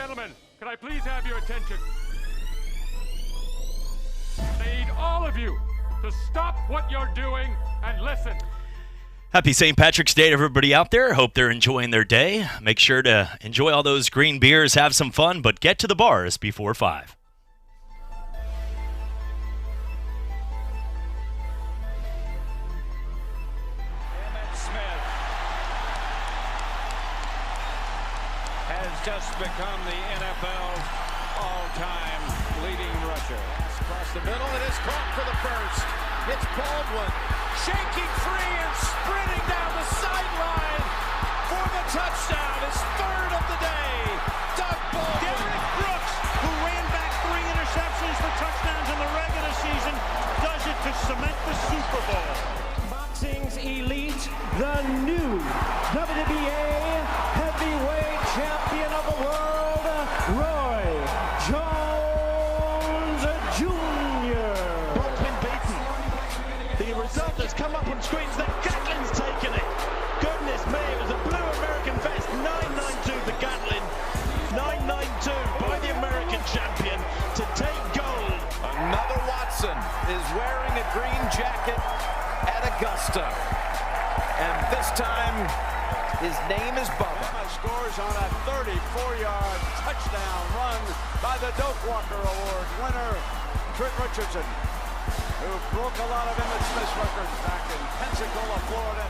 gentlemen, can I please have your attention? I need all of you to stop what you're doing and listen. Happy St. Patrick's Day to everybody out there. Hope they're enjoying their day. Make sure to enjoy all those green beers, have some fun, but get to the bars before 5. Just become the NFL's all-time leading rusher. Across the middle, it is caught for the first. It's Baldwin, shaking free and sprinting down the sideline for the touchdown. His third of the day. Doug Baldwin. Derek Brooks, who ran back 3 interceptions for touchdowns in the regular season, does it to cement the Super Bowl. Boxing's elite, the new WBA heavyweight champion of the world, Roy Jones Jr. Baldwin beaten. The result has come up on screens that Gatlin's taken it. Goodness me, it was a blue American vest. 992 for Gatlin. 992 by the American champion to take gold. Another Watson is wearing a green jacket at Augusta. And this time, his name is Bubba. Scores on a 34-yard touchdown run by the Doak Walker Award winner, Trent Richardson, who broke a lot of Emmett Smith's records back in Pensacola, Florida.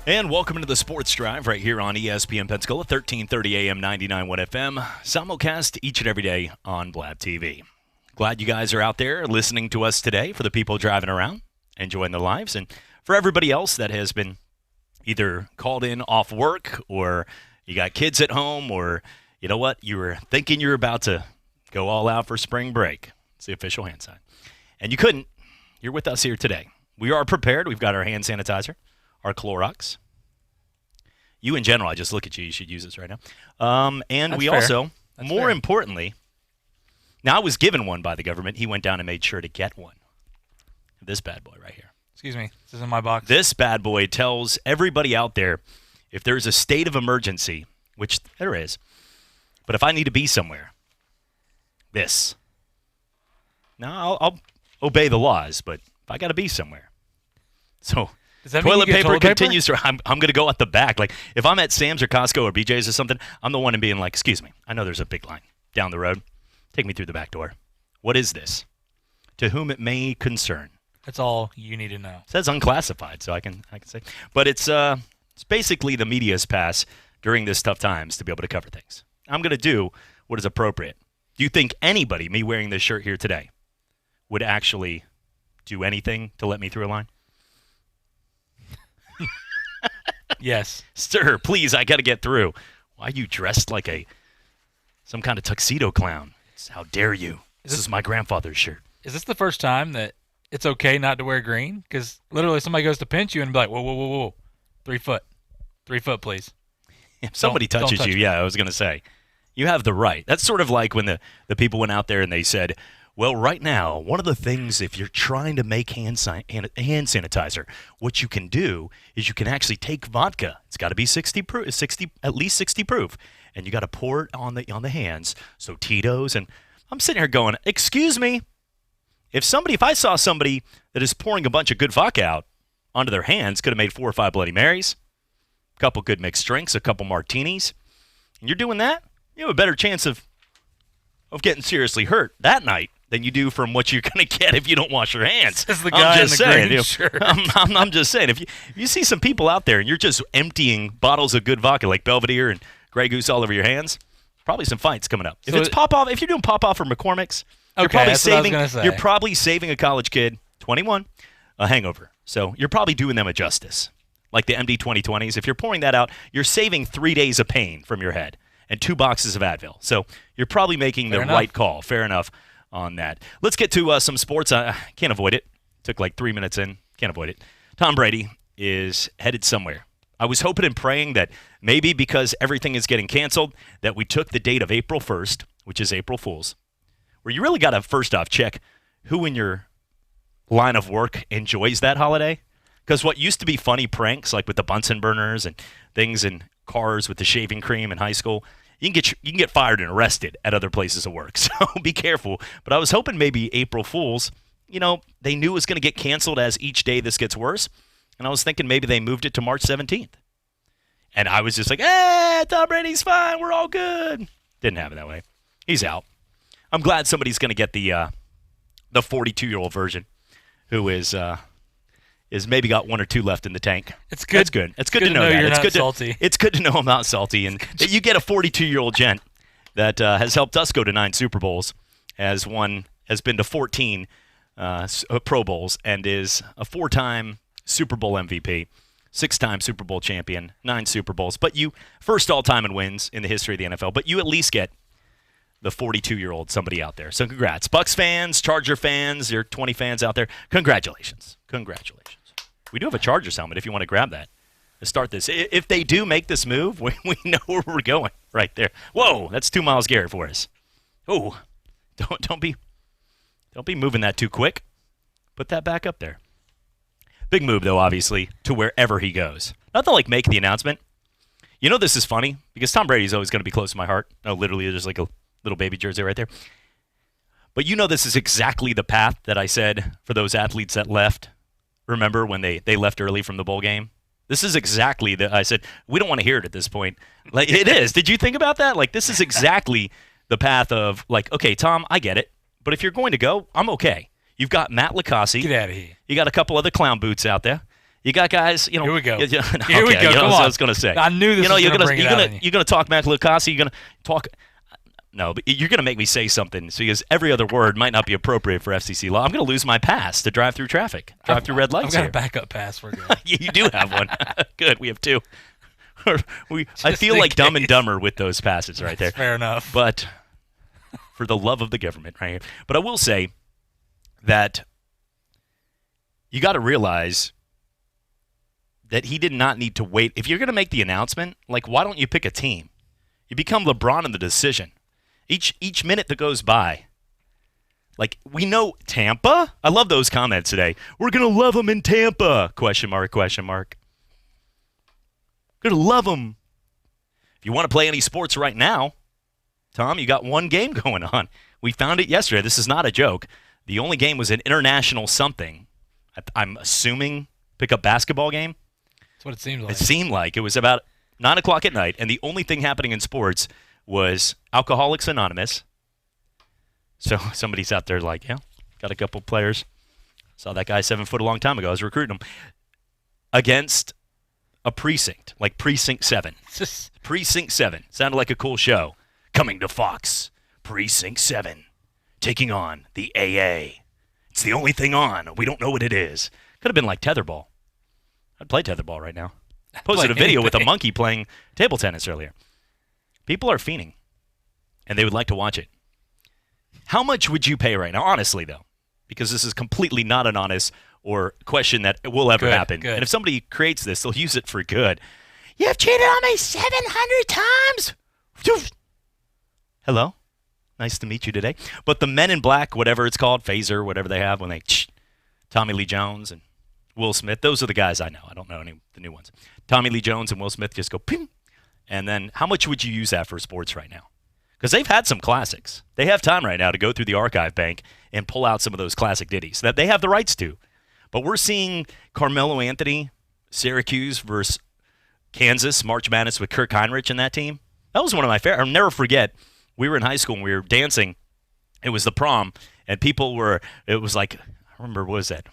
And welcome to the Sports Drive right here on ESPN Pensacola, 1330 AM, 99.1 FM, simulcast each and every day on Blab TV. Glad you guys are out there listening to us today, for the people driving around, enjoying their lives, and for everybody else that has been either called in off work, or you got kids at home, or you know what, you were thinking you were about to go all out for spring break. It's the official hand sign. And you couldn't. You're with us here today. We are prepared. We've got our hand sanitizer, our Clorox. You in general, I just look at you. You should use this right now. And That's we fair. also, That's more fair. importantly, now I was given one by the government. He went down and made sure to get one. This bad boy right here. Excuse me. This is in my box. This bad boy tells everybody out there, if there's a state of emergency, which there is, but if I need to be somewhere, this. Now, I'll obey the laws, but if I got to be somewhere. So Does that mean toilet you get paper toilet paper? continues to. I'm going to go at the back. Like, if I'm at Sam's or Costco or BJ's or something, I'm the one in being like, excuse me, I know there's a big line down the road. Take me through the back door. What is this? To whom it may concern. That's all you need to know. It says unclassified, so I can say. But it's basically the media's pass during this tough times to be able to cover things. I'm going to do what is appropriate. Do you think anybody, me wearing this shirt here today, would actually do anything to let me through a line? Yes. Sir, please, I got to get through. Why are you dressed like some kind of tuxedo clown? How dare you? This is my grandfather's shirt. Is this the first time that it's okay not to wear green? Because literally somebody goes to pinch you and be like, whoa, whoa, whoa, whoa. 3 foot. 3 foot, please. If somebody Don't touches touch you, me. yeah, I was going to say, you have the right. That's sort of like when the people went out there and they said, well, right now, one of the things, if you're trying to make hand sanitizer, what you can do is you can actually take vodka. It's got to be 60 proof, at least 60 proof, and you got to pour it on the hands. So Tito's, and I'm sitting here going, excuse me, if I saw somebody that is pouring a bunch of good vodka out onto their hands, could have made 4 or 5 Bloody Marys, a couple good mixed drinks, a couple martinis, and you're doing that, you have a better chance of getting seriously hurt that night than you do from what you're going to get if you don't wash your hands. This is the guy in the green you know, shirt. I'm just saying, if you see some people out there and you're just emptying bottles of good vodka like Belvedere and Grey Goose all over your hands, probably some fights coming up. If So it's Pop-Off, if you're doing Pop-Off or McCormick's, you're Okay, that's what I was gonna say. you're probably saving a college kid, 21, a hangover. So you're probably doing them a justice. Like the MD 2020s, if you're pouring that out, you're saving 3 days of pain from your head and 2 boxes of Advil. So you're probably making the Fair enough. right call. Fair enough. on that. Let's get to some sports. I can't avoid it. Took like 3 minutes in. Can't avoid it. Tom Brady is headed somewhere. I was hoping and praying that maybe because everything is getting canceled, that we took the date of April 1st, which is April Fool's, where you really got to first off check who in your line of work enjoys that holiday. Because what used to be funny pranks, like with the Bunsen burners and things in cars with the shaving cream in high school, you can get fired and arrested at other places of work. So be careful. But I was hoping maybe April Fools, they knew it was going to get canceled as each day this gets worse. And I was thinking maybe they moved it to March 17th. And I was just like, Tom Brady's fine. We're all good. Didn't happen that way. He's out. I'm glad somebody's going to get the 42-year-old version who is maybe got one or two left in the tank. It's good. That's good. It's good to know that. You're It's not good salty. It's good to know I'm not salty, and that you get a 42-year-old gent that has helped us go to 9 Super Bowls, has been to 14 Pro Bowls, and is a 4-time Super Bowl MVP, 6-time Super Bowl champion, 9 Super Bowls. But you first all-time in wins in the history of the NFL. But you at least get the 42-year-old somebody out there. So congrats. Bucks fans, Charger fans, your 20 fans out there, congratulations. We do have a Chargers helmet if you want to grab that to start this. If they do make this move, we know where we're going right there. Whoa, that's 2 Miles Garrett for us. Oh, don't be moving that too quick. Put that back up there. Big move, though, obviously, to wherever he goes. Not to, make the announcement. This is funny because Tom Brady's always going to be close to my heart. No, literally, there's like a little baby jersey right there. But this is exactly the path that I said for those athletes that left. Remember when they left early from the bowl game? This is exactly I said, we don't want to hear it at this point. It is. Did you think about that? This is exactly the path of, okay, Tom, I get it. But if you're going to go, I'm okay. You've got Matt LaCassi. Get out of here. You got a couple other clown boots out there. You got guys, Here we go. Here we go. Come on. I was going to say. I knew this was going to bring it out of you. You're going to talk Matt LaCassi. You're going to talk. No, but you're going to make me say something because every other word might not be appropriate for FCC law. I'm going to lose my pass to drive through traffic, drive through red lights. I've got here. a backup pass. We're good. You do have one. Good. We have 2. I feel like Dumb and Dumber with those passes right there. Fair enough. But for the love of the government right here. But I will say that you got to realize that he did not need to wait. If you're going to make the announcement, why don't you pick a team? You become LeBron in the decision. Each minute that goes by, we know Tampa. I love those comments today. We're gonna love them in Tampa? ? Gonna love them. If you want to play any sports right now, Tom, you got one game going on. We found it yesterday. This is not a joke. The only game was an international something. I'm assuming pickup basketball game. That's what it seems like. It seemed like it was about 9 o'clock at night, and the only thing happening in sports was Alcoholics Anonymous. So somebody's out there got a couple players. Saw that guy 7 foot a long time ago. I was recruiting him against a precinct, like Precinct 7. Precinct 7. Sounded like a cool show. Coming to Fox. Precinct 7. Taking on the AA. It's the only thing on. We don't know what it is. Could have been like tetherball. I'd play tetherball right now. Posted a video with a monkey playing table tennis earlier. People are fiending, and they would like to watch it. How much would you pay right now? Honestly, though, because this is completely not an honest or question that will ever happen. Good. And if somebody creates this, they'll use it for good. You've cheated on me 700 times. Hello. Nice to meet you today. But the Men in Black, whatever it's called, Phaser, whatever they have, when they Tommy Lee Jones and Will Smith, those are the guys I know. I don't know any of the new ones. Tommy Lee Jones and Will Smith just go ping. And then how much would you use that for sports right now? Because they've had some classics. They have time right now to go through the archive bank and pull out some of those classic ditties that they have the rights to. But we're seeing Carmelo Anthony, Syracuse versus Kansas, March Madness with Kirk Heinrich and that team. That was one of my favorite. I'll never forget. We were in high school and we were dancing. It was the prom, and it was like, I remember, what was that?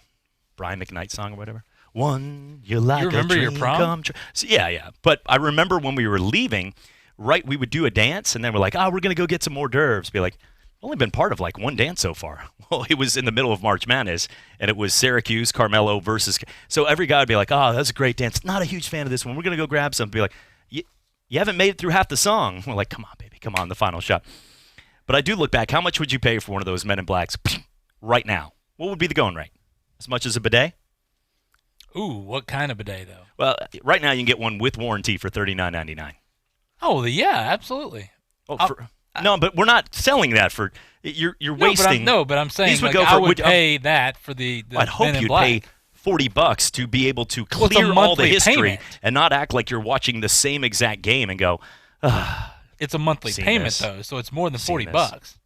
Brian McKnight song or whatever? One, you like you remember a dream your prom? come true. So, yeah. But I remember when we were leaving, we would do a dance, and then we're like, we're going to go get some hors d'oeuvres. Be like, only been part of one dance so far. Well, it was in the middle of March Madness, and it was Syracuse, Carmelo versus. So every guy would be like, that's a great dance. Not a huge fan of this one. We're going to go grab something. Be like, you haven't made it through half the song. We're like, come on, baby. Come on, the final shot. But I do look back. How much would you pay for one of those Men in Blacks right now? What would be the going rate? As much as a bidet? Ooh, what kind of bidet, though? Well, right now you can get one with warranty for $39.99. Oh, yeah, absolutely. Oh, no, but we're not selling that for you're wasting. But I'm saying these would like, go for, I would pay that for the I'd hope Men in you'd Black. pay $40 to be able to Well, it's a clear all the monthly history payment. and not act like you're watching the same exact game and go. It's a monthly Seen payment this. though, so it's more than Seen $40.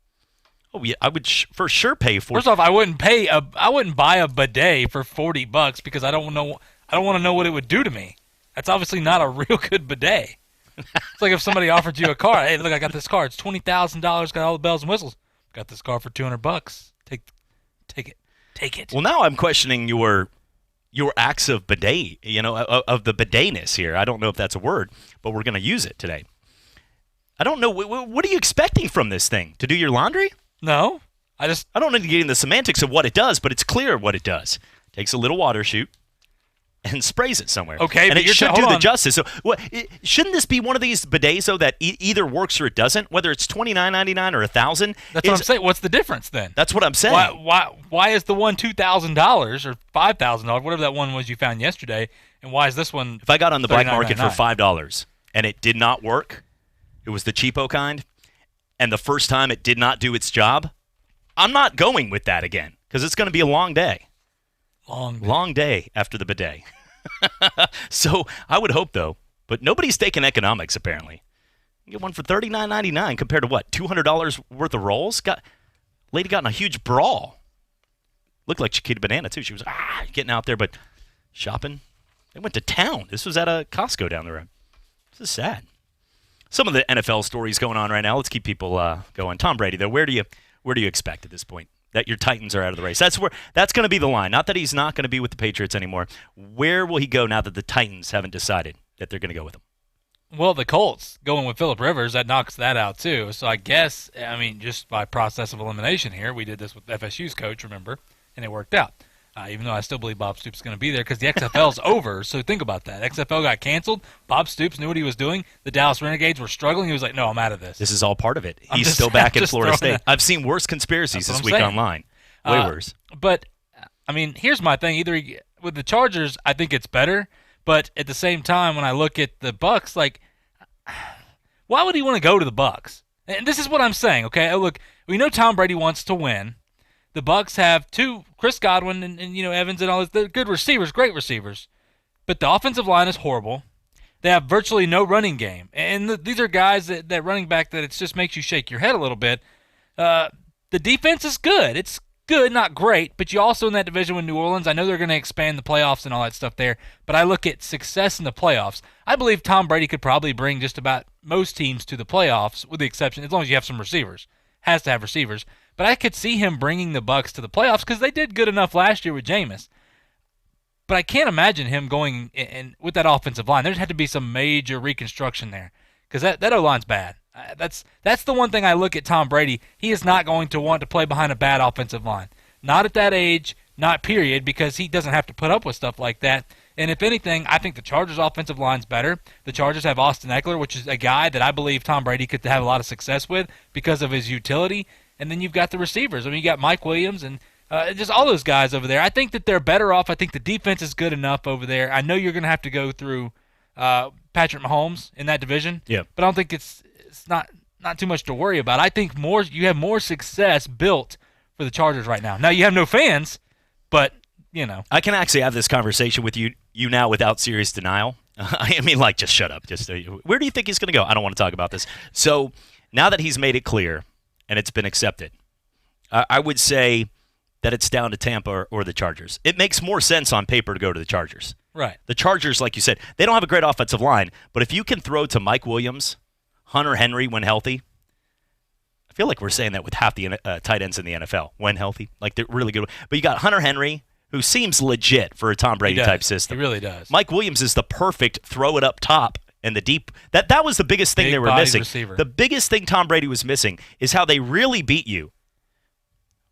Oh yeah, I would for sure pay for. First off, I wouldn't buy a bidet for $40 because I don't want to know what it would do to me. That's obviously not a real good bidet. It's like if somebody offered you a car. Hey, look, I got this car. It's $20,000. Got all the bells and whistles. Got this car for $200. Take it. Well, now I'm questioning your acts of bidet. Of the bidetness here. I don't know if that's a word, but we're going to use it today. I don't know. What are you expecting from this thing? To do your laundry? No, I don't need to get into the semantics of what it does, but it's clear what it does. Takes a little water chute and sprays it somewhere. Okay, and but it should do hold the on. justice. So, shouldn't this be one of these bidets though that either works or it doesn't? Whether it's $29.99 or $1,000. That's what I'm saying. What's the difference then? That's what I'm saying. Why is the one $2,000 or $5,000, whatever that one was you found yesterday, and why is this one? If I got on the black market for $39.99? $5 and it did not work, it was the cheapo kind, and the first time it did not do its job, I'm not going with that again because it's going to be a long day. Long day after the bidet. So I would hope, though, but nobody's taking economics, apparently. You get one for $39.99 compared to what, $200 worth of rolls? Lady got in a huge brawl. Looked like Chiquita Banana, too. She was getting out there, but shopping. They went to town. This was at a Costco down the road. This is sad. Some of the NFL stories going on right now. Let's keep people going. Tom Brady, though, where do you expect at this point that your Titans are out of the race? That's going to be the line. Not that he's not going to be with the Patriots anymore. Where will he go now that the Titans haven't decided that they're going to go with him? Well, the Colts going with Phillip Rivers, that knocks that out too. So I guess, just by process of elimination here, we did this with FSU's coach, remember, and it worked out. Even though I still believe Bob Stoops is going to be there because the XFL's over. So think about that. XFL got canceled. Bob Stoops knew what he was doing. The Dallas Renegades were struggling. He was like, no, I'm out of this. This is all part of it. He's still back in Florida State. I've seen worse conspiracies this week online. Way worse. But, here's my thing. Either with the Chargers, I think it's better. But at the same time, when I look at the Bucs, like, why would he want to go to the Bucs? And this is what I'm saying, okay? Look, we know Tom Brady wants to win. The Bucs have two, Chris Godwin and Evans and all this. They're good receivers, great receivers. But the offensive line is horrible. They have virtually no running game. And these are guys that running back that it just makes you shake your head a little bit. The defense is good. It's good, not great. But you also in that division with New Orleans, I know they're going to expand the playoffs and all that stuff there. But I look at success in the playoffs. I believe Tom Brady could probably bring just about most teams to the playoffs, with the exception, as long as you have some receivers. Has to have receivers. But I could see him bringing the Bucs to the playoffs because they did good enough last year with Jameis. But I can't imagine him going in with that offensive line. There'd have to be some major reconstruction there because that O-line's bad. That's the one thing I look at Tom Brady. He is not going to want to play behind a bad offensive line. Not at that age, not period, because he doesn't have to put up with stuff like that. And if anything, I think the Chargers' offensive line's better. The Chargers have Austin Eckler, which is a guy that I believe Tom Brady could have a lot of success with because of his utility. And then you've got the receivers. You got Mike Williams and just all those guys over there. I think that they're better off. I think the defense is good enough over there. I know you're going to have to go through Patrick Mahomes in that division. Yeah. But I don't think it's not too much to worry about. I think you have more success built for the Chargers right now. Now, you have no fans, but, I can actually have this conversation with you now without serious denial. Just shut up. Just where do you think he's going to go? I don't want to talk about this. So now that he's made it clear and it's been accepted, I would say that it's down to Tampa or the Chargers. It makes more sense on paper to go to the Chargers. Right. The Chargers, like you said, they don't have a great offensive line, but if you can throw to Mike Williams, Hunter Henry when healthy, I feel like we're saying that with half the tight ends in the NFL when healthy. Like they're really good. But you got Hunter Henry, who seems legit for a Tom Brady-type system. He really does. Mike Williams is the perfect throw it up top and the deep. That was the biggest thing they were missing. Receiver. The biggest thing Tom Brady was missing is how they really beat you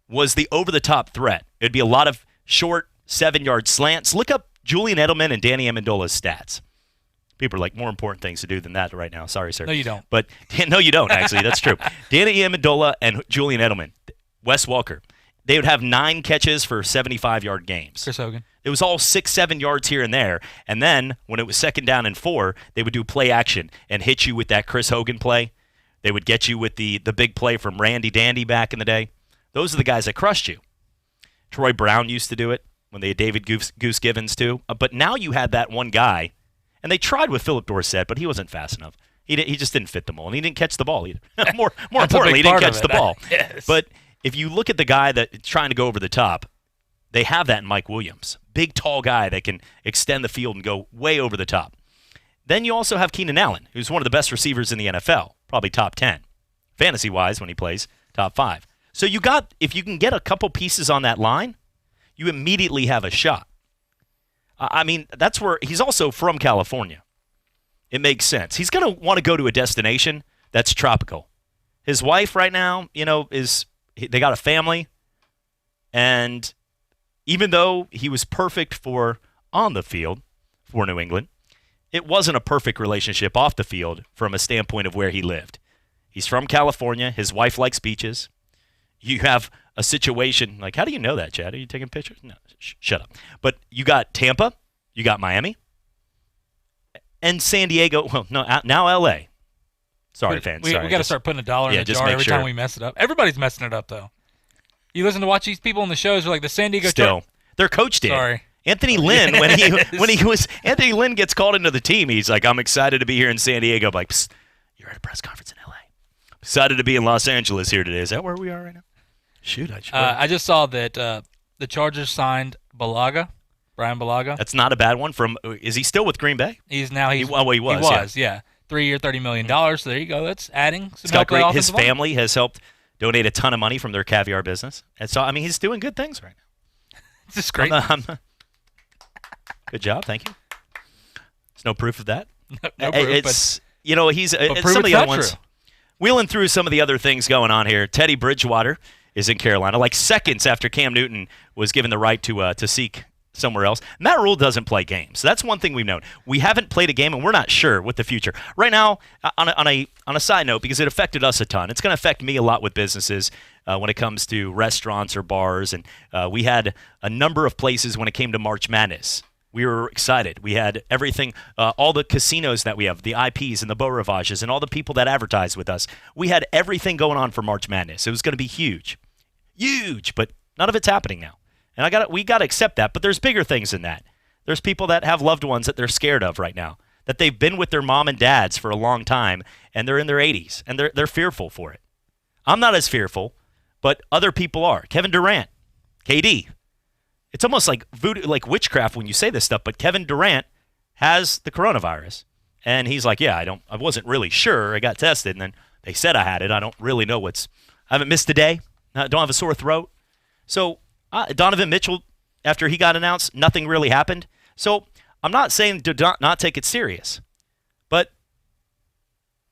was the over-the-top threat. It'd be a lot of short 7-yard slants. Look up Julian Edelman and Danny Amendola's stats. People are like, more important things to do than that right now. Sorry, sir. No, you don't. But no, you don't, actually. That's true. Danny Amendola and Julian Edelman, Wes Walker, they would have 9 catches for 75-yard games. Chris Hogan. It was all 6-7 yards here and there. And then when it was 2nd down and 4, they would do play action and hit you with that Chris Hogan play. They would get you with the big play from Randy Dandy back in the day. Those are the guys that crushed you. Troy Brown used to do it when they had David Goose Givens too. But now you had that one guy, and they tried with Philip Dorsett, but he wasn't fast enough. He just didn't fit the mold, and he didn't catch the ball either. more importantly, he didn't catch the ball. Yes. But if you look at the guy that's trying to go over the top, they have that in Mike Williams. Big, tall guy that can extend the field and go way over the top. Then you also have Keenan Allen, who's one of the best receivers in the NFL, probably top 10. Fantasy-wise, when he plays, top 5. So if you can get a couple pieces on that line, you immediately have a shot. I mean, that's where he's also from California. It makes sense. He's going to want to go to a destination that's tropical. His wife right now, they got a family, and even though he was perfect for on the field for New England, it wasn't a perfect relationship off the field from a standpoint of where he lived. He's from California. His wife likes beaches. You have a situation like, how do you know that, Chad? Are you taking pictures? No, shut up. But you got Tampa, you got Miami, and San Diego. Well, no, now L.A. Sorry, fans. We got to start putting $1 in the jar every time we mess it up. Everybody's messing it up, though. You listen to watch these people in the shows who are like the San Diego. Still, their coach did. Sorry. Anthony Lynn, Anthony Lynn gets called into the team, he's like, I'm excited to be here in San Diego. I'm like, psst, you're at a press conference in L.A. Excited to be in Los Angeles here today. Is that where we are right now? Shoot, I just saw that the Chargers signed Brian Bulaga. That's not a bad one. Is he still with Green Bay? He was. He was, yeah. 3-year, $30 million. So there you go. That's adding some help. His line. family has helped donate a ton of money from their caviar business. And so, I mean, he's doing good things right now. This is great. Good job. Thank you. There's no proof of that. No proof, he's but some of the other ones. True. Wheeling through some of the other things going on here. Teddy Bridgewater is in Carolina, like seconds after Cam Newton was given the right to seek somewhere else. Matt Rule doesn't play games. That's one thing we've known. We haven't played a game, and we're not sure what the future. Right now, on a side note, because it affected us a ton, it's going to affect me a lot with businesses when it comes to restaurants or bars, and we had a number of places when it came to March Madness. We were excited. We had everything, all the casinos that we have, the IPs and the Beau Rivages and all the people that advertise with us. We had everything going on for March Madness. It was going to be huge. Huge, but none of it's happening now. And we got to accept that, but there's bigger things than that. There's people that have loved ones that they're scared of right now, that they've been with their mom and dads for a long time, and they're in their 80s, and they're fearful for it. I'm not as fearful, but other people are. Kevin Durant, KD. It's almost like voodoo, like witchcraft when you say this stuff, but Kevin Durant has the coronavirus. And he's like, yeah, I wasn't really sure. I got tested, and then they said I had it. I don't really know I haven't missed a day. I don't have a sore throat. So Donovan Mitchell, after he got announced, nothing really happened. So I'm not saying to not take it serious. But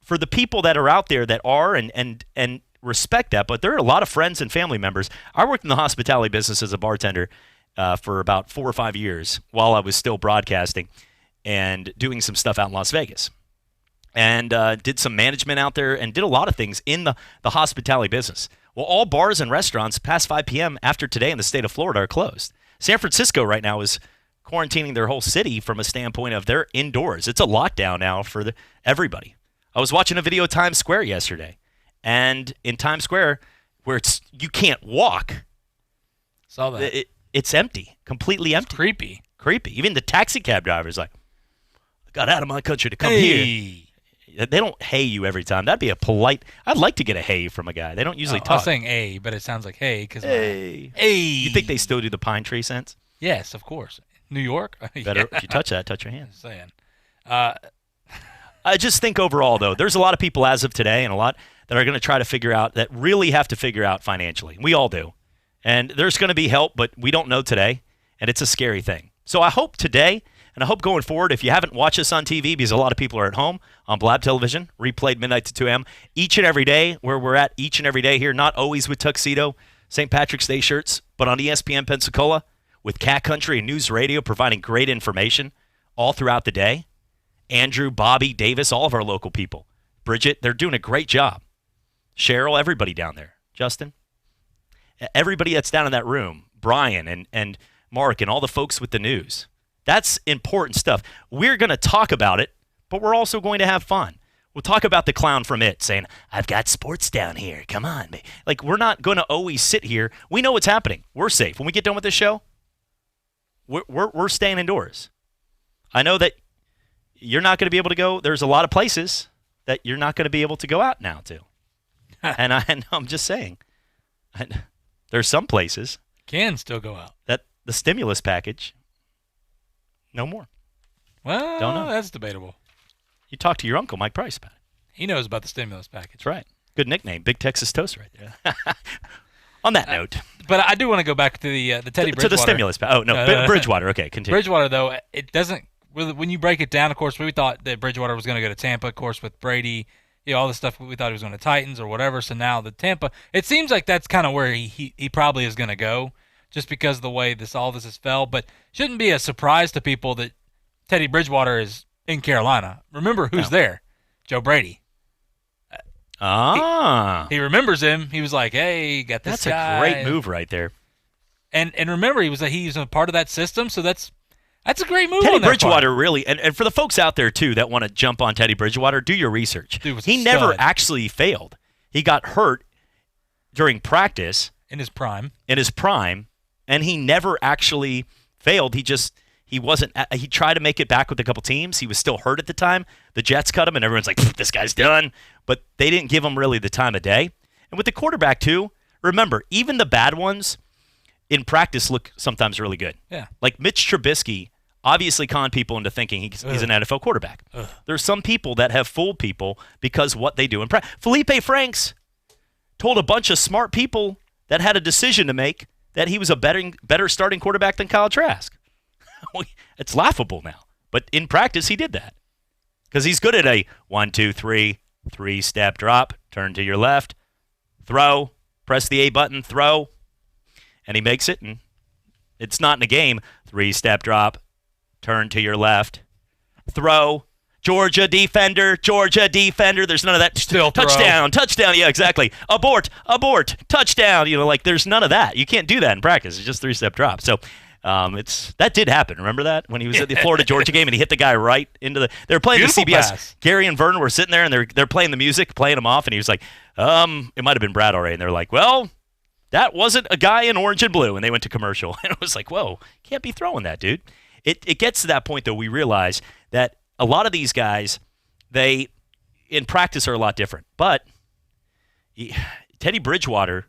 for the people that are out there that are and respect that, but there are a lot of friends and family members. I worked in the hospitality business as a bartender for about 4 or 5 years while I was still broadcasting and doing some stuff out in Las Vegas. And did some management out there and did a lot of things in the hospitality business. Well, all bars and restaurants past 5 p.m. after today in the state of Florida are closed. San Francisco right now is quarantining their whole city from a standpoint of they're indoors. It's a lockdown now for everybody. I was watching a video of Times Square yesterday. And in Times Square, where you can't walk, saw that. It's empty, completely empty. It's creepy. Even the taxi cab driver's like, I got out of my country to come here. They don't hey you every time. That'd be a polite. I'd like to get a hey from a guy. They don't usually talk. I was saying a, but it sounds like hey. Hey. You think they still do the pine tree sense? Yes, of course. New York? Better if you touch that, touch your hand. Just saying. I just think overall, though, there's a lot of people as of today and a lot that are going to try to figure out, that really have to figure out financially. We all do. And there's going to be help, but we don't know today, and it's a scary thing. So I hope today, and I hope going forward, if you haven't watched us on TV, because a lot of people are at home, on Blab Television, replayed midnight to 2 a.m., each and every day, where we're at each and every day here, not always with tuxedo, St. Patrick's Day shirts, but on ESPN Pensacola, with Cat Country and News Radio, providing great information all throughout the day. Andrew, Bobby, Davis, all of our local people. Bridget, they're doing a great job. Cheryl, everybody down there. Justin, everybody that's down in that room. Brian and Mark and all the folks with the news. That's important stuff. We're going to talk about it, but we're also going to have fun. We'll talk about the clown from It saying, I've got sports down here. Come on. Like, we're not going to always sit here. We know what's happening. We're safe. When we get done with this show, we're staying indoors. I know that you're not going to be able to go. There's a lot of places that you're not going to be able to go out now to. And I'm just saying, there's some places. Can still go out. That the stimulus package, no more. Well, don't know. That's debatable. You talk to your uncle, Mike Price, about it. He knows about the stimulus package. That's right. Good nickname, Big Texas Toast right there. On that note. But I do want to go back to the Teddy Bridgewater. To the stimulus package. Oh, no, Bridgewater. Okay, continue. Bridgewater, though, it doesn't really, when you break it down, of course, we thought that Bridgewater was going to go to Tampa, of course, with Brady, all the stuff we thought he was going to Titans or whatever. So now the Tampa, it seems like that's kind of where he probably is going to go, just because of the way all this has fell. But shouldn't be a surprise to people that Teddy Bridgewater is in Carolina. Remember who's there? Joe Brady. He remembers him. He was like, hey, got this That's guy. a great move right there. And remember, he was a part of that system, so that's a great move. Teddy on that Bridgewater part. really, and for the folks out there too that want to jump on Teddy Bridgewater, do your research. He never actually failed. He got hurt during practice in his prime, and he never actually failed. He wasn't. He tried to make it back with a couple teams. He was still hurt at the time. The Jets cut him, and everyone's like, "This guy's done." But they didn't give him really the time of day. And with the quarterback too, remember, even the bad ones in practice look sometimes really good. Yeah, like Mitch Trubisky obviously conned people into thinking he's an NFL quarterback. There's some people that have fooled people because what they do in practice. Felipe Franks told a bunch of smart people that had a decision to make that he was a better starting quarterback than Kyle Trask. It's laughable now. But in practice, he did that. Because he's good at a 1, 2, 3, 3-step drop, turn to your left, throw, press the A button, throw, and he makes it. And it's not in a game. 3-step drop, turn to your left, throw, Georgia defender. There's none of that. Still touchdown. Yeah, exactly. Abort, touchdown. There's none of that. You can't do that in practice. It's just 3-step drop. So that did happen. Remember that when he was at the Florida Georgia game and he hit the guy right into the. They were playing Beautiful the CBS. Pass. Gary and Vernon were sitting there and they're playing the music, playing him off, and he was like, it might have been Brad already, and they're like, well, that wasn't a guy in orange and blue, and they went to commercial, and it was like, whoa, can't be throwing that, dude. It gets to that point though. We realize that a lot of these guys, they in practice are a lot different, but Teddy Bridgewater.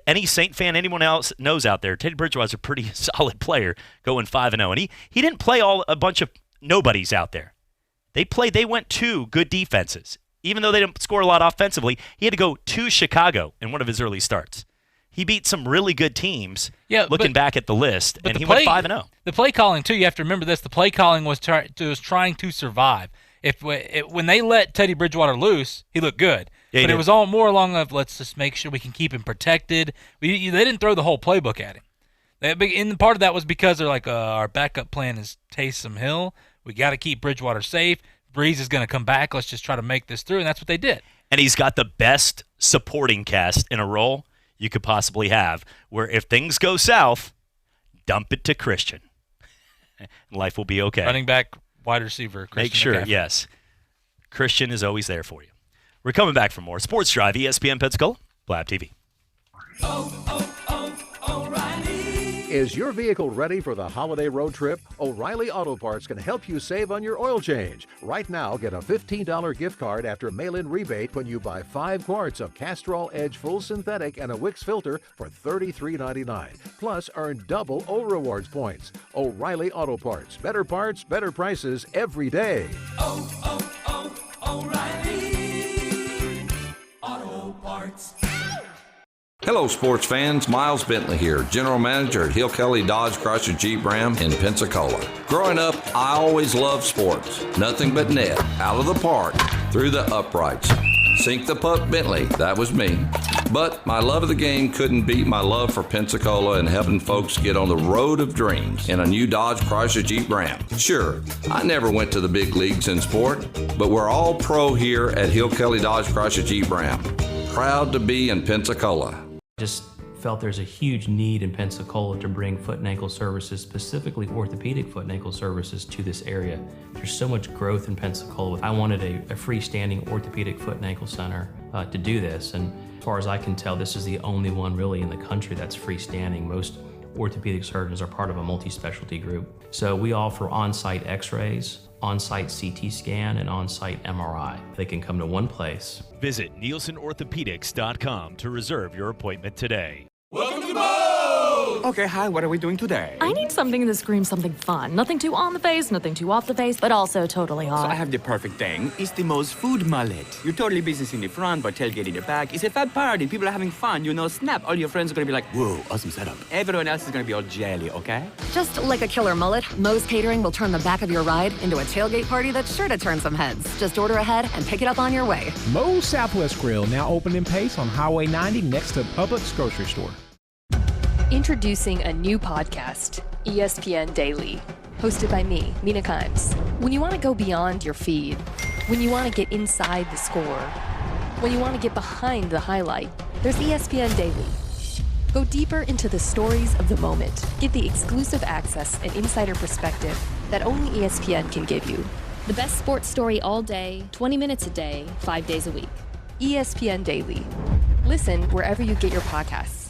Any Saint fan, anyone else knows out there, Teddy Bridgewater's a pretty solid player going 5-0. And he didn't play a bunch of nobodies out there. They went to good defenses. Even though they didn't score a lot offensively, he had to go to Chicago in one of his early starts. He beat some really good teams looking back at the list, and he went 5-0. The play calling, too, you have to remember this. The play calling was trying to survive. When they let Teddy Bridgewater loose, he looked good. Yeah, but it was all more along of let's just make sure we can keep him protected. They didn't throw the whole playbook at him. And part of that was because they're like, our backup plan is Taysom Hill. We got to keep Bridgewater safe. Breeze is going to come back. Let's just try to make this through, and that's what they did. And he's got the best supporting cast in a role you could possibly have, where if things go south, dump it to Christian. Life will be okay. Running back, wide receiver, Christian Make sure, McCaffrey. yes. Christian is always there for you. We're coming back for more Sports Drive, ESPN Pensacola, Blab TV. O'Reilly. Is your vehicle ready for the holiday road trip? O'Reilly Auto Parts can help you save on your oil change. Right now, get a $15 gift card after mail-in rebate when you buy 5 quarts of Castrol Edge Full Synthetic and a Wix filter for $33.99. Plus, earn double O Rewards points. O'Reilly Auto Parts. Better parts, better prices every day. O'Reilly Auto Parts. Hello, sports fans. Miles Bentley here, General Manager at Hill Kelly Dodge Chrysler Jeep Ram in Pensacola. Growing up, I always loved sports. Nothing but net, out of the park, through the uprights. Sink the puck Bentley, that was me. But my love of the game couldn't beat my love for Pensacola and helping folks get on the road of dreams in a new Dodge Chrysler Jeep Ram. Sure, I never went to the big leagues in sport, but we're all pro here at Hill Kelly Dodge Chrysler Jeep Ram. Proud to be in Pensacola. Just felt there's a huge need in Pensacola to bring foot and ankle services, specifically orthopedic foot and ankle services, to this area. There's so much growth in Pensacola. I wanted a freestanding orthopedic foot and ankle center to do this, and as far as I can tell, this is the only one really in the country that's freestanding. Most orthopedic surgeons are part of a multi-specialty group. So we offer on-site x-rays, on-site CT scan, and on-site MRI. They can come to one place. Visit NielsenOrthopedics.com to reserve your appointment today. Welcome to Bo! Okay, hi, what are we doing today? I need something that screams something fun. Nothing too on the face, nothing too off the face, but also totally hot. So I have the perfect thing. It's the most food mullet. You're totally business in the front, but tailgate in the back. It's a fat party. People are having fun. You know, snap. All your friends are going to be like, whoa, awesome setup. Everyone else is going to be all jelly, okay? Just like a killer mullet, Moe's Catering will turn the back of your ride into a tailgate party that's sure to turn some heads. Just order ahead and pick it up on your way. Moe's Southwest Grill, now open in Pace on Highway 90 next to Publix grocery store. Introducing a new podcast, ESPN Daily, hosted by me, Mina Kimes. When you want to go beyond your feed, when you want to get inside the score, when you want to get behind the highlight, there's ESPN Daily. Go deeper into the stories of the moment. Get the exclusive access and insider perspective that only ESPN can give you. The best sports story all day, 20 minutes a day, 5 days a week. ESPN Daily. Listen wherever you get your podcasts.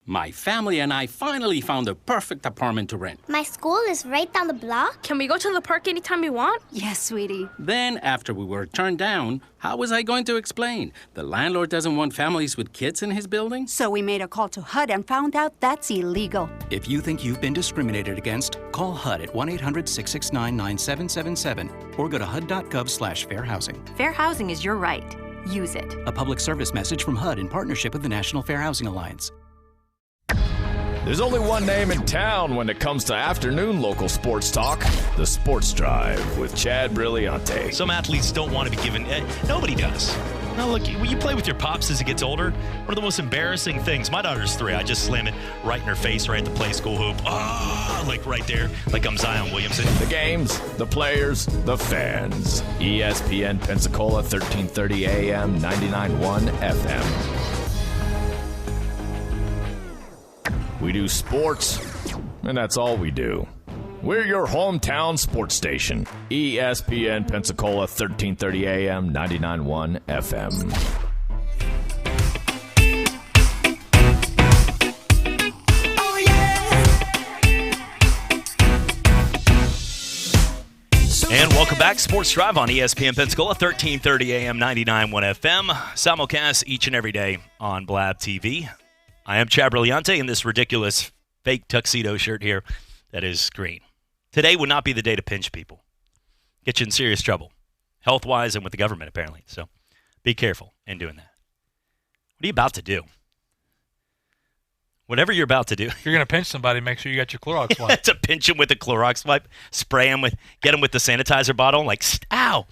My family and I finally found the perfect apartment to rent. My school is right down the block. Can we go to the park anytime we want? Yes, sweetie. Then, after we were turned down, how was I going to explain? The landlord doesn't want families with kids in his building? So we made a call to HUD and found out that's illegal. If you think you've been discriminated against, call HUD at 1-800-669-9777 or go to HUD.gov/fair housing. Fair housing is your right. Use it. A public service message from HUD in partnership with the National Fair Housing Alliance. There's only one name in town when it comes to afternoon local sports talk. The Sports Drive with Chad Brilliante. Some athletes don't want to be given... nobody does. No, look, when you play with your pops as it gets older, one of the most embarrassing things... My daughter's 3. I just slam it right in her face right at the play school hoop. Like right there, like I'm Zion Williamson. The games, the players, the fans. ESPN Pensacola, 1330 AM, 99.1 FM. We do sports, and that's all we do. We're your hometown sports station. ESPN Pensacola, 1330 AM, 99.1 FM. Oh, yeah. And welcome back. Sports Drive on ESPN Pensacola, 1330 AM, 99.1 FM. Simulcast each and every day on Blab TV. I am Chad Brilliante in this ridiculous fake tuxedo shirt here that is green. Today would not be the day to pinch people. Get you in serious trouble, health-wise and with the government, apparently. So be careful in doing that. What are you about to do? Whatever you're about to do. If you're going to pinch somebody, make sure you got your Clorox wipe. To pinch him with a Clorox wipe, spray him with, get him with the sanitizer bottle, like, ow.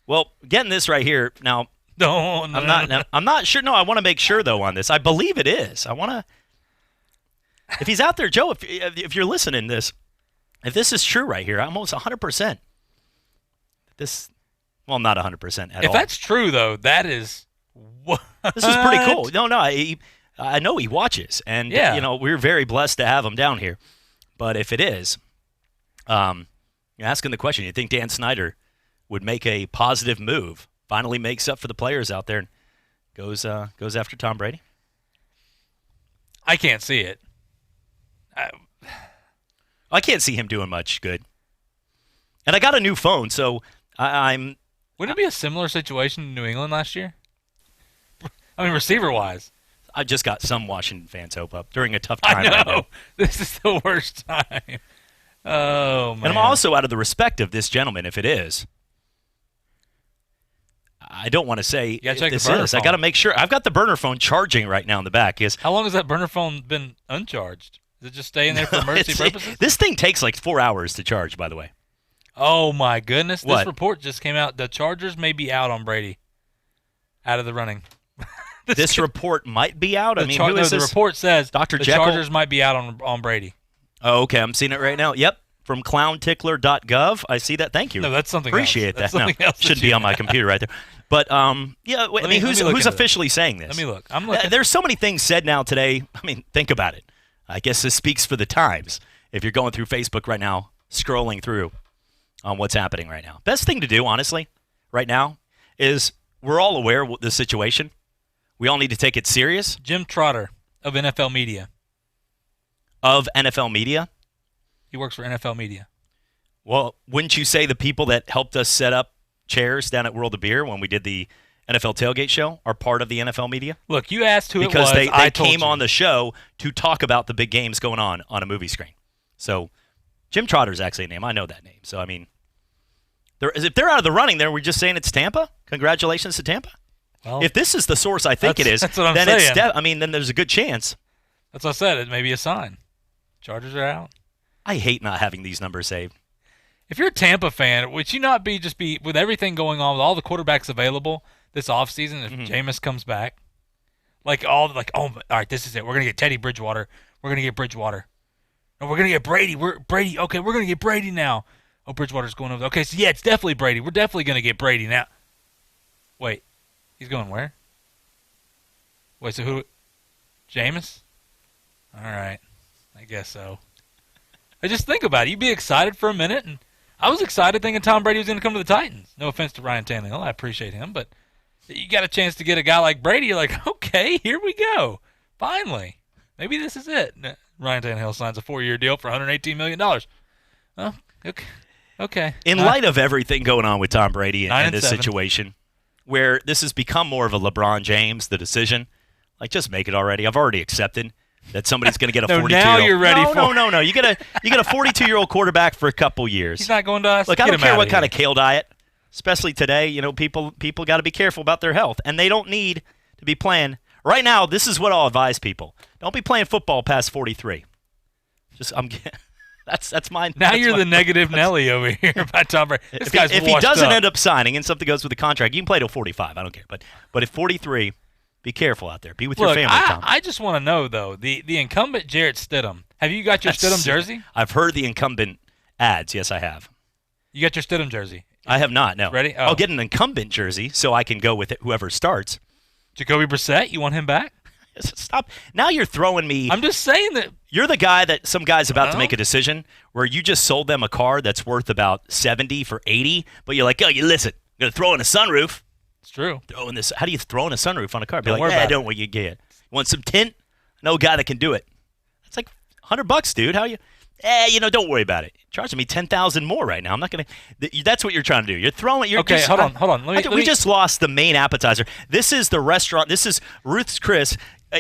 Well, getting this right here, now... No, I'm not sure. No, I want to make sure, though, on this. I believe it is. I want to... If he's out there, Joe, if you're listening to this, if this is true right here, I'm almost 100%. Well, not 100% at all. If that's true, though, that is... What? This is pretty cool. No, I know he watches, and, we're very blessed to have him down here. But if it is, you're asking the question, you think Dan Snyder would make a positive move? Finally makes up for the players out there and goes after Tom Brady? I can't see it. I can't see him doing much good. And I got a new phone, so I'm... Wouldn't it be a similar situation in New England last year? I mean, receiver-wise. I just got some Washington fans' hope up during a tough time. I know. This is the worst time. Oh, man. And I'm also out of the respect of this gentleman, if it is. I don't want to say if this is. I got to make sure. I've got the burner phone charging right now in the back. How long has that burner phone been uncharged? Is it just staying there for emergency purposes? This thing takes like 4 hours to charge, by the way. Oh, my goodness. What? This report just came out. The Chargers may be out on Brady. Out of the running. this report might be out. I mean, who is the this? report says Dr. the Jekyll? Chargers might be out on Brady. Oh, okay. I'm seeing it right now. Yep. From clowntickler.gov. I see that. Thank you. No, that's something Appreciate else. that. That's something else that Shouldn't be you on my computer right there. But, yeah, I mean, who's officially saying this? Let me look. I'm looking. There's so many things said now today. I mean, think about it. I guess this speaks for the times. If you're going through Facebook right now, scrolling through on what's happening right now. Best thing to do, honestly, right now, is we're all aware of the situation. We all need to take it serious. Jim Trotter of NFL Media. Of NFL Media? He works for NFL Media. Well, wouldn't you say the people that helped us set up chairs down at World of Beer when we did the NFL Tailgate Show are part of the NFL Media? Look, you asked who because it was. They came on the show to talk about the big games going on a movie screen. So Jim Trotter's actually a name. I know that name. So, I mean, if they're out of the running there, we're just saying it's Tampa? Congratulations to Tampa? Well, if this is the source I think it is, that's what I'm then saying. then there's a good chance. That's what I said. It may be a sign. Chargers are out. I hate not having these numbers saved. If you're a Tampa fan, would you not be with everything going on with all the quarterbacks available this offseason, if Jameis comes back? All right, this is it. We're going to get Teddy Bridgewater. We're going to get Bridgewater. No, we're going to get Brady. Okay, we're going to get Brady now. Oh, Bridgewater's going over. Okay, so yeah, it's definitely Brady. We're definitely going to get Brady now. Wait, he's going where? Wait, so who? Jameis? All right, I guess so. I just think about it. You'd be excited for a minute, and I was excited thinking Tom Brady was going to come to the Titans. No offense to Ryan Tannehill. I appreciate him, but you got a chance to get a guy like Brady. You're like, okay, here we go. Finally. Maybe this is it. Ryan Tannehill signs a 4-year deal for $118 million. Oh, okay. In light of everything going on with Tom Brady and this 7. situation, where this has become more of a LeBron James, the decision, just make it already. I've already accepted that somebody's going to get a 42-year-old. Now you're ready for No. You get a 42-year-old quarterback for a couple years. He's not going to us. Look, I don't care what kind of kale diet, especially today. People got to be careful about their health, and they don't need to be playing. Right now, this is what I'll advise people: don't be playing football past 43. That's mine. Now you're the negative Nelly over here about Tom Brady. If he doesn't end up signing and something goes with the contract, you can play till 45. I don't care, but at 43. Be careful out there. Be with your family, Tom. I just want to know, though, the incumbent Jarrett Stidham. Have you got your Stidham jersey? I've heard the incumbent ads. Yes, I have. You got your Stidham jersey? I have not, no. Ready? I'll get an incumbent jersey so I can go with whoever starts. Jacoby Brissett, you want him back? Stop. Now you're throwing me. I'm just saying that. You're the guy that some guy's about to make a decision where you just sold them a car that's worth about 70 for 80, but you're like, oh, listen, I'm going to throw in a sunroof. It's true. How do you throw in a sunroof on a car? Be don't like, worry about don't what you get. You want some tint? No guy that can do it. It's like $100, dude. How you? Don't worry about it. You're charging me $10,000 more right now. I'm not gonna. That's what you're trying to do. You're throwing. Okay, hold on. We just lost the main appetizer. This is the restaurant. This is Ruth's Chris,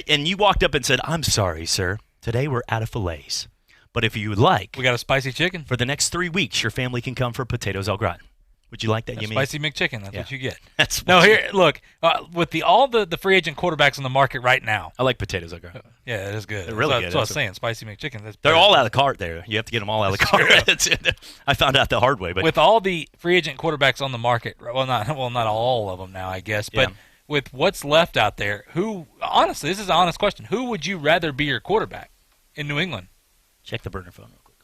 and you walked up and said, "I'm sorry, sir. Today we're out of fillets, but if you would like, we got a spicy chicken for the next 3 weeks. Your family can come for potatoes au gratin." Would you like that? Spicy McChicken. That's what you get. Look, with all the free agent quarterbacks on the market right now. I like potatoes au gratin. Yeah, it is good. They're really good. That's what I was saying. Spicy McChicken. They're all out of the cart there. You have to get them all out of the cart. I found out the hard way. But with all the free agent quarterbacks on the market, not all of them now, I guess. But with what's left out there, honestly, this is an honest question. Who would you rather be your quarterback in New England? Check the burner phone real quick.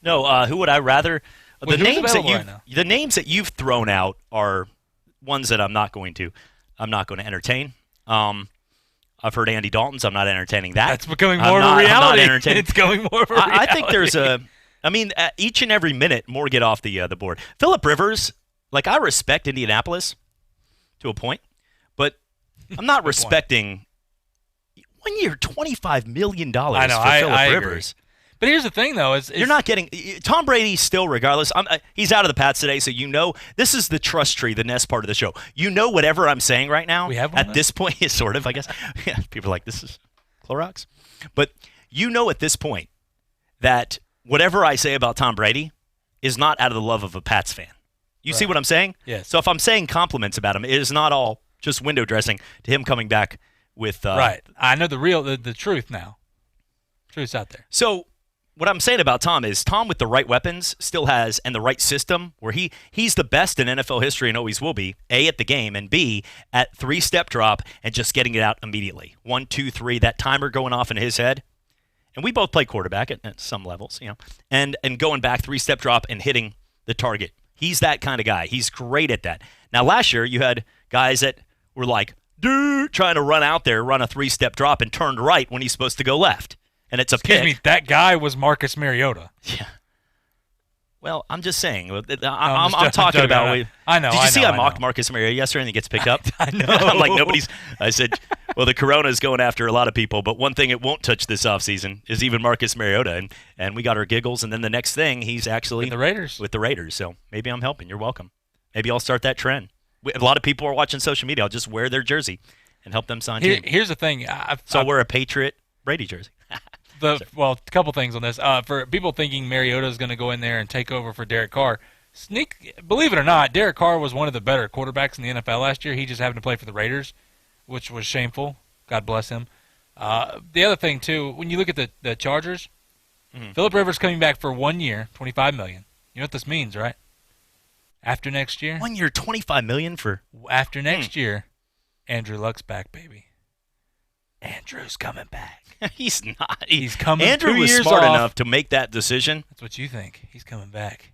No, who would I rather? The names that you've thrown out are ones that I'm not going to entertain. I've heard Andy Dalton's. I'm not entertaining that. That's becoming more of a reality. I'm not entertaining. It's going more of a reality. I think there's each and every minute more get off the board. Phillip Rivers, I respect Indianapolis to a point, but I'm not respecting 1 year, $25 million for Phillip Rivers. Agree. But here's the thing, though, is you're not getting Tom Brady still, regardless. He's out of the Pats today, so this is the trust tree, the nest part of the show. Whatever I'm saying right now. We have one at this point is sort of, I guess. Yeah, people are like, this is Clorox, but at this point that whatever I say about Tom Brady is not out of the love of a Pats fan. You see what I'm saying? Yes. So if I'm saying compliments about him, it is not all just window dressing to him coming back with. Right. I know the truth now. Truth's out there. So. what I'm saying about Tom is Tom with the right weapons still has, and the right system, where he's the best in NFL history and always will be, A, at the game, and B, at three-step drop and just getting it out immediately. 1, 2, 3, that timer going off in his head. And we both play quarterback at some levels, and going back three-step drop and hitting the target. He's that kind of guy. He's great at that. Now, last year, you had guys that were like, dude, trying to run out there, run a three-step drop, and turned right when he's supposed to go left. And it's a pick. Excuse me, that guy was Marcus Mariota. Yeah. Well, I'm just saying. I'm talking about. I know. Did you see I mocked know. Marcus Mariota yesterday and he gets picked up? I know. I'm like, I said, well, the corona is going after a lot of people, but one thing it won't touch this offseason is even Marcus Mariota. And we got our giggles, and then the next thing, he's actually with the Raiders. So maybe I'm helping. You're welcome. Maybe I'll start that trend. A lot of people are watching social media. I'll just wear their jersey and help them sign team. Here's the thing. I'll wear a Patriot Brady jersey. A couple things on this. For people thinking Mariota is going to go in there and take over for Derek Carr, believe it or not, Derek Carr was one of the better quarterbacks in the NFL last year. He just happened to play for the Raiders, which was shameful. God bless him. The other thing, too, when you look at the Chargers, Phillip Rivers coming back for 1 year, $25 million. You know what this means, right? After next year? 1 year, $25 million for... After next year, Andrew Luck's back, baby. Andrew's coming back. He's not. He's coming. Andrew 2 was years smart off. enough to make that decision. That's what you think. He's coming back.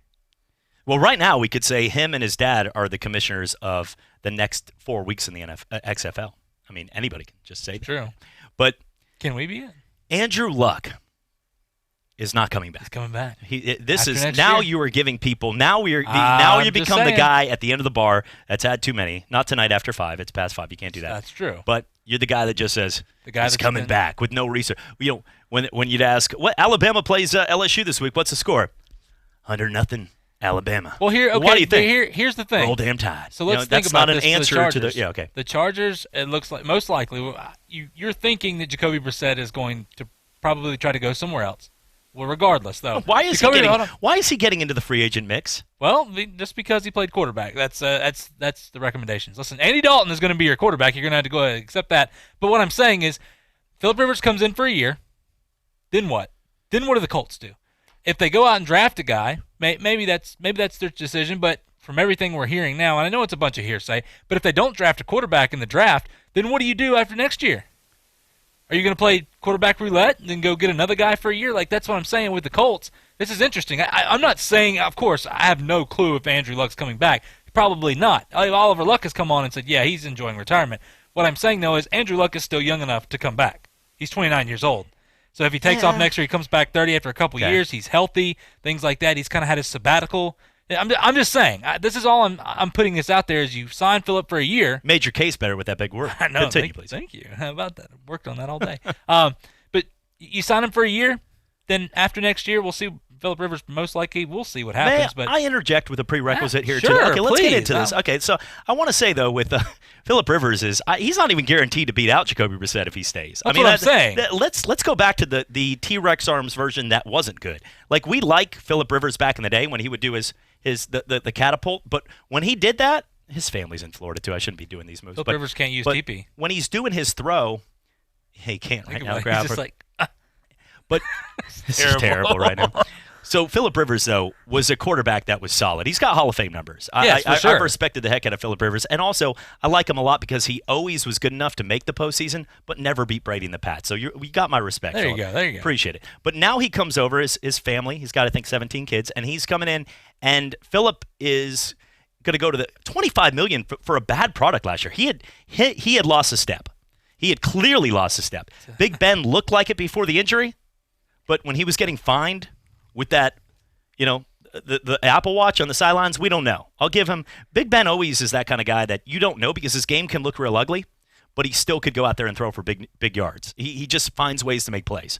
Well, right now we could say him and his dad are the commissioners of the next 4 weeks in the XFL. I mean, anybody can just say that. True. But can we be it? Andrew Luck is not coming back. He's coming back. This is next now year. you are giving people. Now you I'm become just the guy at the end of the bar that's had too many. Not tonight after 5. It's past 5. You can't do that. That's true. But you're the guy that just says he's coming been... back with no research. When you'd ask, what Alabama plays LSU this week? What's the score? 100-0 Alabama. Well, what do you think? Here's the thing. Roll damn Tide. So let's think that's about not this an answer for the to the. Chargers. Yeah, okay. The Chargers. It looks like most likely you're thinking that Jacoby Brissett is going to probably try to go somewhere else. Well, regardless, though, why is he getting into the free agent mix? Well, just because he played quarterback. That's the recommendations. Listen, Andy Dalton is going to be your quarterback. You're going to have to go ahead and accept that. But what I'm saying is, Phillip Rivers comes in for a year. Then what? Then what do the Colts do? If they go out and draft a guy, maybe that's their decision. But from everything we're hearing now, and I know it's a bunch of hearsay, but if they don't draft a quarterback in the draft, then what do you do after next year? Are you going to play quarterback roulette and then go get another guy for a year? Like, that's what I'm saying with the Colts. This is interesting. I'm not saying, of course, I have no clue if Andrew Luck's coming back. Probably not. Oliver Luck has come on and said, yeah, he's enjoying retirement. What I'm saying, though, is Andrew Luck is still young enough to come back. He's 29 years old. So if he takes off next year, he comes back 30 after a couple years. He's healthy, things like that. He's kind of had his sabbatical. I'm just saying. This is all I'm putting this out there is you sign Phillip for a year. Made your case better with that big word. I know. Continue, please. Thank you. How about that? I worked on that all day. But you sign him for a year, then after next year, we'll see. Phillip Rivers, most likely, we'll see what happens. May but I interject with a prerequisite here, sure, too? Okay, let's please. get into this. Okay, so I want to say, though, with Phillip Rivers, he's not even guaranteed to beat out Jacoby Brissett if he stays. That's what I'm saying. Let's go back to the T-Rex Arms version that wasn't good. Like, we like Phillip Rivers back in the day when he would do the catapult, but when he did that, his family's in Florida, too. I shouldn't be doing these moves. Phillip Rivers can't use TP. When he's doing his throw, he can't right now. He's just like... But this is terrible right now. So Phillip Rivers, though, was a quarterback that was solid. He's got Hall of Fame numbers. Yes, for sure. I've respected the heck out of Phillip Rivers. And also, I like him a lot because he always was good enough to make the postseason, but never beat Brady in the Pats. So we got my respect. There you go. Appreciate it. But now he comes over, his family. He's got, I think, 17 kids. And he's coming in, and Phillip is going to go to the $25 million for a bad product last year. He had lost a step. He had clearly lost a step. Big Ben looked like it before the injury, but when he was getting fined with that, the Apple Watch on the sidelines, we don't know. I'll give him – Big Ben always is that kind of guy that you don't know because his game can look real ugly, but he still could go out there and throw for big yards. He just finds ways to make plays.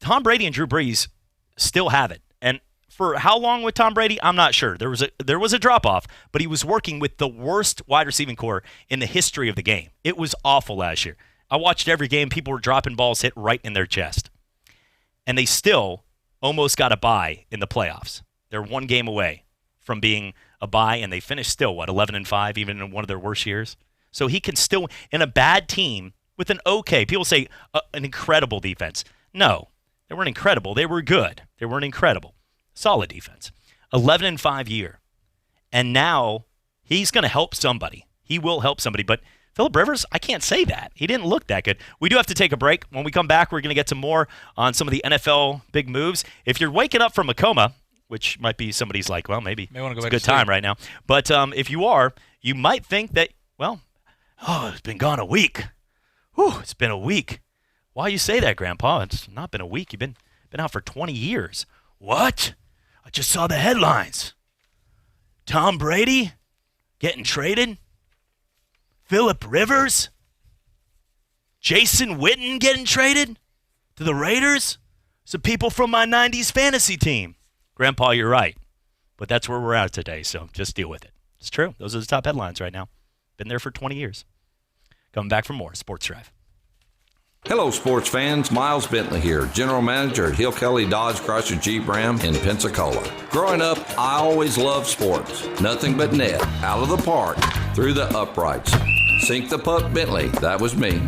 Tom Brady and Drew Brees still have it. And for how long with Tom Brady, I'm not sure. There was a drop-off, but he was working with the worst wide receiving core in the history of the game. It was awful last year. I watched every game. People were dropping balls hit right in their chest. And they still almost got a bye in the playoffs. They're one game away from being a bye, and they finished still, 11-5, even in one of their worst years. So he can still, in a bad team, with an okay, people say an incredible defense. No, They weren't incredible. They were good. They weren't incredible. Solid defense. 11-5 year. And now he's going to help somebody. He will help somebody. But Phillip Rivers, I can't say that. He didn't look that good. We do have to take a break. When we come back, we're going to get some more on some of the NFL big moves. If you're waking up from a coma, which might be somebody's like, well, maybe it's a good time right now. But if you are, you might think that, well, it's been gone a week. Whew, it's been a week. Why you say that, Grandpa? It's not been a week. You've been out for 20 years. What? I just saw the headlines. Tom Brady getting traded? Phillip Rivers? Jason Witten getting traded to the Raiders? Some people from my 90s fantasy team. Grandpa, you're right. But that's where we're at today, so just deal with it. It's true. Those are the top headlines right now. Been there for 20 years. Coming back for more Sports Drive. Hello, sports fans. Miles Bentley here, General Manager at Hill Kelly Dodge Chrysler Jeep Ram in Pensacola. Growing up, I always loved sports. Nothing but net, out of the park, through the uprights. Sink the puck Bentley, that was me.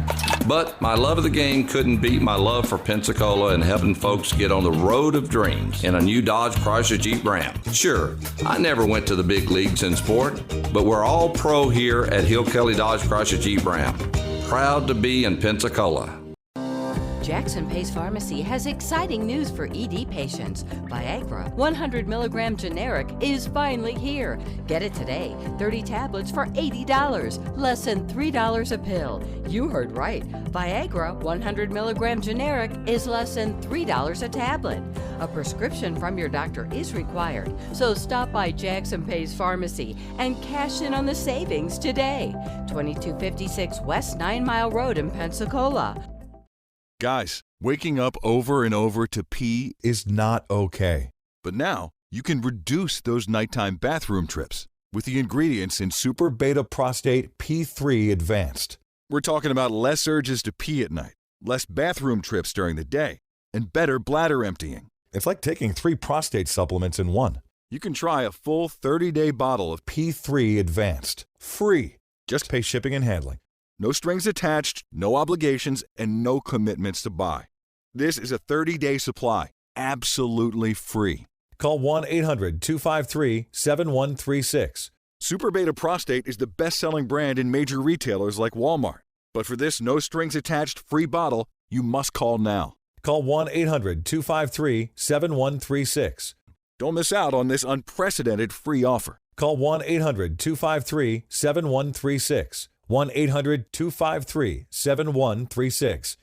But my love of the game couldn't beat my love for Pensacola and helping folks get on the road of dreams in a new Dodge Chrysler Jeep Ram. Sure, I never went to the big leagues in sport, but we're all pro here at Hill Kelly Dodge Chrysler Jeep Ram. Proud to be in Pensacola. Jackson Pace Pharmacy has exciting news for ED patients. Viagra 100 milligram generic is finally here. Get it today. 30 tablets for $80, less than $3 a pill. You heard right. Viagra 100 milligram generic is less than $3 a tablet. A prescription from your doctor is required, so stop by Jackson Pace Pharmacy and cash in on the savings today. 2256 West 9 Mile Road in Pensacola. Guys, waking up over and over to pee is not okay. But now, you can reduce those nighttime bathroom trips with the ingredients in Super Beta Prostate P3 Advanced. We're talking about less urges to pee at night, less bathroom trips during the day, and better bladder emptying. It's like taking 3 prostate supplements in one. You can try a full 30-day bottle of P3 Advanced, free. Just pay shipping and handling. No strings attached, no obligations, and no commitments to buy. This is a 30-day supply, absolutely free. Call 1-800-253-7136. Super Beta Prostate is the best-selling brand in major retailers like Walmart. But for this no-strings-attached free bottle, you must call now. Call 1-800-253-7136. Don't miss out on this unprecedented free offer. Call 1-800-253-7136. 1-800-253-7136.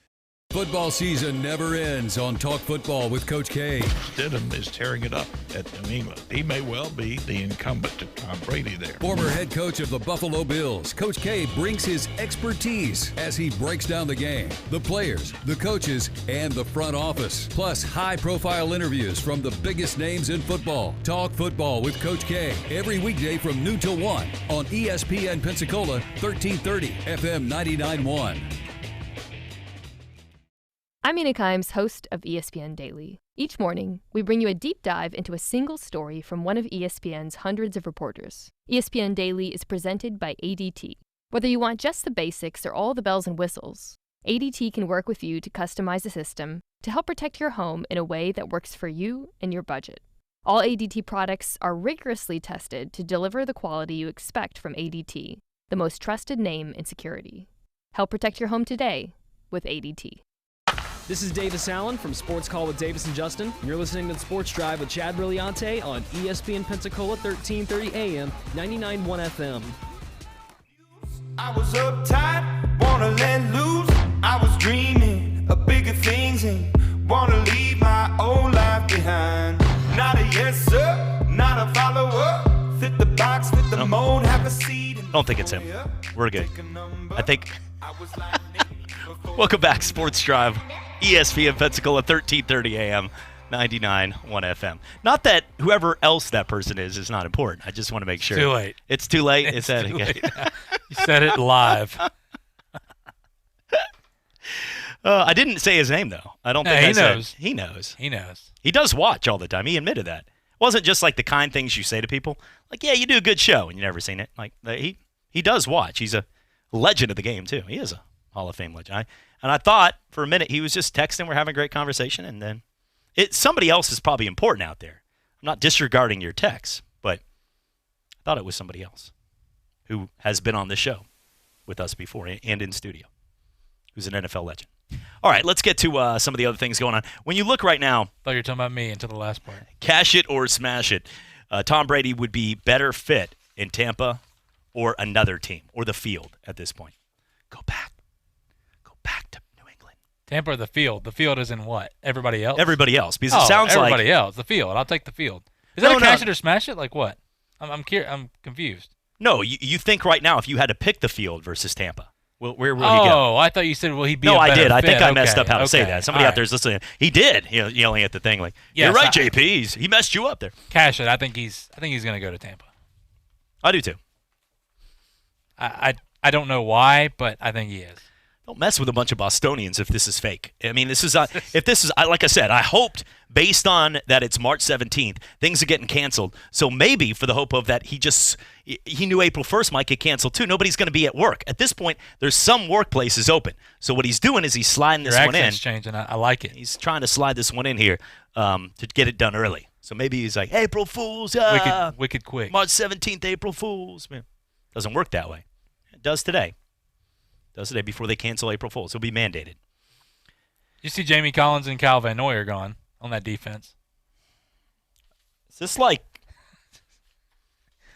Football season never ends on Talk Football with Coach K. Stidham is tearing it up at New England. He may well be the incumbent to Tom Brady there. Former head coach of the Buffalo Bills, Coach K brings his expertise as he breaks down the game, the players, the coaches, and the front office. Plus, high-profile interviews from the biggest names in football. Talk Football with Coach K every weekday from noon till 1 on ESPN Pensacola 1330 FM 99.1. I'm Mina Kimes, host of ESPN Daily. Each morning, we bring you a deep dive into a single story from one of ESPN's hundreds of reporters. ESPN Daily is presented by ADT. Whether you want just the basics or all the bells and whistles, ADT can work with you to customize a system to help protect your home in a way that works for you and your budget. All ADT products are rigorously tested to deliver the quality you expect from ADT, the most trusted name in security. Help protect your home today with ADT. This is Davis Allen from Sports Call with Davis and Justin. You're listening to the Sports Drive with Chad Brilliante on ESPN Pensacola 1330 AM, 99.1 FM. I was uptight, wanna let loose. I was dreaming of bigger things and wanna leave my old life behind. Not a yes sir, not a follower. Fit the box, fit the mold, have a seat. I don't think it's him. We're good. I think. Welcome back, Sports Drive. ESPN Pensacola 1330 AM, 99.1 FM. Not that whoever else that person is not important. I just want to make sure. Too late. It's too late. It's too late. You said it live. I didn't say his name, though. I don't think he I said. knows. He knows. He knows. He does watch all the time. He admitted that. It wasn't just like the kind things you say to people. Like, yeah, you do a good show, and you've never seen it. Like, he does watch. He's a legend of the game, too. He is a Hall of Fame legend. And I thought for a minute he was just texting. We're having a great conversation, and then somebody else is probably important out there. I'm not disregarding your text, but I thought it was somebody else who has been on this show with us before and in studio, who's an NFL legend. All right, let's get to some of the other things going on. When you look right now, thought you were talking about me until the last part. Cash it or smash it. Tom Brady would be better fit in Tampa or another team or the field at this point. Go back to New England. Tampa or the field? The field is in what? Everybody else? Everybody else, because it sounds like everybody else. The field. I'll take the field. Is that a cash it or smash it? Like what? I'm confused. No, you think right now if you had to pick the field versus Tampa, where will he go? Oh, I thought you said, will he be? No, I did. I think fit. I messed up how to say that. Somebody out there is listening. He did, yelling at the thing like, "You're right, JP. He messed you up there." Cash it. I think he's going to go to Tampa. I do too. I don't know why, but I think he is. Don't mess with a bunch of Bostonians if this is fake. I mean, this is if this is like I said, I hoped based on that it's March 17th, things are getting canceled. So maybe for the hope of that, he knew April 1st might get canceled too. Nobody's going to be at work at this point. There's some workplaces open. So what he's doing is he's sliding this one in. Your accent's changing. I like it. He's trying to slide this one in here to get it done early. So maybe he's like April Fools, wicked quick. March 17th, April Fools. Man, doesn't work that way. It does today. Before they cancel April Fools. It'll be mandated. You see Jamie Collins and Kyle Van Noy are gone on that defense. Is this like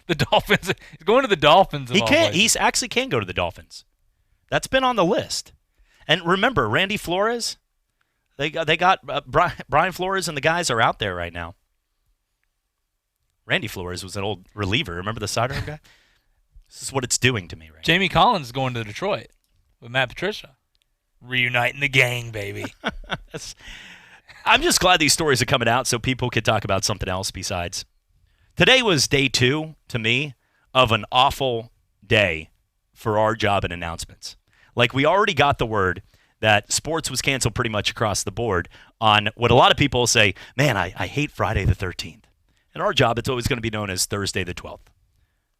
the Dolphins? He's going to the Dolphins. He actually can go to the Dolphins. That's been on the list. And remember, Randy Flores, they got Brian Flores and the guys are out there right now. Randy Flores was an old reliever. Remember the sidearm guy? This is what it's doing to me right now. Jamie Collins is going to Detroit with Matt Patricia. Reuniting the gang, baby. I'm just glad these stories are coming out so people could talk about something else besides. Today was day 2, to me, of an awful day for our job and announcements. Like, we already got the word that sports was canceled pretty much across the board on what a lot of people say, man, I hate Friday the 13th. In our job, it's always going to be known as Thursday the 12th.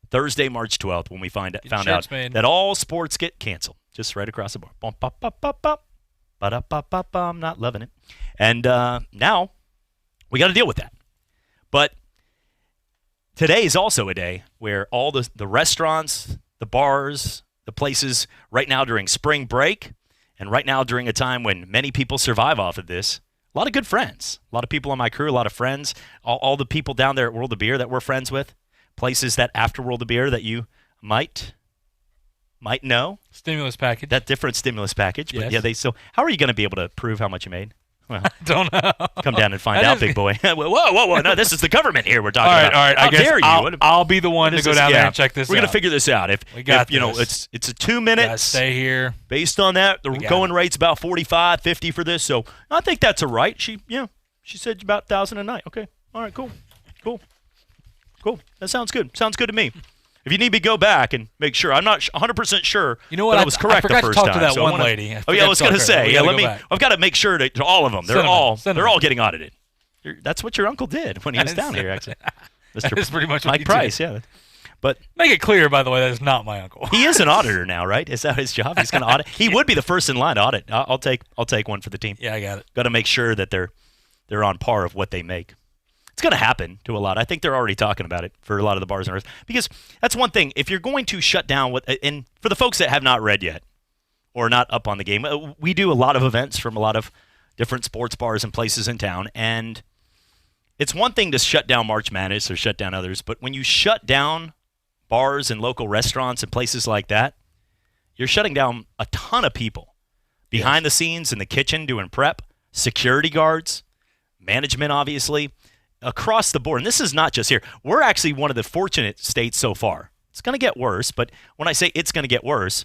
Thursday, March 12th, when we found out that all sports get canceled, just right across the board. Bum, bum, bum, bum, bum. Ba-da-ba-ba-ba. I'm not loving it. And now we got to deal with that. But today is also a day where all the restaurants, the bars, the places right now during spring break and right now during a time when many people survive off of this, a lot of good friends, a lot of people on my crew, a lot of friends, all the people down there at World of Beer that we're friends with. Places that after World of Beer that you might know. Stimulus package. That different stimulus package. But yes. yeah, they still. How are you going to be able to prove how much you made? Well, I don't know. Come down and find out, big boy. Whoa. No, this is the government here we're talking about. All right. How dare you? I'll be the one to go down there and check this out. We're going to figure this out. If you know, it's a 2 minutes. Stay here. Based on that, the going rate's about 45, 50 for this. So I think that's all right. She said about 1,000 a night. Okay. All right. Cool. That sounds good. Sounds good to me. If you need me, go back and make sure. I'm not 100% sure. You know what? I was correct the first time. I forgot to talk to that one so lady. I was going to say. I've got to make sure to all of them. They're all getting audited. That's what your uncle did when he was down here. Actually, That is pretty much what Mike Price. Yeah, but make it clear, by the way, that is not my uncle. He is an auditor now, right? Is that his job? He's going to audit. He would be the first in line to audit. I'll take one for the team. Yeah, I got it. Got to make sure that they're on par of what they make. It's going to happen to a lot. I think they're already talking about it for a lot of the bars and restaurants. Because that's one thing. If you're going to shut down, and for the folks that have not read yet or not up on the game, we do a lot of events from a lot of different sports bars and places in town. And it's one thing to shut down March Madness or shut down others. But when you shut down bars and local restaurants and places like that, you're shutting down a ton of people behind the scenes in the kitchen doing prep, security guards, management, obviously. Across the board, and this is not just here. We're actually one of the fortunate states so far. It's going to get worse, but when I say it's going to get worse,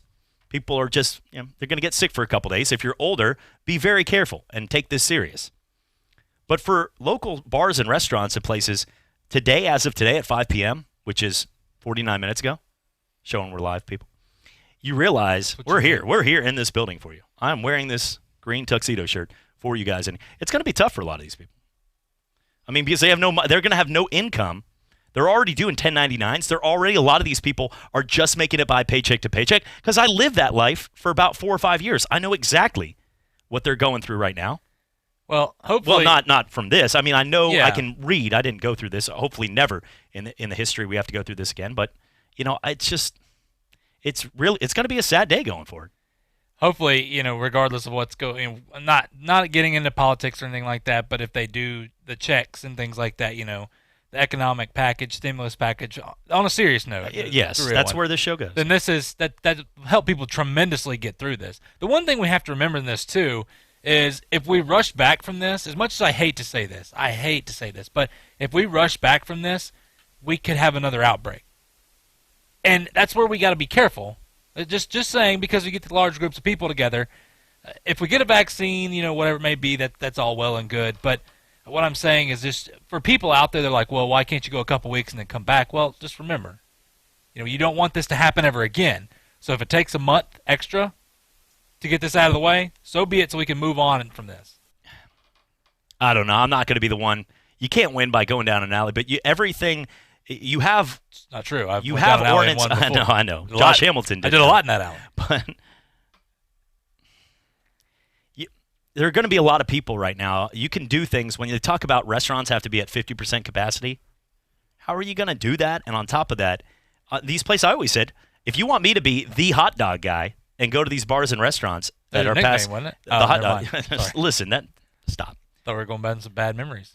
people are just, they're going to get sick for a couple days. If you're older, be very careful and take this serious. But for local bars and restaurants and places, today, as of today at 5 p.m., which is 49 minutes ago, showing we're live, people, you realize we're here. We're here in this building for you. I'm wearing this green tuxedo shirt for you guys, and it's going to be tough for a lot of these people. I mean, because they're going to have no income. They're already doing 1099s. A lot of these people are just making it by paycheck to paycheck because I lived that life for about 4 or 5 years. I know exactly what they're going through right now. Well, hopefully. Well, not from this. I mean, I know Yeah. I can read. I didn't go through this. Hopefully, never in the history we have to go through this again. But it's going to be a sad day going forward. Hopefully, regardless of what's going, not getting into politics or anything like that, but if they do the checks and things like that, the economic package, stimulus package, on a serious note. Yes, that's where this show goes. Then this is that help people tremendously get through this. The one thing we have to remember in this too is if we rush back from this, as much as I hate to say this, but if we rush back from this, we could have another outbreak, and that's where we got to be careful. Just saying, because we get the large groups of people together, if we get a vaccine, whatever it may be, that's all well and good. But what I'm saying is just for people out there, they're like, well, why can't you go a couple weeks and then come back? Well, just remember, you don't want this to happen ever again. So if it takes a month extra to get this out of the way, so be it, so we can move on from this. I don't know. I'm not going to be the one. You can't win by going down an alley, but everything you have. It's not true. You have ordinance. I know. Josh Hamilton did. I did a lot in that alley. But there are going to be a lot of people right now. You can do things when you talk about restaurants have to be at 50% capacity. How are you going to do that? And on top of that, these places, I always said, if you want me to be the hot dog guy and go to these bars and restaurants that are past wasn't it? the hot dog. Listen, stop. Thought we were going back to some bad memories.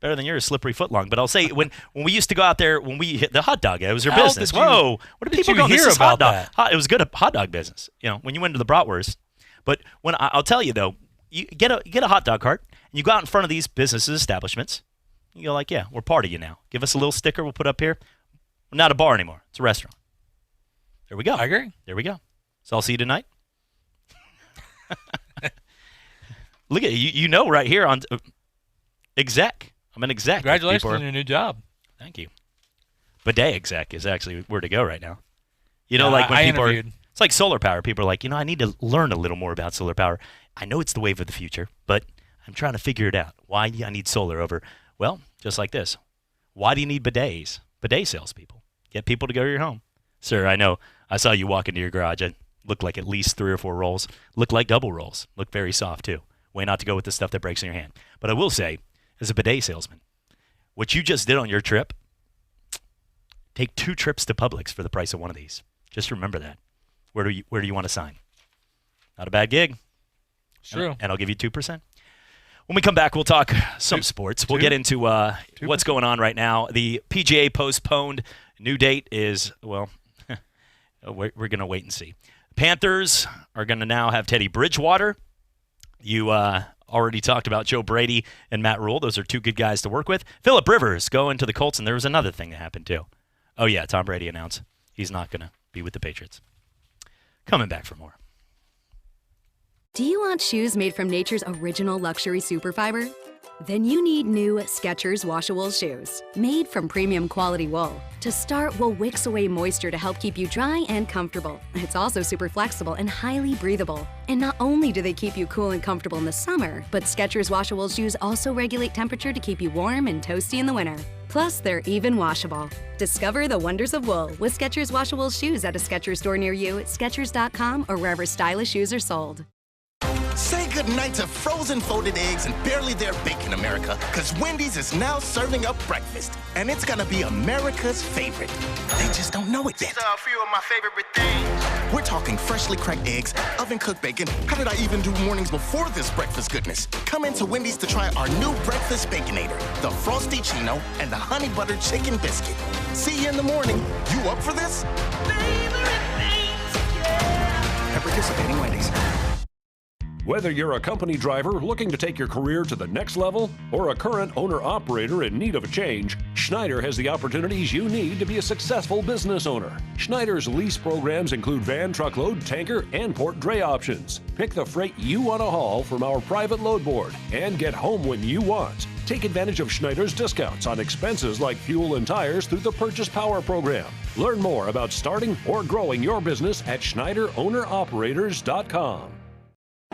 Better than yours, slippery footlong. But I'll say, when we used to go out there, when we hit the hot dog, it was your How business. did you- Whoa, what did people you go? hear This is hot about dog. It was good hot dog business. When you went to the bratwurst. But when I'll tell you though, you get a hot dog cart and you go out in front of these businesses, establishments. You go like, yeah, we're part of you now. Give us a little sticker we'll put up here. We're not a bar anymore. It's a restaurant. There we go. I agree. There we go. So I'll see you tonight. Look at you know right here on exec. I'm an exec. Congratulations on your new job. Thank you. Bidet exec is actually where to go right now. Like when people interviewed. it's like solar power. People are like, I need to learn a little more about solar power. I know it's the wave of the future, but I'm trying to figure it out. Why do I need solar over? Well, just like this. Why do you need bidets? Bidet salespeople. Get people to go to your home. Sir, I know. I saw you walk into your garage. It looked like at least 3 or 4 rolls. Looked like double rolls. Looked very soft, too. Way not to go with the stuff that breaks in your hand. But I will say, as a bidet salesman, what you just did on your trip, take 2 trips to Publix for the price of one of these. Just remember that. Where do you want to sign? Not a bad gig. It's true. And I'll give you 2%. When we come back, we'll talk some sports. We'll get into what's going on right now. The PGA postponed. New date is, well, we're going to wait and see. Panthers are going to now have Teddy Bridgewater. You already talked about Joe Brady and Matt Rule. Those are 2 good guys to work with. Phillip Rivers going to the Colts, and there was another thing that happened too. Oh, yeah, Tom Brady announced he's not going to be with the Patriots. Coming back for more. Do you want shoes made from nature's original luxury superfiber? Then you need new Skechers Washable shoes, made from premium quality wool. To start, wool wicks away moisture to help keep you dry and comfortable. It's also super flexible and highly breathable. And not only do they keep you cool and comfortable in the summer, but Skechers Washable shoes also regulate temperature to keep you warm and toasty in the winter. Plus, they're even washable. Discover the wonders of wool with Skechers Washable shoes at a Skechers store near you, Skechers.com, or wherever stylish shoes are sold. Say goodnight to frozen folded eggs and barely there bacon, America, because Wendy's is now serving up breakfast, and it's gonna be America's favorite. They just don't know it yet. These are a few of my favorite things. We're talking freshly cracked eggs, oven-cooked bacon. How did I even do mornings before this breakfast goodness? Come into Wendy's to try our new breakfast Baconator, the Frosty Chino, and the Honey Butter Chicken Biscuit. See you in the morning. You up for this? At participating Wendy's. Whether you're a company driver looking to take your career to the next level or a current owner-operator in need of a change, Schneider has the opportunities you need to be a successful business owner. Schneider's lease programs include van, truckload, tanker, and port dray options. Pick the freight you want to haul from our private load board and get home when you want. Take advantage of Schneider's discounts on expenses like fuel and tires through the Purchase Power program. Learn more about starting or growing your business at SchneiderOwnerOperators.com.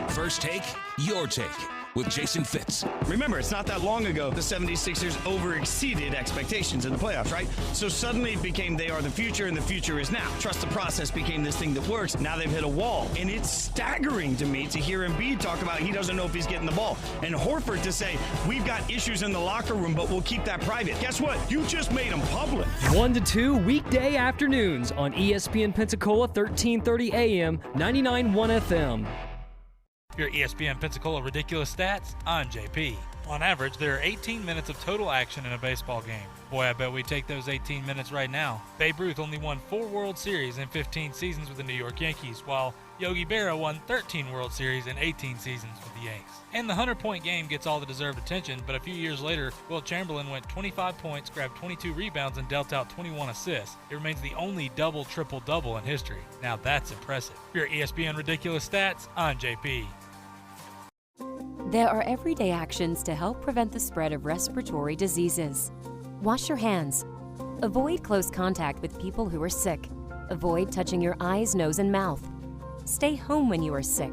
First Take, your take. with Jason Fitz. Remember, it's not that long ago the 76ers over-exceeded expectations in the playoffs, right? So suddenly it became they are the future and the future is now. Trust the process became this thing that works. Now they've hit a wall. And it's staggering to me to hear Embiid talk about he doesn't know if he's getting the ball. And Horford to say, we've got issues in the locker room, but we'll keep that private. Guess what? You just made them public. 1 to 2 weekday afternoons on ESPN Pensacola, 1330 AM, 99.1 FM. Your ESPN Pensacola Ridiculous Stats, I'm JP. On average, there are 18 minutes of total action in a baseball game. Boy, I bet we take those 18 minutes right now. Babe Ruth only won 4 World Series in 15 seasons with the New York Yankees, while Yogi Berra won 13 World Series in 18 seasons with the Yanks. And the 100-point game gets all the deserved attention, but a few years later, Wilt Chamberlain went 25 points, grabbed 22 rebounds, and dealt out 21 assists. It remains the only double-triple-double in history. Now that's impressive. For your ESPN Ridiculous Stats, I'm JP. There are everyday actions to help prevent the spread of respiratory diseases. Wash your hands. Avoid close contact with people who are sick. Avoid touching your eyes, nose, and mouth. Stay home when you are sick.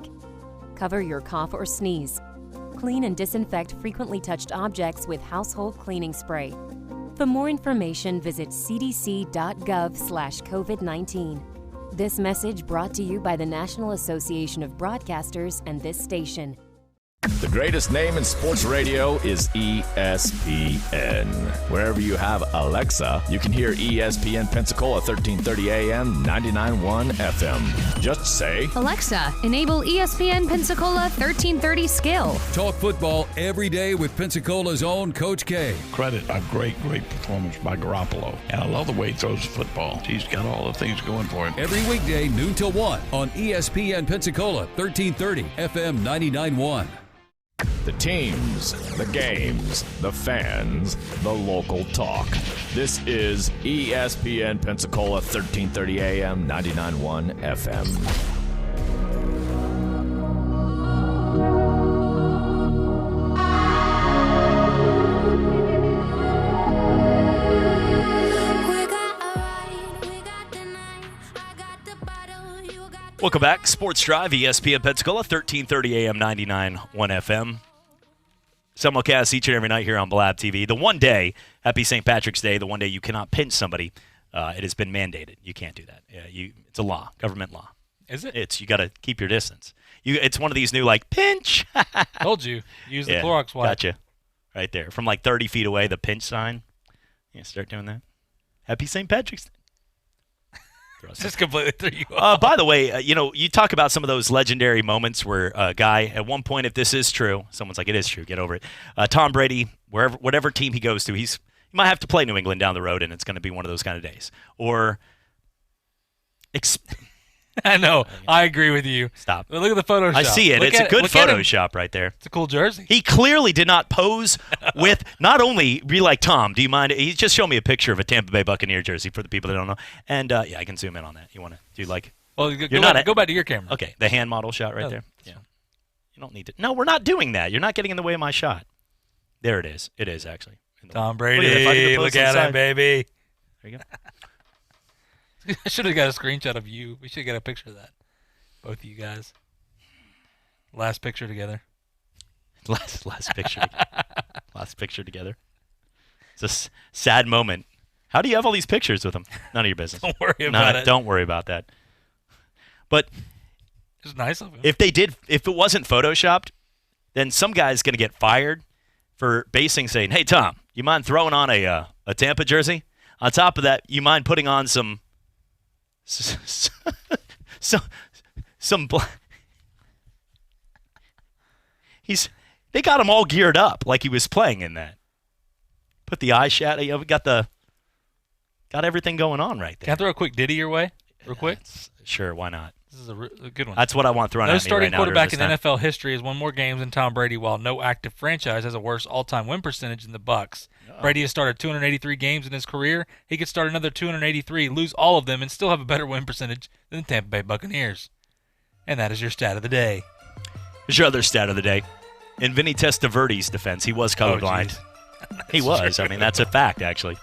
Cover your cough or sneeze. Clean and disinfect frequently touched objects with household cleaning spray. For more information, visit cdc.gov/COVID-19. This message brought to you by the National Association of Broadcasters and this station. The greatest name in sports radio is ESPN. Wherever you have Alexa, you can hear ESPN Pensacola 1330 AM, 99.1 FM. Just say, Alexa, enable ESPN Pensacola 1330 skill. Talk football every day with Pensacola's own Coach K. Credit a great performance by Garoppolo. And I love the way he throws the football. He's got all the things going for him. Every weekday, noon till 1 on ESPN Pensacola 1330 FM 99.1. The teams, the games, the fans, the local talk. This is ESPN Pensacola 1330 AM, 99.1 FM. Welcome back. Sports Drive, ESPN Pensacola, 1330 AM, 99.1 FM. Simulcast each and every night here on Blab TV. The one day, happy St. Patrick's Day, the one day you cannot pinch somebody, it has been mandated. You can't do that. It's a law, government law. Is it? You got to keep your distance. It's one of these new, pinch. Told you. Use the Clorox wipe. Gotcha. Right there. From 30 feet away, the pinch sign. Yeah, start doing that. Happy St. Patrick's Day. Just completely threw you off. By the way, you talk about some of those legendary moments where a guy, at one point, if this is true, someone's like, it is true, get over it. Tom Brady, whatever team he goes to, he might have to play New England down the road, and it's going to be one of those kind of days. Or I know. I agree with you. Stop. But look at the Photoshop. I see it. It's a good Photoshop right there. It's a cool jersey. He clearly did not pose with, not only be like, Tom, do you mind? He just showed me a picture of a Tampa Bay Buccaneer jersey for the people that don't know. And, I can zoom in on that. You want to do Well, go back to your camera. Okay, the hand model shot right there. Yeah. You don't need to. No, we're not doing that. You're not getting in the way of my shot. There it is. It is, actually. Tom Brady, look at him, baby. There you go. I should have got a screenshot of you. We should get a picture of that. Both of you guys. Last picture together. Last picture. Last picture together. It's a sad moment. How do you have all these pictures with them? None of your business. Don't worry about it. Don't worry about that. But it's nice of him. If it wasn't photoshopped, then some guy's going to get fired for saying, "Hey Tom, you mind throwing on a Tampa jersey? On top of that, you mind putting on some black." They got him all geared up like he was playing in that. Put the eye shadow. We got everything going on right there. Can I throw a quick ditty your way, real quick? Sure, why not? This is a good one. That's what I want thrown at me right now. No starting quarterback in NFL history has won more games than Tom Brady, while no active franchise has a worse all-time win percentage than the Bucs. Oh. Brady has started 283 games in his career. He could start another 283, lose all of them, and still have a better win percentage than the Tampa Bay Buccaneers. And that is your stat of the day. Here's your other stat of the day. In Vinny Testaverde's defense, he was colorblind. He was. True. I mean, that's a fact, actually.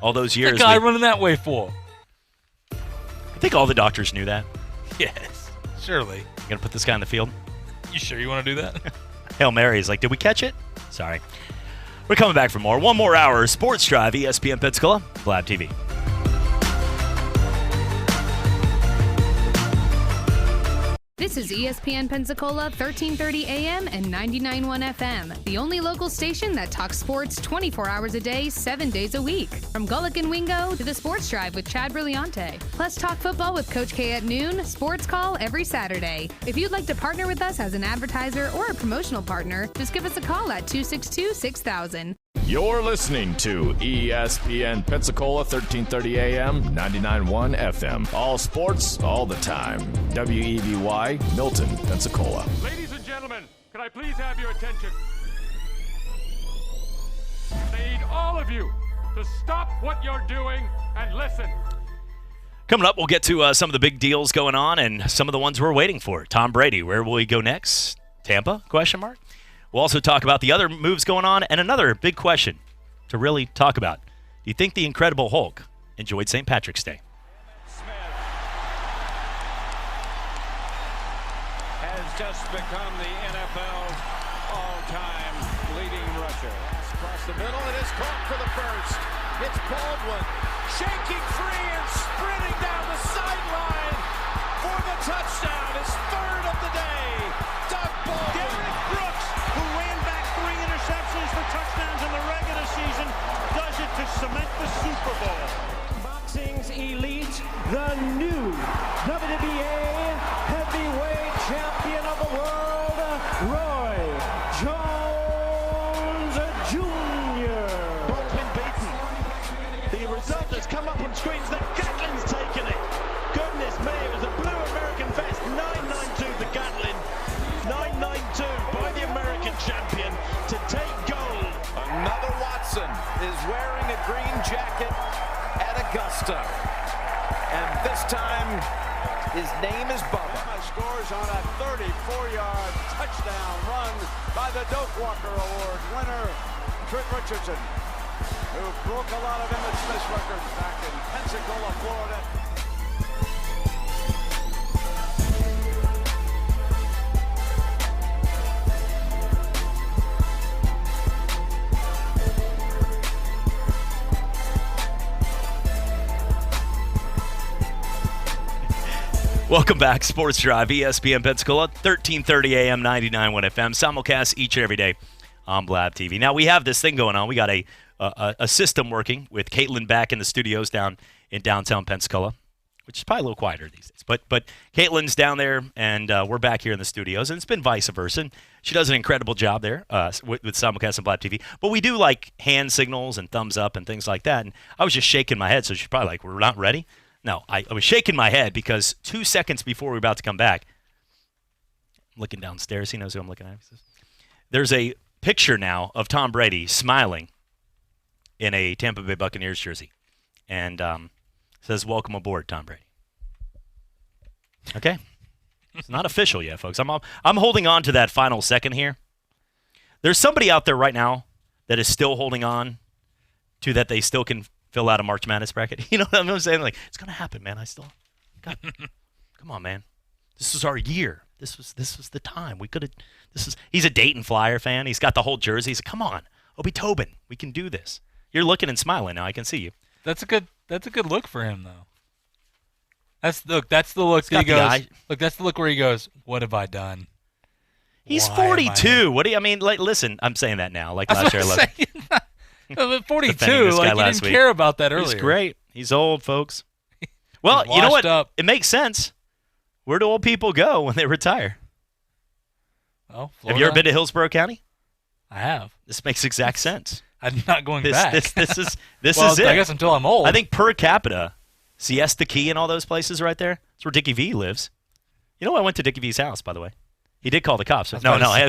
All those years. What's the guy running that way for? I think all the doctors knew that. Yes, surely. You going to put this guy in the field? You sure you want to do that? Hail Mary is like, did we catch it? Sorry. We're coming back for more. One more hour. Sports Drive, ESPN Pensacola, Blab TV. This is ESPN Pensacola 1330 AM and 99.1 FM, the only local station that talks sports 24 hours a day, 7 days a week. From Gullick and Wingo to the Sports Drive with Chad Brillante. Plus talk football with Coach K at noon, sports call every Saturday. If you'd like to partner with us as an advertiser or a promotional partner, just give us a call at 262-6000. You're listening to ESPN Pensacola 1330 AM, 99.1 FM. All sports, all the time. WEBY, Milton, Pensacola. Ladies and gentlemen, can I please have your attention? I need all of you to stop what you're doing and listen. Coming up, we'll get to some of the big deals going on and some of the ones we're waiting for. Tom Brady, where will he go next? Tampa? Question mark. We'll also talk about the other moves going on and another big question to really talk about. Do you think the Incredible Hulk enjoyed St. Patrick's Day? Has just become the NFL's all-time leading rusher. Across the middle, it is caught for the first. It's Baldwin shaking free and sprinting down the sideline for the touchdown. His third of the day. Doug Baldwin. Derek Brooks, who ran back 3 interceptions for touchdowns in the regular season, does it to cement the Super Bowl. Boxing's elite, the new WBA heavyweight champion of the world, Roy Jones Jr. Both been beaten. The result has come up on screens that Gatlin's taken it. Goodness me, it was a blue American vest. 992 for Gatlin. 992 by the American champion to take gold. Another Watson is wearing a green jacket at Augusta. And this time, his name is Bubba. Scores on a 34-yard touchdown run by the Doak Walker Award winner, Trent Richardson, who broke a lot of Emmett Smith's records back in Pensacola, Florida. Welcome back, Sports Drive, ESPN Pensacola, 1330 AM, 99.1 FM, simulcast each and every day on Blab TV. Now, we have this thing going on. We got a system working with Caitlin back in the studios down in downtown Pensacola, which is probably a little quieter these days. But Caitlin's down there, and we're back here in the studios, and it's been vice versa. And she does an incredible job there with simulcast on Blab TV. But we do like hand signals and thumbs up and things like that. And I was just shaking my head, so she's probably like, we're not ready. No, I was shaking my head because 2 seconds before we were about to come back, I'm looking downstairs. He knows who I'm looking at. There's a picture now of Tom Brady smiling in a Tampa Bay Buccaneers jersey. And says, welcome aboard, Tom Brady. Okay. It's not official yet, folks. I'm holding on to that final second here. There's somebody out there right now that is still holding on to that they still can fill out a March Madness bracket. You know what I'm saying? Like, it's going to happen, man. God, come on, man. This was our year. This was the time. We could have. He's a Dayton Flyer fan. He's got the whole jersey. He's like, come on, Obi Tobin. We can do this. You're looking and smiling now. I can see you. That's a good look for him, though. That's the look that he goes. Look, that's the look where he goes, what have I done? He's 42. What do you? I mean, like, listen. I'm saying that now. Like last year, But 42, like you didn't care about that earlier. He's great. He's old, folks. Well, you know what? It makes sense. Where do old people go when they retire? Oh, Florida. Have you ever been to Hillsborough County? I have. This makes exact sense. I'm not going back. This is well, it. I guess until I'm old. I think per capita, Siesta Key and all those places right there, that's where Dickie V lives. You know, I went to Dickie V's house, by the way. He did call the cops. No. I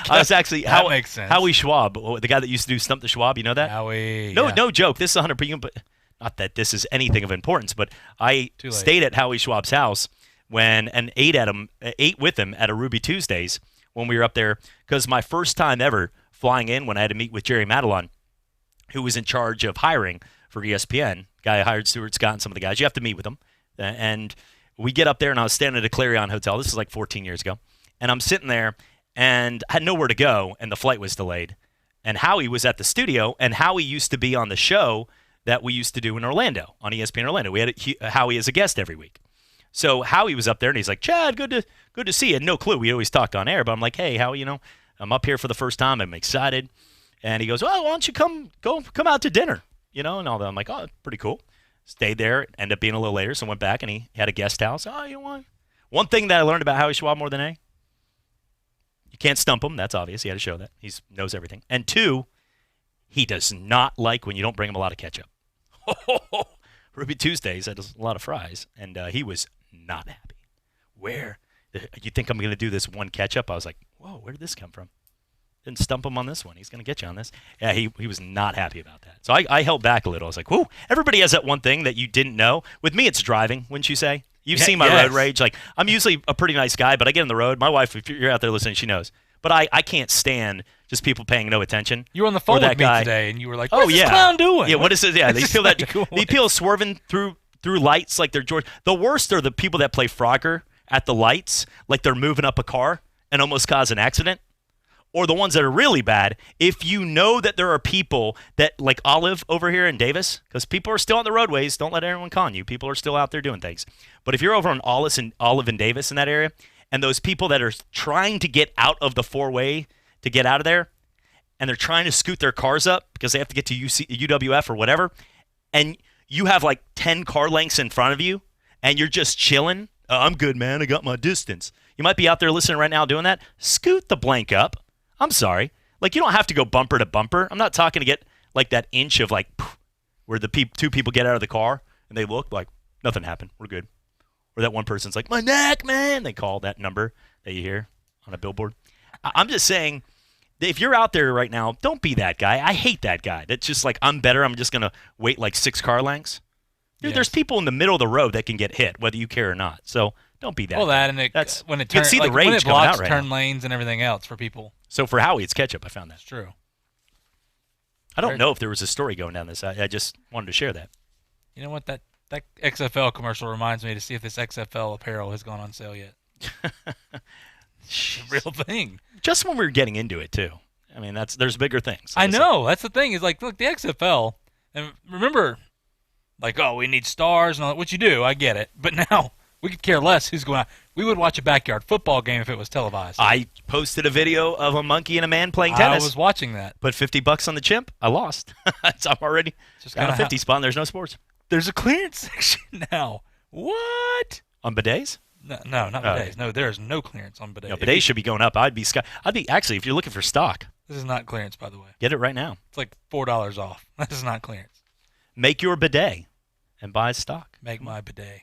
was actually makes sense. Howie Schwab, the guy that used to do Stump the Schwab. You know that? Howie. No joke. This is 100%. But not that this is anything of importance, but I stayed at Howie Schwab's house and ate with him at a Ruby Tuesdays when we were up there, because my first time ever flying in when I had to meet with Jerry Madelon, who was in charge of hiring for ESPN. Guy who hired Stuart Scott and some of the guys. You have to meet with them, and we get up there, and I was standing at a Clarion Hotel. This is like 14 years ago. And I'm sitting there, and had nowhere to go, and the flight was delayed. And Howie was at the studio, and Howie used to be on the show that we used to do in Orlando, on ESPN Orlando. We had Howie as a guest every week. So Howie was up there, and he's like, Chad, good to see you. And no clue. We always talked on air, but I'm like, hey, Howie, I'm up here for the first time. I'm excited. And he goes, well, why don't you come out to dinner? And all that. I'm like, oh, pretty cool. Stayed there, ended up being a little later, so went back, and he had a guest house. Oh, you know what? One thing that I learned about Howie Schwab more than any, you can't stump him. That's obvious. He had to show that. He knows everything. And 2, he does not like when you don't bring him a lot of ketchup. Ruby Tuesdays had a lot of fries, and he was not happy. Where? You think I'm going to do this one ketchup? I was like, whoa, where did this come from? Didn't stump him on this one. He's going to get you on this. Yeah, he was not happy about that. So I held back a little. I was like, whoo, everybody has that one thing that you didn't know. With me, it's driving, wouldn't you say? You've seen my road rage. Like, I'm usually a pretty nice guy, but I get on the road. My wife, if you're out there listening, she knows. But I can't stand just people paying no attention. You were on the phone with me today, and you were like, "What's this clown doing?" Yeah, what is it? Yeah, they feel that. These people swerving through lights like they're George. The worst are the people that play Frogger at the lights, like they're moving up a car and almost cause an accident. Or the ones that are really bad, if you know that there are people that, like Olive over here in Davis, because people are still on the roadways, don't let everyone con you. People are still out there doing things. But if you're over on Olive and Davis in that area, and those people that are trying to get out of the four-way to get out of there, and they're trying to scoot their cars up because they have to get to UWF or whatever, and you have like 10 car lengths in front of you, and you're just chilling, I'm good, man, I got my distance. You might be out there listening right now doing that. Scoot the blank up. I'm sorry. Like, you don't have to go bumper to bumper. I'm not talking to get like that inch of like where the two people get out of the car and they look like nothing happened. We're good. Or that one person's like, my neck, man. They call that number that you hear on a billboard. I'm just saying, if you're out there right now, don't be that guy. I hate that guy. That's just like, I'm better. I'm just going to wait like 6 car lengths. Dude, There's people in the middle of the road that can get hit, whether you care or not. So don't be that. Well, guy. that and that's when it you can turns, see like, the rage when it coming blocks out right turn now. lanes and everything else for people. So for Howie, it's ketchup. I found that. It's true. I don't know if there was a story going down this. I just wanted to share that. You know what? That XFL commercial reminds me to see if this XFL apparel has gone on sale yet. It's a real thing. Just when we were getting into it, too. I mean, there's bigger things. I know. That's the thing. Is like, look, the XFL, and remember, like, oh, we need stars and all that, which you do. I get it. But now we could care less who's going out. We would watch a backyard football game if it was televised. I posted a video of a monkey and a man playing tennis. I was watching that. Put $50 on the chimp. I lost. I'm already just got a 50 spot and there's no sports. There's a clearance section now. What? On bidets? No, not bidets. No, there is no clearance on bidets. No, bidets should be going up. I'd be actually, if you're looking for stock. This is not clearance, by the way. Get it right now. It's like $4 off. This is not clearance. Make your bidet and buy stock. Make my bidet.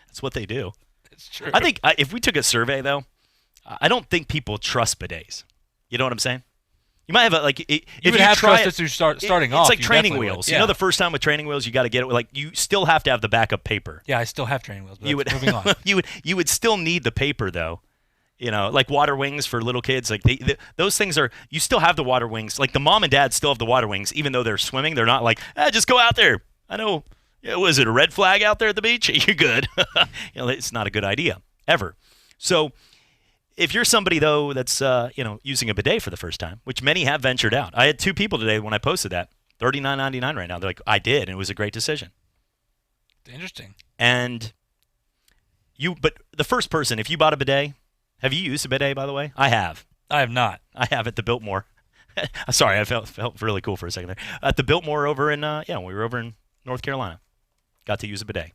That's what they do. It's true. I think if we took a survey, though, I don't think people trust bidets. You know what I'm saying? You might have if you would have trust as you're starting off. It's like training wheels. Yeah. You know, the first time with training wheels, you got to get it. Like, you still have to have the backup paper. Yeah, I still have training wheels. But moving on. you would still need the paper, though. You know, like water wings for little kids. Like those things are. You still have the water wings. Like the mom and dad still have the water wings, even though they're swimming. They're not like, just go out there. I know. Was it a red flag out there at the beach? You're good. It's not a good idea ever. So if you're somebody, though, that's using a bidet for the first time, which many have ventured out. I had 2 people today when I posted that, $39.99 right now. They're like, I did, and it was a great decision. Interesting. And but the first person, if you bought a bidet, have you used a bidet, by the way? I have. I have not. I have at the Biltmore. Sorry, I felt really cool for a second there. At the Biltmore over in, we were over in North Carolina. Got to use a bidet.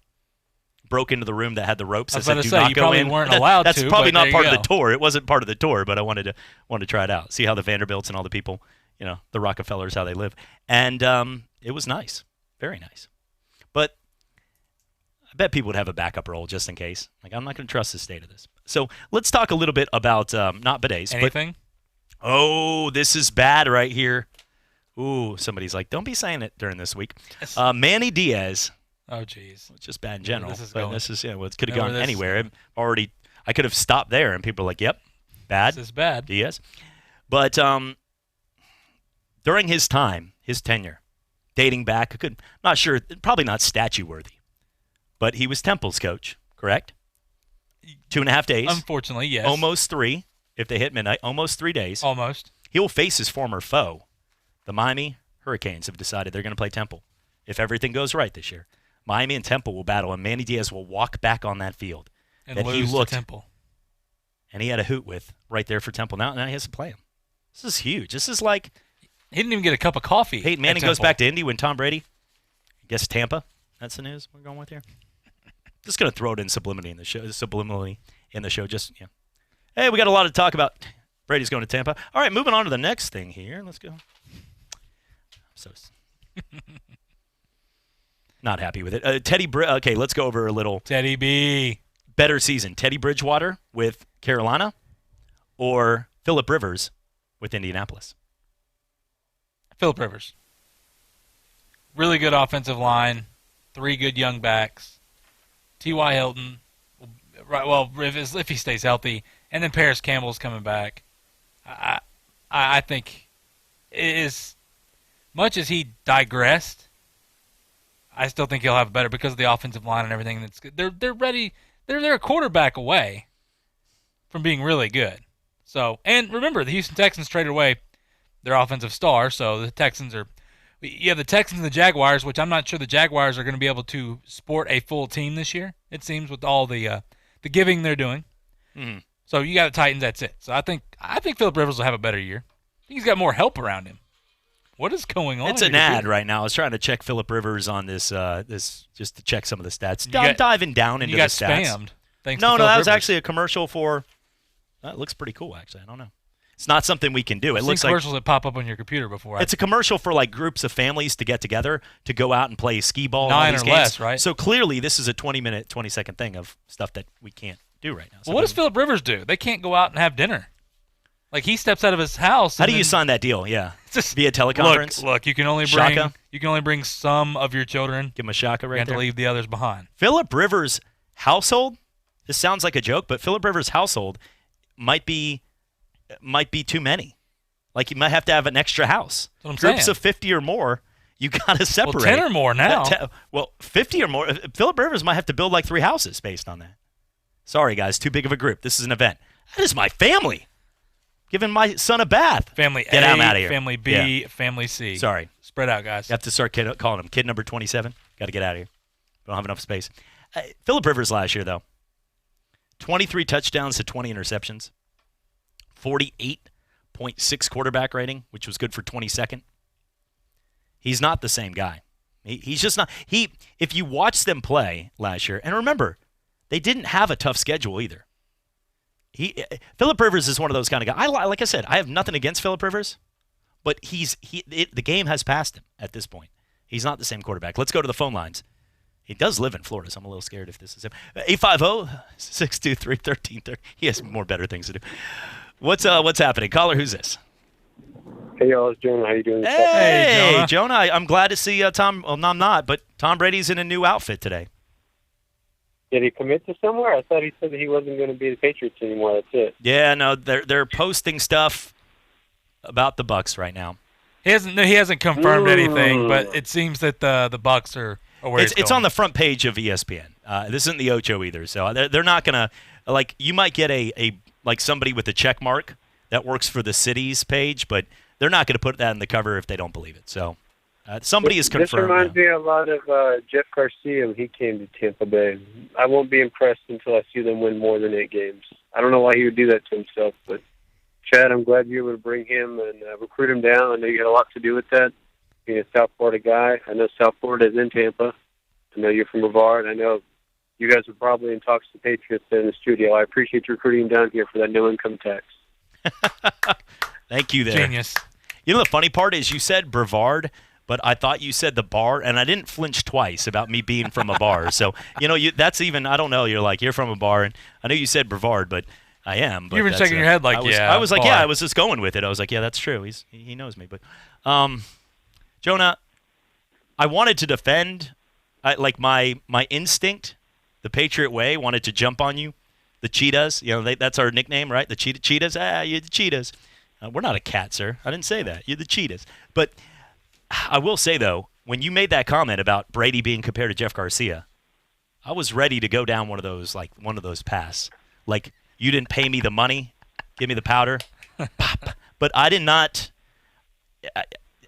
Broke into the room that had the ropes. I was about to say, you probably weren't allowed That's to. probably not part of the tour. It wasn't part of the tour, but I wanted to try it out. See how the Vanderbilts and all the people, the Rockefellers, how they live. And it was nice. Very nice. But I bet people would have a backup roll just in case. Like, I'm not going to trust the state of this. So let's talk a little bit about not bidets. Anything? But, this is bad right here. Ooh, somebody's like, don't be saying it during this week. Manny Diaz. Oh, geez. It's just bad in general. This is it could have gone anywhere. I could have stopped there, and people are like, yep, bad. This is bad. Diaz. But during his tenure, dating back, not sure, probably not statue-worthy, but he was Temple's coach, correct? 2.5 days. Unfortunately, yes. Almost 3. if they hit midnight, almost 3 days. Almost. He will face his former foe. The Miami Hurricanes have decided they're going to play Temple. If everything goes right this year, Miami and Temple will battle, and Manny Diaz will walk back on that field. And that lose he looked, to Temple. And he had a hoot with right there for Temple. Now he has to play him. This is huge. This is like... He didn't even get a cup of coffee. Peyton Manning goes back to Indy when Tom Brady gets Tampa. That's the news we're going with here. Just going to throw it in subliminally in the show. Just, yeah. Hey, we got a lot to talk about. Brady's going to Tampa. All right, moving on to the next thing here. Let's go. Not happy with it. Okay, let's go over a little. Teddy B. Better season. Teddy Bridgewater with Carolina or Phillip Rivers with Indianapolis? Phillip Rivers. Really good offensive line. 3 good young backs. T.Y. Hilton. Well, if he stays healthy. And then Paris Campbell's coming back. I think as much as he digressed, I still think he'll have better because of the offensive line and everything. That's good. They're ready. They're a quarterback away from being really good. So, and remember, the Houston Texans traded away their offensive star, so the Texans are. You have the Texans and the Jaguars, which I'm not sure the Jaguars are going to be able to sport a full team this year. It seems with all the giving they're doing. Mm-hmm. So you got the Titans. That's it. So I think Phillip Rivers will have a better year. I think he's got more help around him. What is going on? It's an ad right now. I was trying to check Phillip Rivers on this just to check some of the stats. I'm diving down into the stats. You got spammed. Thanks no, to that Phillip was Rivers. actually a commercial for. That looks pretty cool, actually. I don't know. It's not something we can do. It looks like commercials that pop up on your computer before. It's a commercial for like groups of families to get together to go out and play skee ball. 9 and all these or games. less, right? So clearly, this is a 20-minute, 20-second thing of stuff that we can't do right now. Well, what does Phillip Rivers do? They can't go out and have dinner. Like he steps out of his house. How do you sign that deal? Yeah, just via teleconference. Look, you can only bring some of your children. Give him a shaka right there. You have to leave the others behind. Phillip Rivers' household. This sounds like a joke, but Phillip Rivers' household might be too many. Like you might have to have an extra house. That's what I'm Groups saying. of 50 or more, you got to separate. Well, 10 or more now. 50 or more. Phillip Rivers might have to build like 3 houses based on that. Sorry, guys, too big of a group. This is an event. That is my family. Giving my son a bath. Family Get A, him out of here. Family B, Family C. Sorry. Spread out, guys. You have to start calling him kid number 27. Got to get out of here. We don't have enough space. Phillip Rivers last year, though. 23 touchdowns to 20 interceptions. 48.6 quarterback rating, which was good for 22nd. He's not the same guy. He's just not. If you watch them play last year, and remember, they didn't have a tough schedule either. Phillip Rivers is one of those kind of guys. Like I said, I have nothing against Phillip Rivers, but the game has passed him at this point. He's not the same quarterback. Let's go to the phone lines. He does live in Florida, so I'm a little scared if this is him. 850-623-1330. He has more better things to do. What's happening? Caller, who's this? Hey, y'all. It's Jonah. How you doing? Hey, Jonah. I'm glad to see Tom. Well, no, I'm not, but Tom Brady's in a new outfit today. Did he commit to somewhere? I thought he said that he wasn't going to be the Patriots anymore. That's it. Yeah, no, they're posting stuff about the Bucs right now. He hasn't confirmed anything, but it seems that the Bucs are where it's on the front page of ESPN. This isn't the Ocho either, so they're not gonna like. You might get a like somebody with a check mark that works for the city's page, but they're not going to put that in the cover if they don't believe it. So somebody is confirmed. This reminds me a lot of Jeff Garcia when he came to Tampa Bay. I won't be impressed until I see them win more than 8 games. I don't know why he would do that to himself, but Chad, I'm glad you were able to bring him and recruit him down. I know you had a lot to do with that, being a South Florida guy. I know South Florida is in Tampa. I know you're from Brevard. I know you guys are probably in talks to Patriots in the studio. I appreciate you recruiting him down here for that no income tax. Thank you there. Genius. You know the funny part is you said Brevard, but I thought you said the bar, and I didn't flinch twice about me being from a bar. So, that's even, I don't know, you're from a bar, and I know you said Brevard, but I am. But you were shaking your head like, I was like, yeah, I was just going with it. I was like, yeah, that's true. He knows me. But, Jonah, I wanted to defend, my instinct, the Patriot way, wanted to jump on you. The Cheetahs, that's our nickname, right? The Cheetahs. You're the Cheetahs. We're not a cat, sir. I didn't say that. You're the Cheetahs. But I will say, though, when you made that comment about Brady being compared to Jeff Garcia, I was ready to go down one of those paths. Like, you didn't pay me the money. Give me the powder. Pop. But I did not.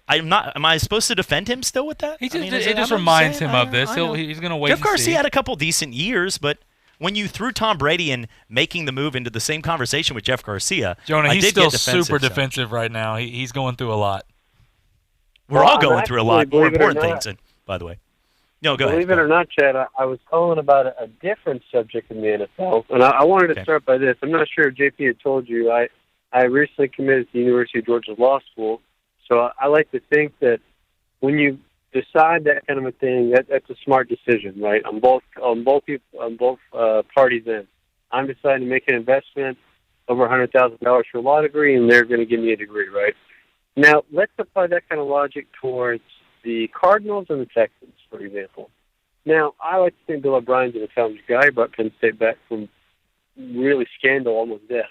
I'm not. Am I supposed to defend him still with that? It just reminds him of this. He's going to wait. Jeff Garcia had a couple decent years, but when you threw Tom Brady in making the move into the same conversation with Jeff Garcia, Jonah, he's still super so. defensive right now. He's going through a lot. We're all going through a lot. More important things, and by the way. No, go ahead. Believe it or not, Chad, I was calling about a different subject in the NFL, and I wanted to start by this. I'm not sure if JP had told you, I recently committed to the University of Georgia Law School, so I like to think that when you decide that kind of a thing, that's a smart decision, right? On both parties' ends. I'm deciding to make an investment over $100,000 for a law degree, and they're going to give me a degree, right? Now, let's apply that kind of logic towards the Cardinals and the Texans, for example. Now, I like to think Bill O'Brien's an intelligent guy. He brought Penn State back from really scandal, almost death.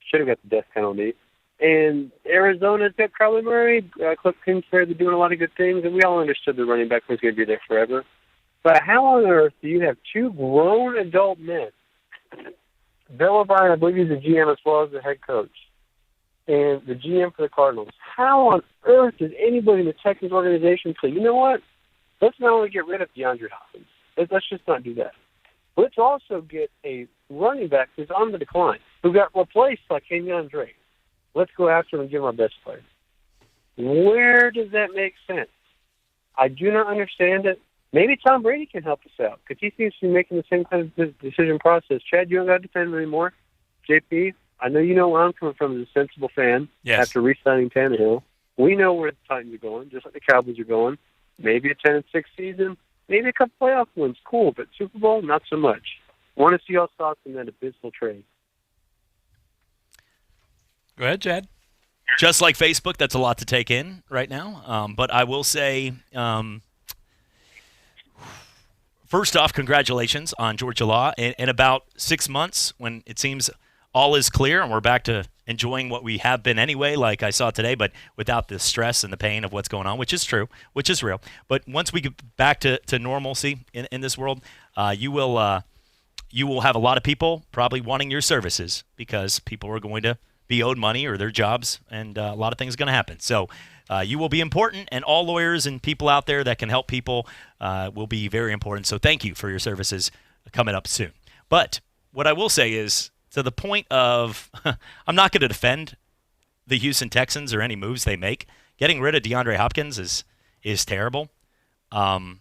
Should have got the death penalty. And Arizona's got Kyler Murray, Cliff Kingsbury. They're doing a lot of good things, and we all understood the running back was going to be there forever. But how on earth do you have two grown adult men? Bill O'Brien, I believe he's the GM as well as the head coach, and the GM for the Cardinals. How on earth does anybody in the Texans organization say, you know what, let's not only get rid of DeAndre Hopkins, let's just not do that. Let's also get a running back who's on the decline, who got replaced by Kenyon Drake. Let's go after him and give him our best player. Where does that make sense? I do not understand it. Maybe Tom Brady can help us out because he seems to be making the same kind of decision process. Chad, you don't got to defend him anymore. JP, I know you know where I'm coming from as a sensible fan after re-signing Tannehill. We know where the Titans are going, just like the Cowboys are going. Maybe a 10-6 season, maybe a couple playoff wins, cool, but Super Bowl, not so much. Want to see y'all's thoughts on that abysmal trade. Go ahead, Chad. Just like Facebook, that's a lot to take in right now. But I will say, first off, congratulations on Georgia Law. In about 6 months, when it seems all is clear and we're back to enjoying what we have been anyway, like I saw today, but without the stress and the pain of what's going on, which is true, which is real. But once we get back to normalcy in this world, you will have a lot of people probably wanting your services because people are going to be owed money or their jobs, and a lot of things are going to happen. So you will be important, and all lawyers and people out there that can help people will be very important. So thank you for your services coming up soon. But what I will say is, to the point of I'm not going to defend the Houston Texans or any moves they make. Getting rid of DeAndre Hopkins is terrible. But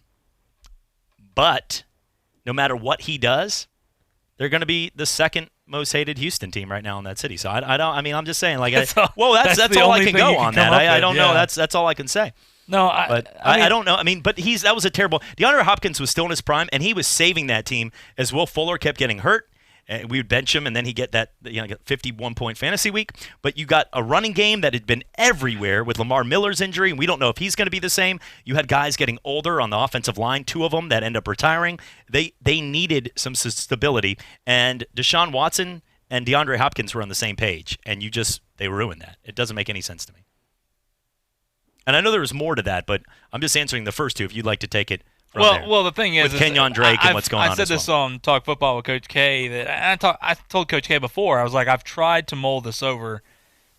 no matter what he does, they're going to be the second most hated Houston team right now in that city. So I'm just saying, like, that's all I can go on that. I don't know. That's all I can say. No, I don't know. I mean, but that was a terrible. DeAndre Hopkins was still in his prime, and he was saving that team as Will Fuller kept getting hurt. And we would bench him, and then he'd get that 51-point fantasy week. But you got a running game that had been everywhere with Lamar Miller's injury, and we don't know if he's going to be the same. You had guys getting older on the offensive line, 2 of them that end up retiring. They needed some stability, and Deshaun Watson and DeAndre Hopkins were on the same page, and they ruined that. It doesn't make any sense to me. And I know there was more to that, but I'm just answering the first two if you'd like to take it. Well, the thing is, with Kenyon Drake and what's going on. I said this on Talk Football with Coach K. That I told Coach K before. I was like, I've tried to mull this over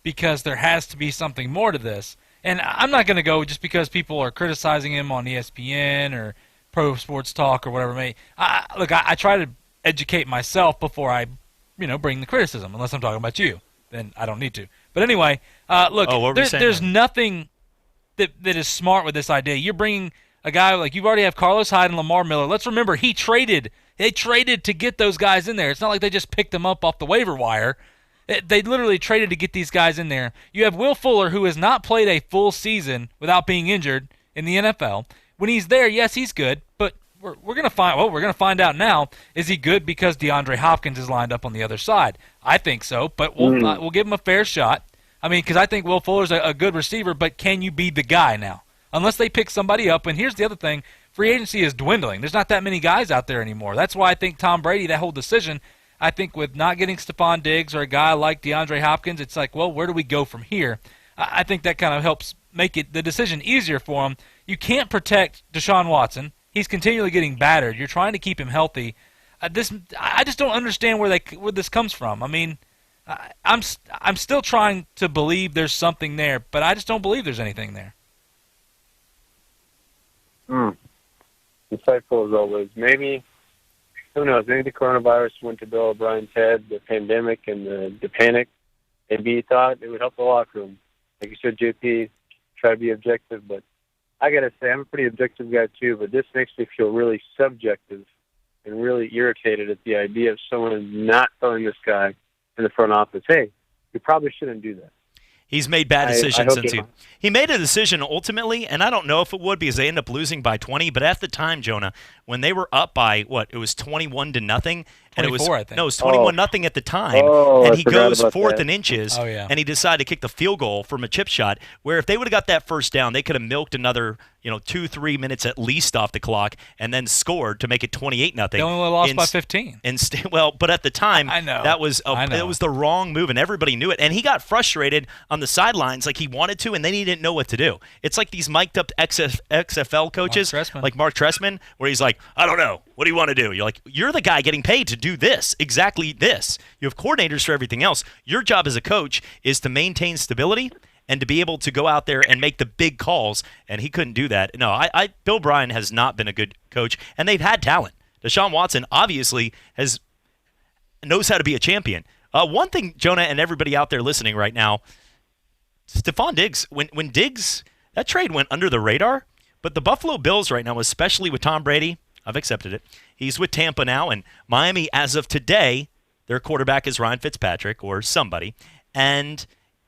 because there has to be something more to this. And I'm not going to go just because people are criticizing him on ESPN or Pro Sports Talk or whatever. I try to educate myself before I, bring the criticism. Unless I'm talking about you, then I don't need to. But anyway, there's nothing that is smart with this idea. You're bringing a guy like you've already have Carlos Hyde and Lamar Miller. Let's remember they traded to get those guys in there. It's not like they just picked them up off the waiver wire. They literally traded to get these guys in there. You have Will Fuller, who has not played a full season without being injured in the NFL. When he's there, yes, he's good, but we're going to find out now. Is he good because DeAndre Hopkins is lined up on the other side? I think so, but we'll give him a fair shot. I mean, because I think Will Fuller's a good receiver, but can you be the guy now? Unless they pick somebody up. And here's the other thing. Free agency is dwindling. There's not that many guys out there anymore. That's why I think Tom Brady, that whole decision, I think with not getting Stephon Diggs or a guy like DeAndre Hopkins, it's like, well, where do we go from here? I think that kind of helps make the decision easier for him. You can't protect Deshaun Watson. He's continually getting battered. You're trying to keep him healthy. I just don't understand where this comes from. I mean, I'm still trying to believe there's something there, but I just don't believe there's anything there. Insightful as always. Maybe, who knows, maybe the coronavirus went to Bill O'Brien's head, the pandemic and the panic. Maybe he thought it would help the locker room. Like you said, JP, try to be objective, but I got to say, I'm a pretty objective guy too, but this makes me feel really subjective and really irritated at the idea of someone not telling this guy in the front office, hey, you probably shouldn't do that. He's made bad decisions since he he made a decision ultimately, and I don't know if it would because they ended up losing by 20. But at the time, Jonah, when they were up by it was 21-0, and it was 24, I think. No, it was 21-0 at the time, and he goes fourth and inches, and he decided to kick the field goal from a chip shot. Where if they would have got that first down, they could have milked another 2-3 minutes at least off the clock, and then scored to make it 28-0. They only lost by 15. But at the time, I know. that was it was the wrong move, and everybody knew it. And he got frustrated on the sidelines like he wanted to, and then he didn't know what to do. It's like these mic'd up XFL coaches, like Mark Trestman, where he's like, I don't know. What do you want to do? You're like, you're the guy getting paid to do this, exactly this. You have coordinators for everything else. Your job as a coach is to maintain stability and to be able to go out there and make the big calls, and he couldn't do that. No, Bill O'Brien has not been a good coach, and they've had talent. Deshaun Watson obviously knows how to be a champion. One thing, Jonah, and everybody out there listening right now, Stephon Diggs, when Diggs, that trade went under the radar, but the Buffalo Bills right now, especially with Tom Brady, I've accepted it. He's with Tampa now, and Miami, as of today, their quarterback is Ryan Fitzpatrick or somebody, and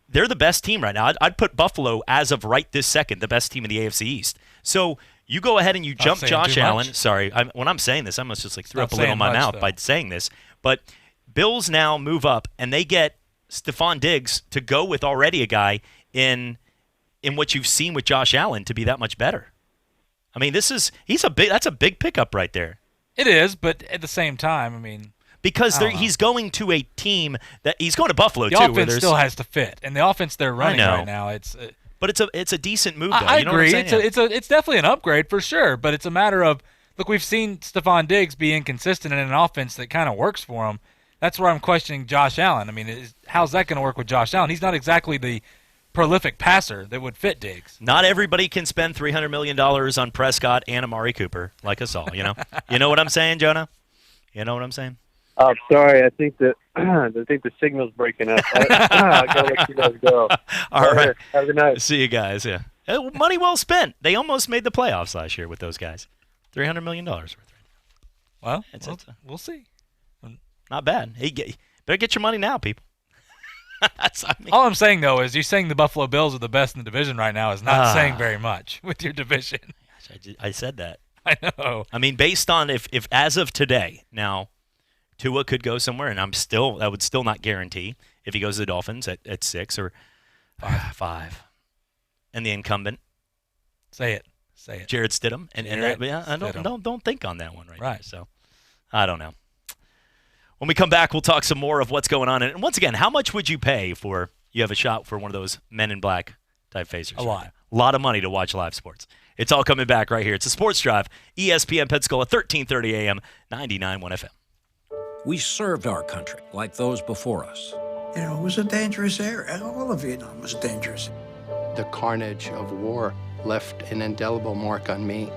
they're the best team right now. I'd put Buffalo, as of right this second, the best team in the AFC East. So you go ahead and you jump Josh Allen. Sorry, when I'm saying this, I must just throw up a little in my mouth by saying this. But Bills now move up, and they get Stephon Diggs to go with already a guy in what you've seen with Josh Allen to be that much better. I mean, that's a big pickup right there. It is, but at the same time, I mean, because he's going to a team that he's going to Buffalo too. The offense still has to fit, and the offense they're running right now, but it's a decent move. Though. I you know agree. What I'm saying? It's definitely an upgrade for sure, but it's a matter of look. We've seen Stephon Diggs be inconsistent in an offense that kind of works for him. That's where I'm questioning Josh Allen. I mean, how's that going to work with Josh Allen? He's not exactly the prolific passer that would fit Diggs. Not everybody can spend $300 million on Prescott and Amari Cooper like us all, you know? You know what I'm saying, Jonah? You know what I'm saying? Oh, sorry. I think the signal's breaking up. I got to let you guys go. All right. Have a good night. See you guys, yeah. Money well spent. They almost made the playoffs last year with those guys. $300 million worth. Well, we'll see. Not bad. Better get your money now, people. All I'm saying, though, is you saying the Buffalo Bills are the best in the division right now is not saying very much with your division. I said that. I know. I mean, based on if as of today, now, Tua could go somewhere, and I would still not guarantee if he goes to the Dolphins at 6 or 5. And the incumbent. Say it. Jared Stidham. I don't think on that one right now. So, I don't know. When we come back, we'll talk some more of what's going on. And once again, how much would you pay for you have a shot for one of those Men in Black type phasers? A lot. A lot of money to watch live sports. It's all coming back right here. It's a Sports Drive, ESPN Pensacola, 1330 AM, 99.1 FM. We served our country like those before us. You know, it was a dangerous area. All of Vietnam was dangerous. The carnage of war left an indelible mark on me.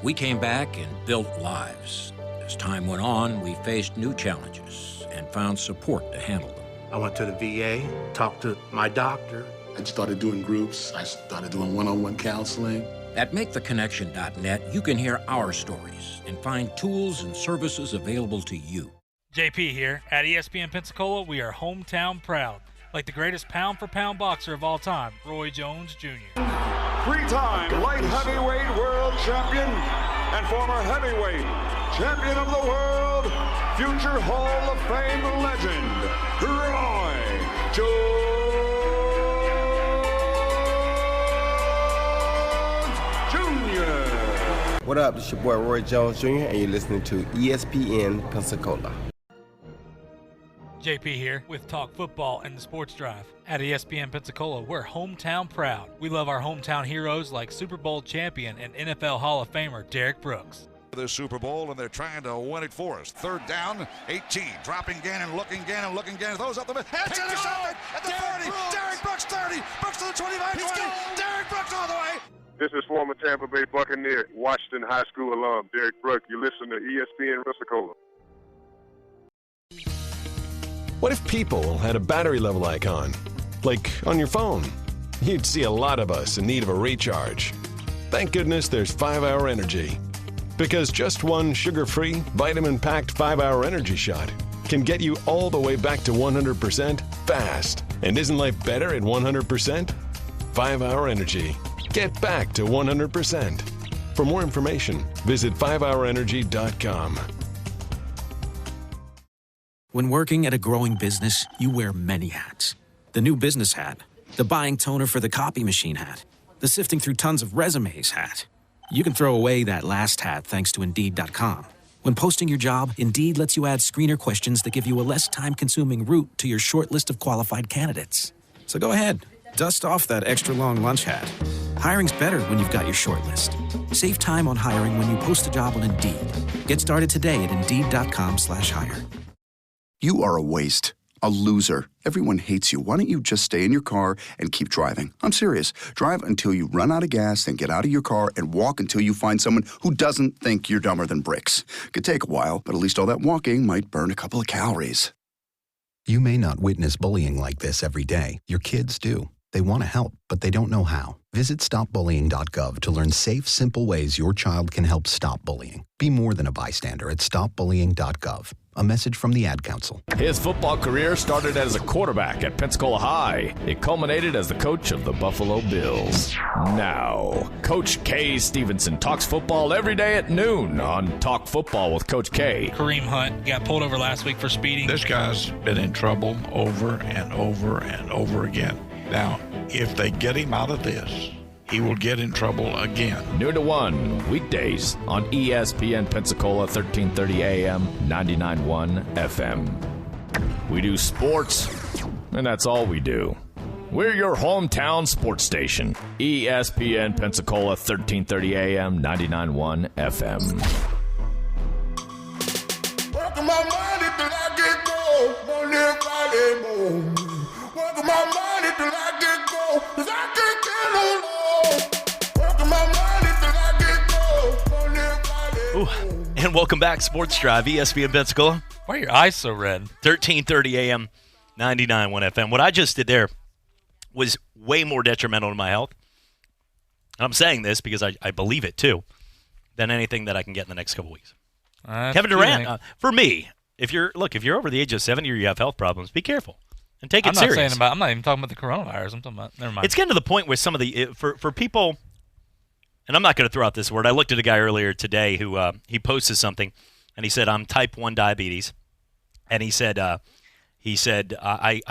We came back and built lives. As time went on, we faced new challenges and found support to handle them. I went to the VA, talked to my doctor. I started doing groups. I started doing one-on-one counseling. At MakeTheConnection.net, you can hear our stories and find tools and services available to you. JP here. At ESPN Pensacola, we are hometown proud. Like the greatest pound-for-pound boxer of all time, Roy Jones Jr. Three-time light heavyweight world champion and former heavyweight champion of the world, future Hall of Fame legend, Roy Jones Jr. What up? It's your boy Roy Jones Jr. and you're listening to ESPN Pensacola. JP here with Talk Football and the Sports Drive. At ESPN Pensacola, we're hometown proud. We love our hometown heroes like Super Bowl champion and NFL Hall of Famer Derek Brooks. this Super Bowl, and they're trying to win it for us. Third down, 18. Dropping Gannon, looking Gannon, throws up the middle. It's intercepted at the 30. Derek Brooks, 30. Brooks to the 25, 20. Derek Brooks all the way. This is former Tampa Bay Buccaneer, Washington High School alum, Derek Brooks. You listen to ESPN Pensacola. What if people had a battery level icon? Like on your phone? You'd see a lot of us in need of a recharge. Thank goodness there's 5-Hour Energy. Because just one sugar-free, vitamin-packed 5-Hour Energy shot can get you all the way back to 100% fast. And isn't life better at 100%? 5-Hour Energy. Get back to 100%. For more information, visit 5hourenergy.com. When working at a growing business, you wear many hats. The new business hat, the buying toner for the copy machine hat, the sifting through tons of resumes hat. You can throw away that last hat thanks to Indeed.com. When posting your job, Indeed lets you add screener questions that give you a less time-consuming route to your short list of qualified candidates. So go ahead, dust off that extra long lunch hat. Hiring's better when you've got your short list. Save time on hiring when you post a job on Indeed. Get started today at Indeed.com/hire. You are a waste, a loser. Everyone hates you. Why don't you just stay in your car and keep driving? I'm serious. Drive until you run out of gas, then get out of your car and walk until you find someone who doesn't think you're dumber than bricks. Could take a while, but at least all that walking might burn a couple of calories. You may not witness bullying like this every day. Your kids do. They want to help, but they don't know how. Visit stopbullying.gov to learn safe, simple ways your child can help stop bullying. Be more than a bystander at stopbullying.gov. A message from the Ad Council. His football career started as a quarterback at Pensacola High. It culminated as the coach of the Buffalo Bills. Now, Coach K. Stevenson talks football every day at noon on Talk Football with Coach K. Kareem Hunt got pulled over last week for speeding. This guy's been in trouble over and over and over again. Now, if they get him out of this, he will get in trouble again. Noon to 1, weekdays on ESPN Pensacola, 1330 AM, 99.1 FM. We do sports, and that's all we do. We're your hometown sports station, ESPN Pensacola, 1330 AM, 99.1 FM. Working my money till I get gold, don't live by that moment. Working my money till I get gold, 'cause I can't get no more. Working my money till I get gold, don't live by that moment. And welcome back, Sports Drive, ESPN Pensacola. Why are your eyes so red? 1330 AM, 99.1 FM. What I just did there was way more detrimental to my health. And I'm saying this because I believe it, too, than anything that I can get in the next couple weeks. Kevin Durant, for me, if you're over the age of 70 or you have health problems, be careful and take it serious. I'm not even talking about the coronavirus. I'm talking about, never mind. It's getting to the point where some of the, for people, and I'm not going to throw out this word. I looked at a guy earlier today who, he posted something, and he said, I'm type 1 diabetes. And he said, I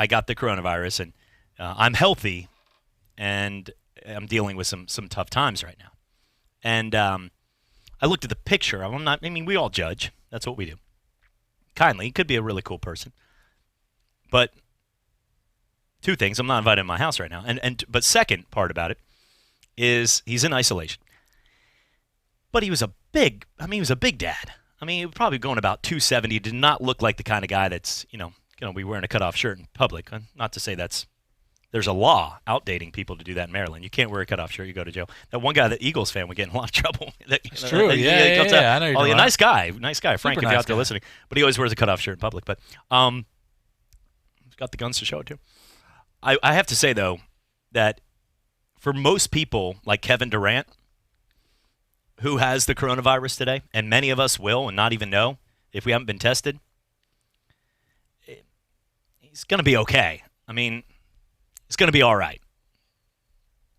got the coronavirus, and I'm healthy, and I'm dealing with some tough times right now. And I looked at the picture. We all judge. That's what we do. Kindly. He could be a really cool person. But two things. I'm not invited to my house right now. But second part about it is he's in isolation. But he was a big dad. He was probably going about 270. Did not look like the kind of guy that's, going to be wearing a cutoff shirt in public. Not to say there's a law outdating people to do that in Maryland. You can't wear a cutoff shirt, you go to jail. That one guy, the Eagles fan, would get in a lot of trouble. It's true. Yeah. I know you're talking about. Nice guy, Frank, if you're out there listening. But he always wears a cutoff shirt in public. But he's got the guns to show it, too. I have to say, though, that for most people like Kevin Durant, who has the coronavirus today, and many of us will and not even know if we haven't been tested, he's going to be okay. It's going to be all right.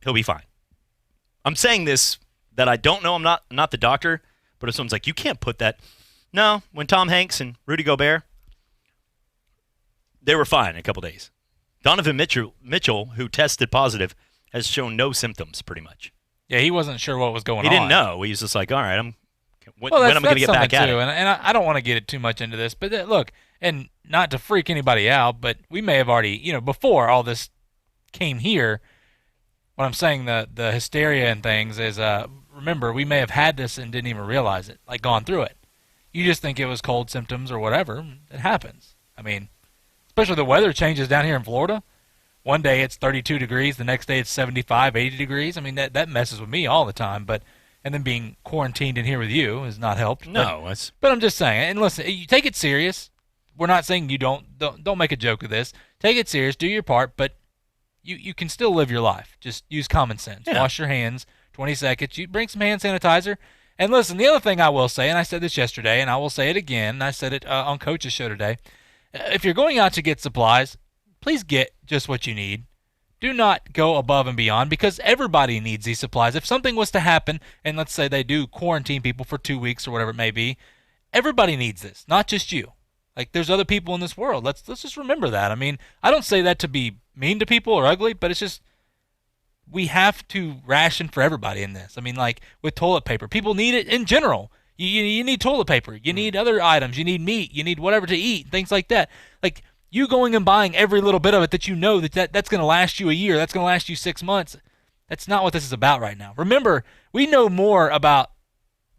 He'll be fine. I'm saying this that I don't know. I'm not the doctor, but if someone's like, you can't put that. No, when Tom Hanks and Rudy Gobert, they were fine in a couple days. Donovan Mitchell, who tested positive, has shown no symptoms pretty much. Yeah, he wasn't sure what was going on. He didn't know. He was just like, all right, when am I going to get back at it? And I don't want to get it too much into this, but look, and not to freak anybody out, but we may have already, before all this came here, what I'm saying, the hysteria and things is, remember, we may have had this and didn't even realize it, like gone through it. You just think it was cold symptoms or whatever. It happens. I mean, especially the weather changes down here in Florida. One day it's 32 degrees, the next day it's 75, 80 degrees. I mean, that messes with me all the time. And then being quarantined in here with you has not helped. No, but I'm just saying. And listen, you take it serious. We're not saying you don't make a joke of this. Take it serious, do your part, but you can still live your life. Just use common sense. Yeah. Wash your hands, 20 seconds. You bring some hand sanitizer. And listen, the other thing I will say, and I said this yesterday, and I will say it again, and I said it on Coach's show today, if you're going out to get supplies, please get just what you need. Do not go above and beyond, because everybody needs these supplies. If something was to happen, and let's say they do quarantine people for 2 weeks or whatever it may be, everybody needs this, not just you. Like, there's other people in this world. Let's just remember that. I mean, I don't say that to be mean to people or ugly, but it's just we have to ration for everybody in this. I mean, like with toilet paper, people need it in general. You need toilet paper. You need other items. You need meat. You need whatever to eat, things like that. Like, you going and buying every little bit of it that you know that's going to last you a year, that's going to last you 6 months. That's not what this is about right now. Remember, we know more about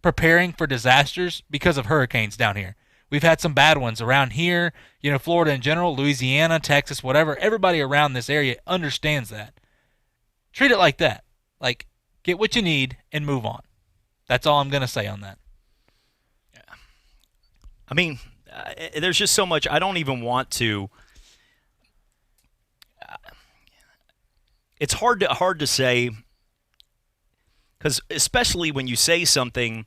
preparing for disasters because of hurricanes down here. We've had some bad ones around here, Florida in general, Louisiana, Texas, whatever. Everybody around this area understands that. Treat it like that. Like, get what you need and move on. That's all I'm going to say on that. Yeah. I mean, there's just so much. I don't even want to. It's hard to say, because especially when you say something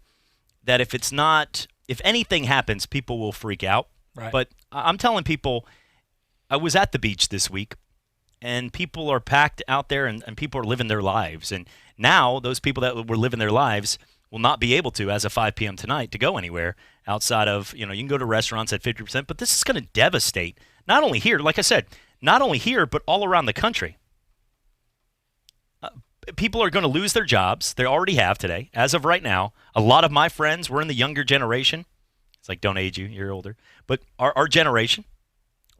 that if anything happens, people will freak out. Right. But I'm telling people, I was at the beach this week, and people are packed out there, and people are living their lives. And now those people that were living their lives will not be able to, as of 5 p.m. tonight, to go anywhere outside of, you can go to restaurants at 50%, but this is going to devastate, not only here, like I said, not only here, but all around the country. People are going to lose their jobs. They already have today. As of right now, a lot of my friends were in the younger generation. It's like, don't age you, you're older. But our generation,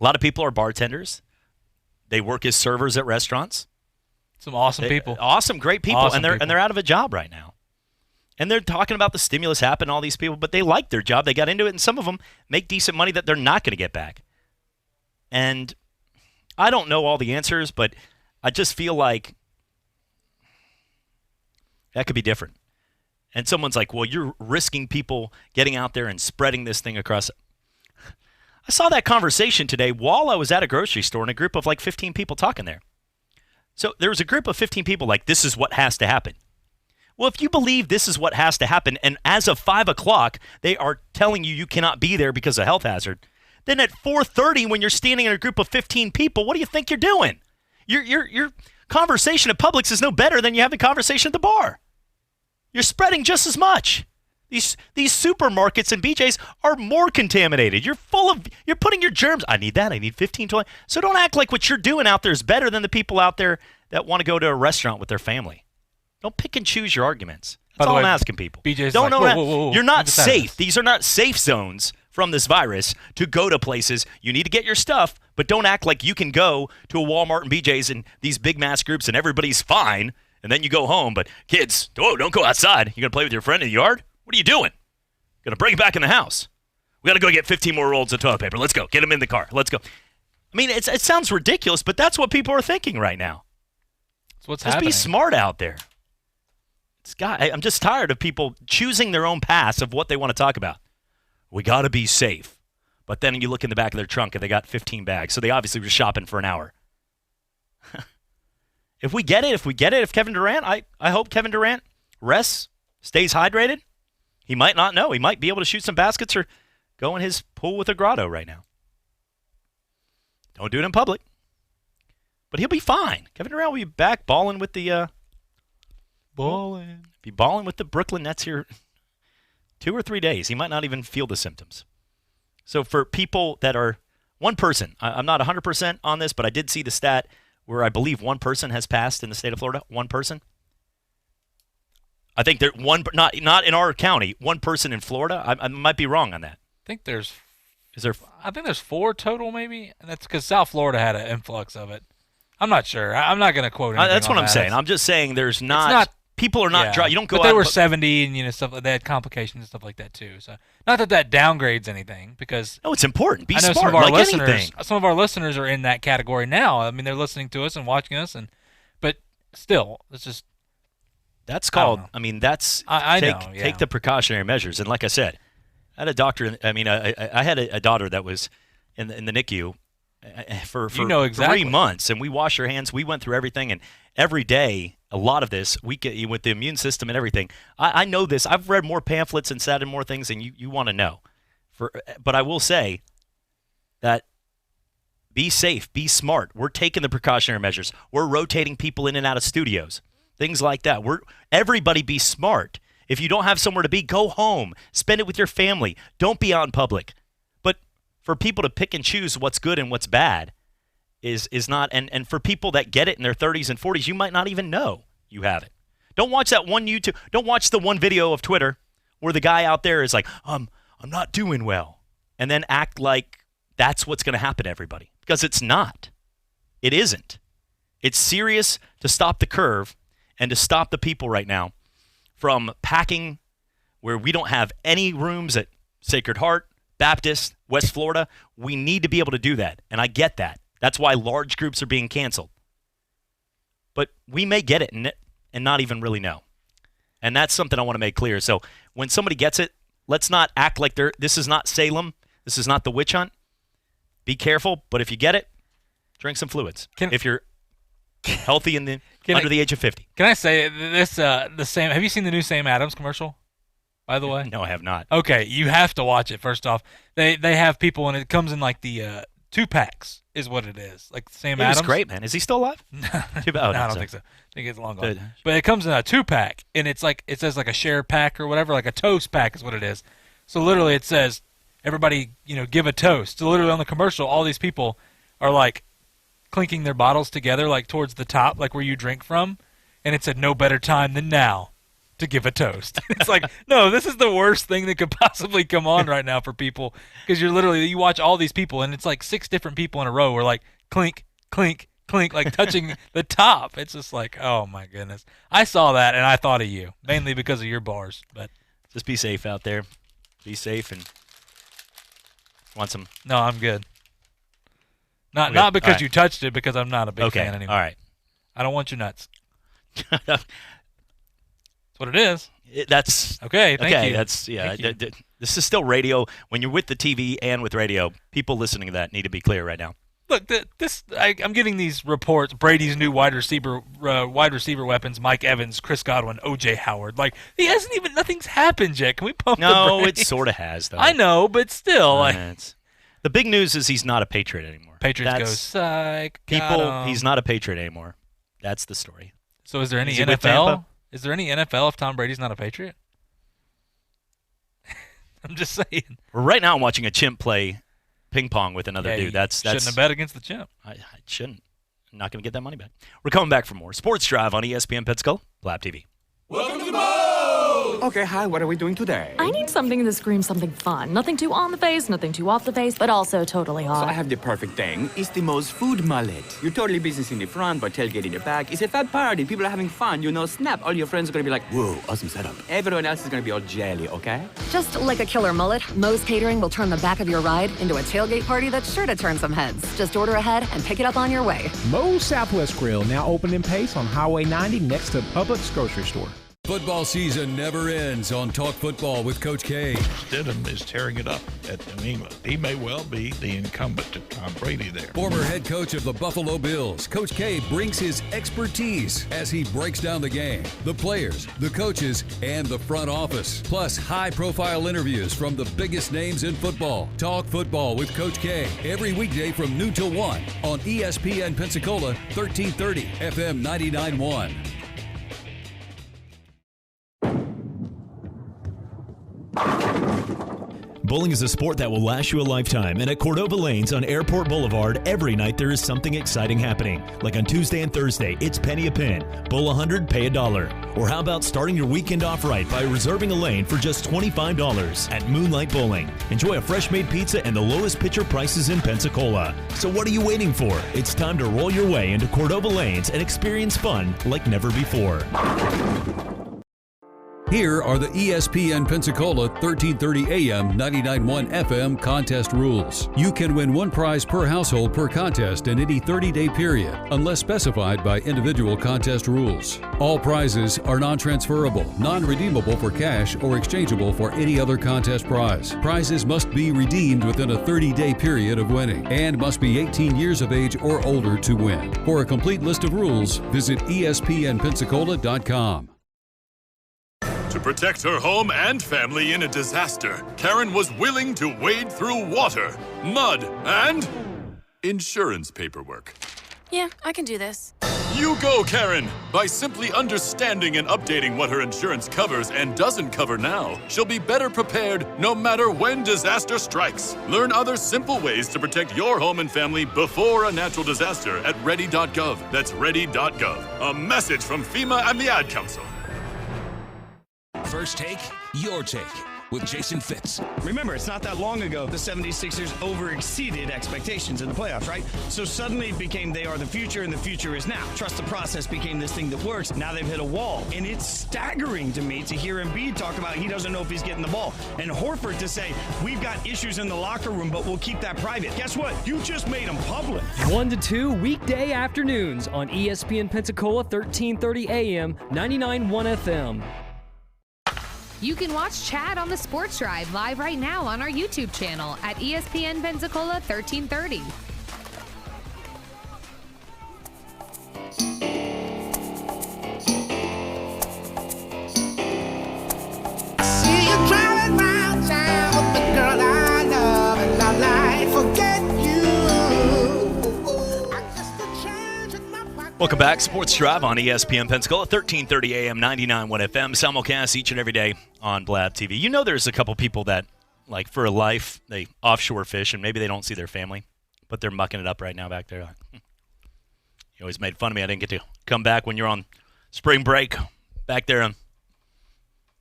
a lot of people are bartenders. They work as servers at restaurants. Some awesome people. Awesome, great people. Awesome and they're out of a job right now. And they're talking about the stimulus happened, all these people, but they like their job. They got into it, and some of them make decent money that they're not going to get back. And I don't know all the answers, but I just feel like that could be different. And someone's like, well, you're risking people getting out there and spreading this thing across. I saw that conversation today while I was at a grocery store in a group of like 15 people talking there. So there was a group of 15 people like, this is what has to happen. Well, if you believe this is what has to happen, and as of 5 o'clock, they are telling you cannot be there because of health hazard, then at 4:30, when you're standing in a group of 15 people, what do you think you're doing? Your conversation at Publix is no better than you have a conversation at the bar. You're spreading just as much. These supermarkets and BJ's are more contaminated. You're putting your germs. I need that. I need 15, 20. So don't act like what you're doing out there is better than the people out there that want to go to a restaurant with their family. Don't pick and choose your arguments. That's all I'm asking people. BJ's don't like, know. whoa. You're not safe. These are not safe zones from this virus to go to places. You need to get your stuff, but don't act like you can go to a Walmart and BJ's and these big mass groups and everybody's fine, and then you go home. But kids, don't go outside. You going to play with your friend in the yard? What are you doing? Going to bring it back in the house. We got to go get 15 more rolls of toilet paper. Let's go. Get them in the car. Let's go. I mean, it sounds ridiculous, but that's what people are thinking right now. That's what's happening. Just be smart out there. I'm just tired of people choosing their own paths of what they want to talk about. We got to be safe. But then you look in the back of their trunk and they got 15 bags. So they obviously were shopping for an hour. If Kevin Durant, I hope Kevin Durant rests, stays hydrated. He might not know. He might be able to shoot some baskets or go in his pool with a grotto right now. Don't do it in public. But he'll be fine. Kevin Durant will be back balling with the Be balling with the Brooklyn Nets here 2 or 3 days. He might not even feel the symptoms. So for people that are one person, I'm not 100% on this, but I did see the stat where I believe one person has passed in the state of Florida. One person. I think there not in our county. One person in Florida. I might be wrong on that. I think there's 4 total, maybe. And that's because South Florida had an influx of it. I'm not sure. I'm not going to quote anything. That's what on I'm that. saying. I'm just saying there's not. people are not dry. You don't go but out. They were 70 and stuff like that. They had complications and stuff like that too. So not that downgrades anything, because no, it's important. Be I know smart. Some of our like listeners, anything. some of our listeners are in that category now. I mean, they're listening to us and watching us, but still, it's just. That's called. I mean, that's I know. Yeah. Take the precautionary measures. And like I said, I had a doctor. I mean, I had a daughter that was in the NICU for 3 months, and we washed her hands. We went through everything, and every day, a lot of this we get with the immune system and everything. I know this. I've read more pamphlets and sat in more things than you want to know. But I will say that be safe, be smart. We're taking the precautionary measures. We're rotating people in and out of studios, things like that. Everybody be smart. If you don't have somewhere to be, go home. Spend it with your family. Don't be out in public. But for people to pick and choose what's good and what's bad is not. And for people that get it in their 30s and 40s, you might not even know you have it. Don't watch that one YouTube. Don't watch the one video of Twitter where the guy out there is like, I'm not doing well, and then act like that's what's going to happen to everybody, because it's not. It isn't. It's serious to stop the curve and to stop the people right now from packing where we don't have any rooms at Sacred Heart, Baptist, West Florida. We need to be able to do that, and I get that. That's why large groups are being canceled. But we may get it and not even really know. And that's something I want to make clear. So when somebody gets it, let's not act like this is not Salem. This is not the witch hunt. Be careful, but if you get it, drink some fluids. If you're healthy and under the age of 50. Can I say this? The Sam. Have you seen the new Sam Adams commercial? By the way, no, I have not. Okay, you have to watch it. First off, they have people, and it comes in like the 2-packs is what it is. Like Sam Adams. He's great, man. Is he still alive? No, I don't think so. I think it's long gone. Good. But it comes in a 2-pack, and it's like it says like a share pack or whatever, like a toast pack is what it is. So literally, it says everybody, give a toast. So literally on the commercial, all these people are like clinking their bottles together, like towards the top, like where you drink from, and it said no better time than now to give a toast. It's like, no, this is the worst thing that could possibly come on right now for people, because you watch all these people, and it's like 6 different people in a row who are like clink, clink, clink, like touching the top. It's just like, oh my goodness. I saw that and I thought of you, mainly because of your bars. But just be safe out there. Be safe and want some. No, I'm good. Not because you touched it, because I'm not a big fan anymore. All right. I don't want your nuts. That's what it is. That's okay. Thank you. That's this is still radio. When you're with the TV and with radio, people listening to that need to be clear right now. Look, I'm getting these reports. Brady's new wide receiver weapons: Mike Evans, Chris Godwin, O.J. Howard. Like nothing's happened yet. Can we pump the brakes? It sort of has though. I know, but still, the big news is he's not a Patriot anymore. Patriots go psych. He's not a Patriot anymore. That's the story. So is there any NFL? Is there any NFL if Tom Brady's not a Patriot? I'm just saying. Right now, I'm watching a chimp play ping pong with another dude. That's shouldn't have bet against the chimp. I shouldn't. I'm not going to get that money back. We're coming back for more Sports Drive on ESPN Pensacola, Blab TV. Welcome to Bold! Okay, hi, what are we doing today? I need something that screams something fun. Nothing too on the face, nothing too off the face, but also totally hot. So I have the perfect thing. It's the most food mullet. You're totally business in the front, but tailgate in the back. It's a fat party. People are having fun. Snap. All your friends are going to be like, whoa, awesome setup. Everyone else is going to be all jelly, okay? Just like a killer mullet, Moe's Catering will turn the back of your ride into a tailgate party that's sure to turn some heads. Just order ahead and pick it up on your way. Moe's Southwest Grill, now open in Pace on Highway 90 next to Publix grocery store. Football season never ends on Talk Football with Coach K. Stidham is tearing it up at New England. He may well be the incumbent to Tom Brady there. Former head coach of the Buffalo Bills, Coach K brings his expertise as he breaks down the game, the players, the coaches, and the front office. Plus, high-profile interviews from the biggest names in football. Talk Football with Coach K every weekday from noon till 1 on ESPN Pensacola, 1330 FM 99.1. Bowling is a sport that will last you a lifetime, and at Cordova Lanes on Airport Boulevard, every night there is something exciting happening. Like on Tuesday and Thursday, it's penny a pin. Bowl 100, pay $1. Or how about starting your weekend off right by reserving a lane for just $25 at Moonlight Bowling. Enjoy a fresh-made pizza and the lowest pitcher prices in Pensacola. So what are you waiting for? It's time to roll your way into Cordova Lanes and experience fun like never before. Here are the ESPN Pensacola 1330 AM 99.1 FM contest rules. You can win one prize per household per contest in any 30-day period, unless specified by individual contest rules. All prizes are non-transferable, non-redeemable for cash, or exchangeable for any other contest prize. Prizes must be redeemed within a 30-day period of winning and must be 18 years of age or older to win. For a complete list of rules, visit ESPNpensacola.com. To protect her home and family in a disaster, Karen was willing to wade through water, mud, and insurance paperwork. Yeah, I can do this. You go, Karen! By simply understanding and updating what her insurance covers and doesn't cover now, she'll be better prepared no matter when disaster strikes. Learn other simple ways to protect your home and family before a natural disaster at ready.gov. That's ready.gov. A message from FEMA and the Ad Council. First Take, Your Take, with Jason Fitz. Remember, it's not that long ago the 76ers over-exceeded expectations in the playoffs, right? So suddenly it became they are the future and the future is now. Trust the process became this thing that works. Now they've hit a wall. And it's staggering to me to hear Embiid talk about he doesn't know if he's getting the ball. And Horford to say, we've got issues in the locker room, but we'll keep that private. Guess what? You just made them public. 1 to 2 weekday afternoons on ESPN Pensacola 1330 AM, 99.1 FM. You can watch Chad on the Sports Drive live right now on our YouTube channel at ESPN Pensacola 1330. See you driving round town with the girl I love, and I like forget you. Welcome back. Sports Drive on ESPN Pensacola, 1330 AM, 99.1 FM. Simulcast each and every day on Blab TV. You know there's a couple people that, like, for a life, they offshore fish, and maybe they don't see their family, but they're mucking it up right now back there. Like, you always made fun of me. I didn't get to come back when you're on spring break back there.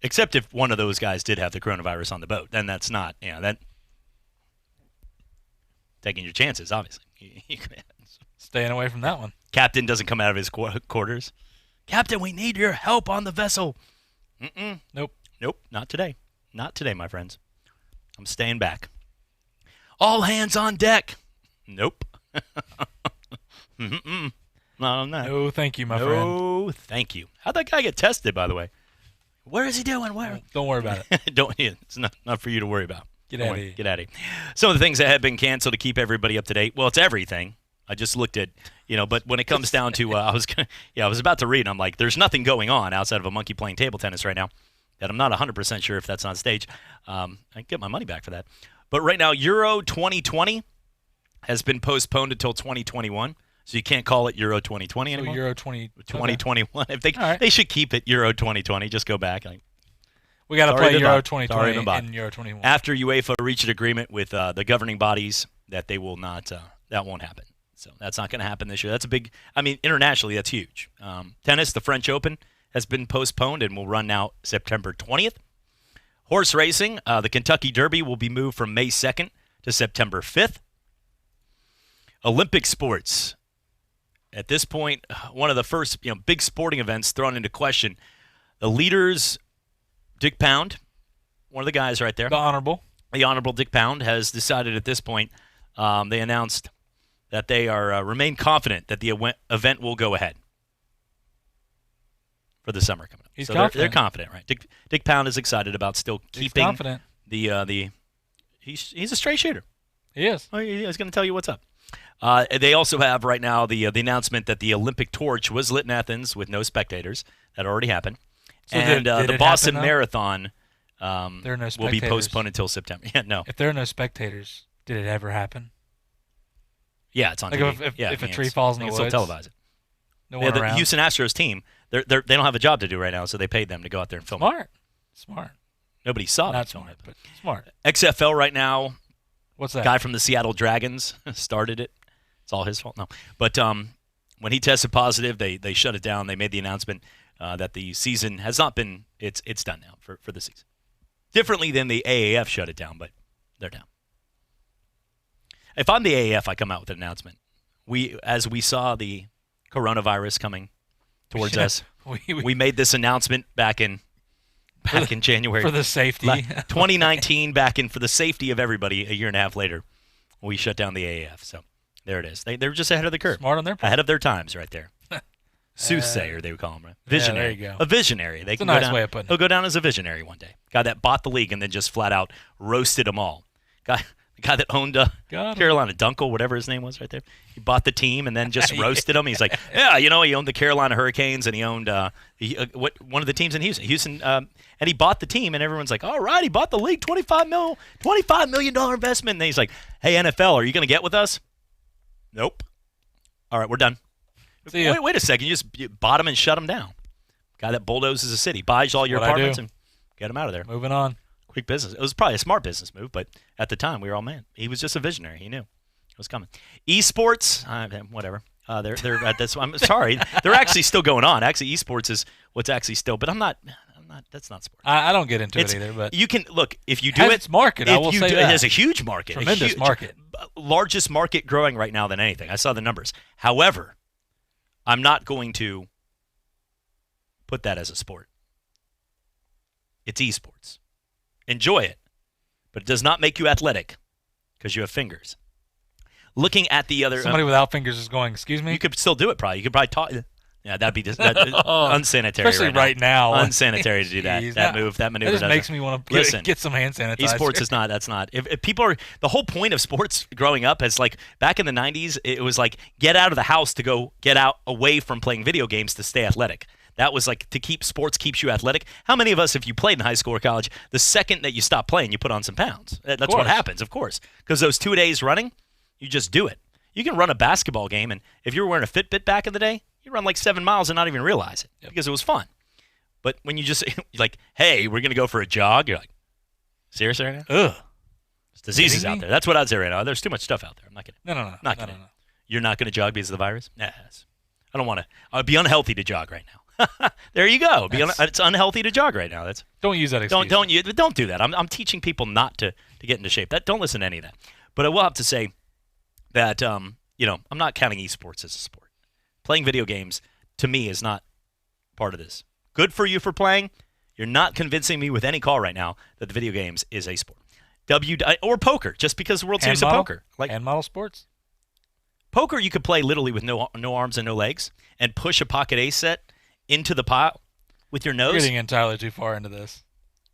Except if one of those guys did have the coronavirus on the boat. Then that's not, that taking your chances, obviously. Staying away from that one. Captain doesn't come out of his quarters. Captain, we need your help on the vessel. Nope. Nope, not today. Not today, my friends. I'm staying back. All hands on deck. Nope. Not on that. No, thank you, my friend. No, thank you. How'd that guy get tested, by the way? Where is he doing? Where? Don't worry about it. It's not for you to worry about. Get out of here. Get out of here. Some of the things that have been canceled to keep everybody up to date. Well, it's everything. I just looked at, but when it comes down to, I was about to read, and I'm like, there's nothing going on outside of a monkey playing table tennis right now that I'm not 100% sure if that's on stage. I can get my money back for that. But right now, Euro 2020 has been postponed until 2021, so you can't call it Euro 2020 anymore. So Euro 2021. If they right. They should keep it Euro 2020. Just go back. We got to play Euro 2020 and Euro 21. After UEFA reached an agreement with the governing bodies that they will not, that won't happen. So that's not going to happen this year. That's a big, internationally, that's huge. Tennis, the French Open, has been postponed and will run now September 20th. Horse racing, the Kentucky Derby will be moved from May 2nd to September 5th. Olympic sports. At this point, one of the first big sporting events thrown into question. The leaders, Dick Pound, one of the guys right there. The Honorable Dick Pound has decided at this point, they announced that they remain confident that the event will go ahead for the summer coming up. He's so confident. They're confident, right? Dick Pound is excited about still keeping confident. He's a straight shooter. He is. Oh, he's going to tell you what's up. They also have right now the announcement that the Olympic torch was lit in Athens with no spectators. That already happened. So and did the it Boston happen, Marathon there are no will be spectators. postponed until September. Yeah, no. If there are no spectators, did it ever happen? Yeah, it's on like TV. If a tree falls in the woods, they'll televise it. No one the around. Houston Astros team, they don't have a job to do right now, so they paid them to go out there and film it. Smart. Nobody saw Not it. smart, but smart. XFL right now. What's that? Guy from the Seattle Dragons started it. It's all his fault. No, but when he tested positive, they shut it down. They made the announcement that the season has not been. It's done now for the season. Differently than the AAF shut it down, but they're down. If I'm the AAF, I come out with an announcement. As we saw the coronavirus coming towards us, we made this announcement back in back in January. For the safety. 2019 back in for the safety of everybody a year and a half later. We shut down the AAF. So there it is. They're just ahead of the curve. Smart on their part. Ahead of their times right there. Soothsayer, they would call him, right? Visionary. Yeah, there you go. A visionary. It's a nice way of putting it. He'll go down as a visionary one day. Guy that bought the league and then just flat out roasted them all. The guy that owned Carolina, Dunkel, whatever his name was right there. He bought the team and then just roasted them. He's like, yeah, he owned the Carolina Hurricanes and he owned one of the teams in Houston. And he bought the team and everyone's like, all right, he bought the league, $25 million investment. And then he's like, hey, NFL, are you going to get with us? Nope. All right, we're done. Wait a second. You bought him and shut him down. Guy that bulldozes a city, buys all your apartments and get him out of there. Moving on. Quick business. It was probably a smart business move, but at the time we were all, man, he was just a visionary. He knew it was coming. Esports, whatever. They're at this. I'm sorry. They're actually still going on. Actually, esports is what's actually still. But I'm not. That's not sports. I don't get into it either. But you can look if you do has it. Its market. I will say that it has a huge market. Tremendous market. Largest market growing right now than anything. I saw the numbers. However, I'm not going to put that as a sport. It's esports. Enjoy it, but it does not make you athletic because you have fingers. Looking at the other... Somebody without fingers is going, excuse me? You could still do it probably. You could probably talk... Yeah, that'd be unsanitary. Especially right now. Unsanitary to do that. That maneuver. That just makes me want to get some hand sanitizer. Esports is not. That's not. If people are, the whole point of sports growing up is like back in the 90s, it was like get out of the house to go get out away from playing video games to stay athletic. That was like to keep sports keeps you athletic. How many of us, if you played in high school or college, the second that you stop playing, you put on some pounds? That's what happens, of course. Because those 2 days running, you just do it. You can run a basketball game, and if you were wearing a Fitbit back in the day, you run like 7 miles and not even realize it because it was fun. But when you just like, hey, we're gonna go for a jog, you're like, seriously right now? Ugh. There's diseases out there. That's what I'd say right now. There's too much stuff out there. I'm not kidding. No. Not kidding. You're not gonna jog because of the virus? Nah. I don't want to. I'd be unhealthy to jog right now. There you go. It's unhealthy to jog right now. Don't use that excuse. Don't do that. I'm teaching people not to get into shape. Don't listen to any of that. But I will have to say that I'm not counting esports as a sport. Playing video games, to me, is not part of this. Good for you for playing. You're not convincing me with any call right now that the video games is a sport. Or poker, just because the World Series of Poker. Hand model sports? Poker, you could play literally with no arms and no legs and push a pocket ace set into the pot with your nose. You're getting entirely too far into this.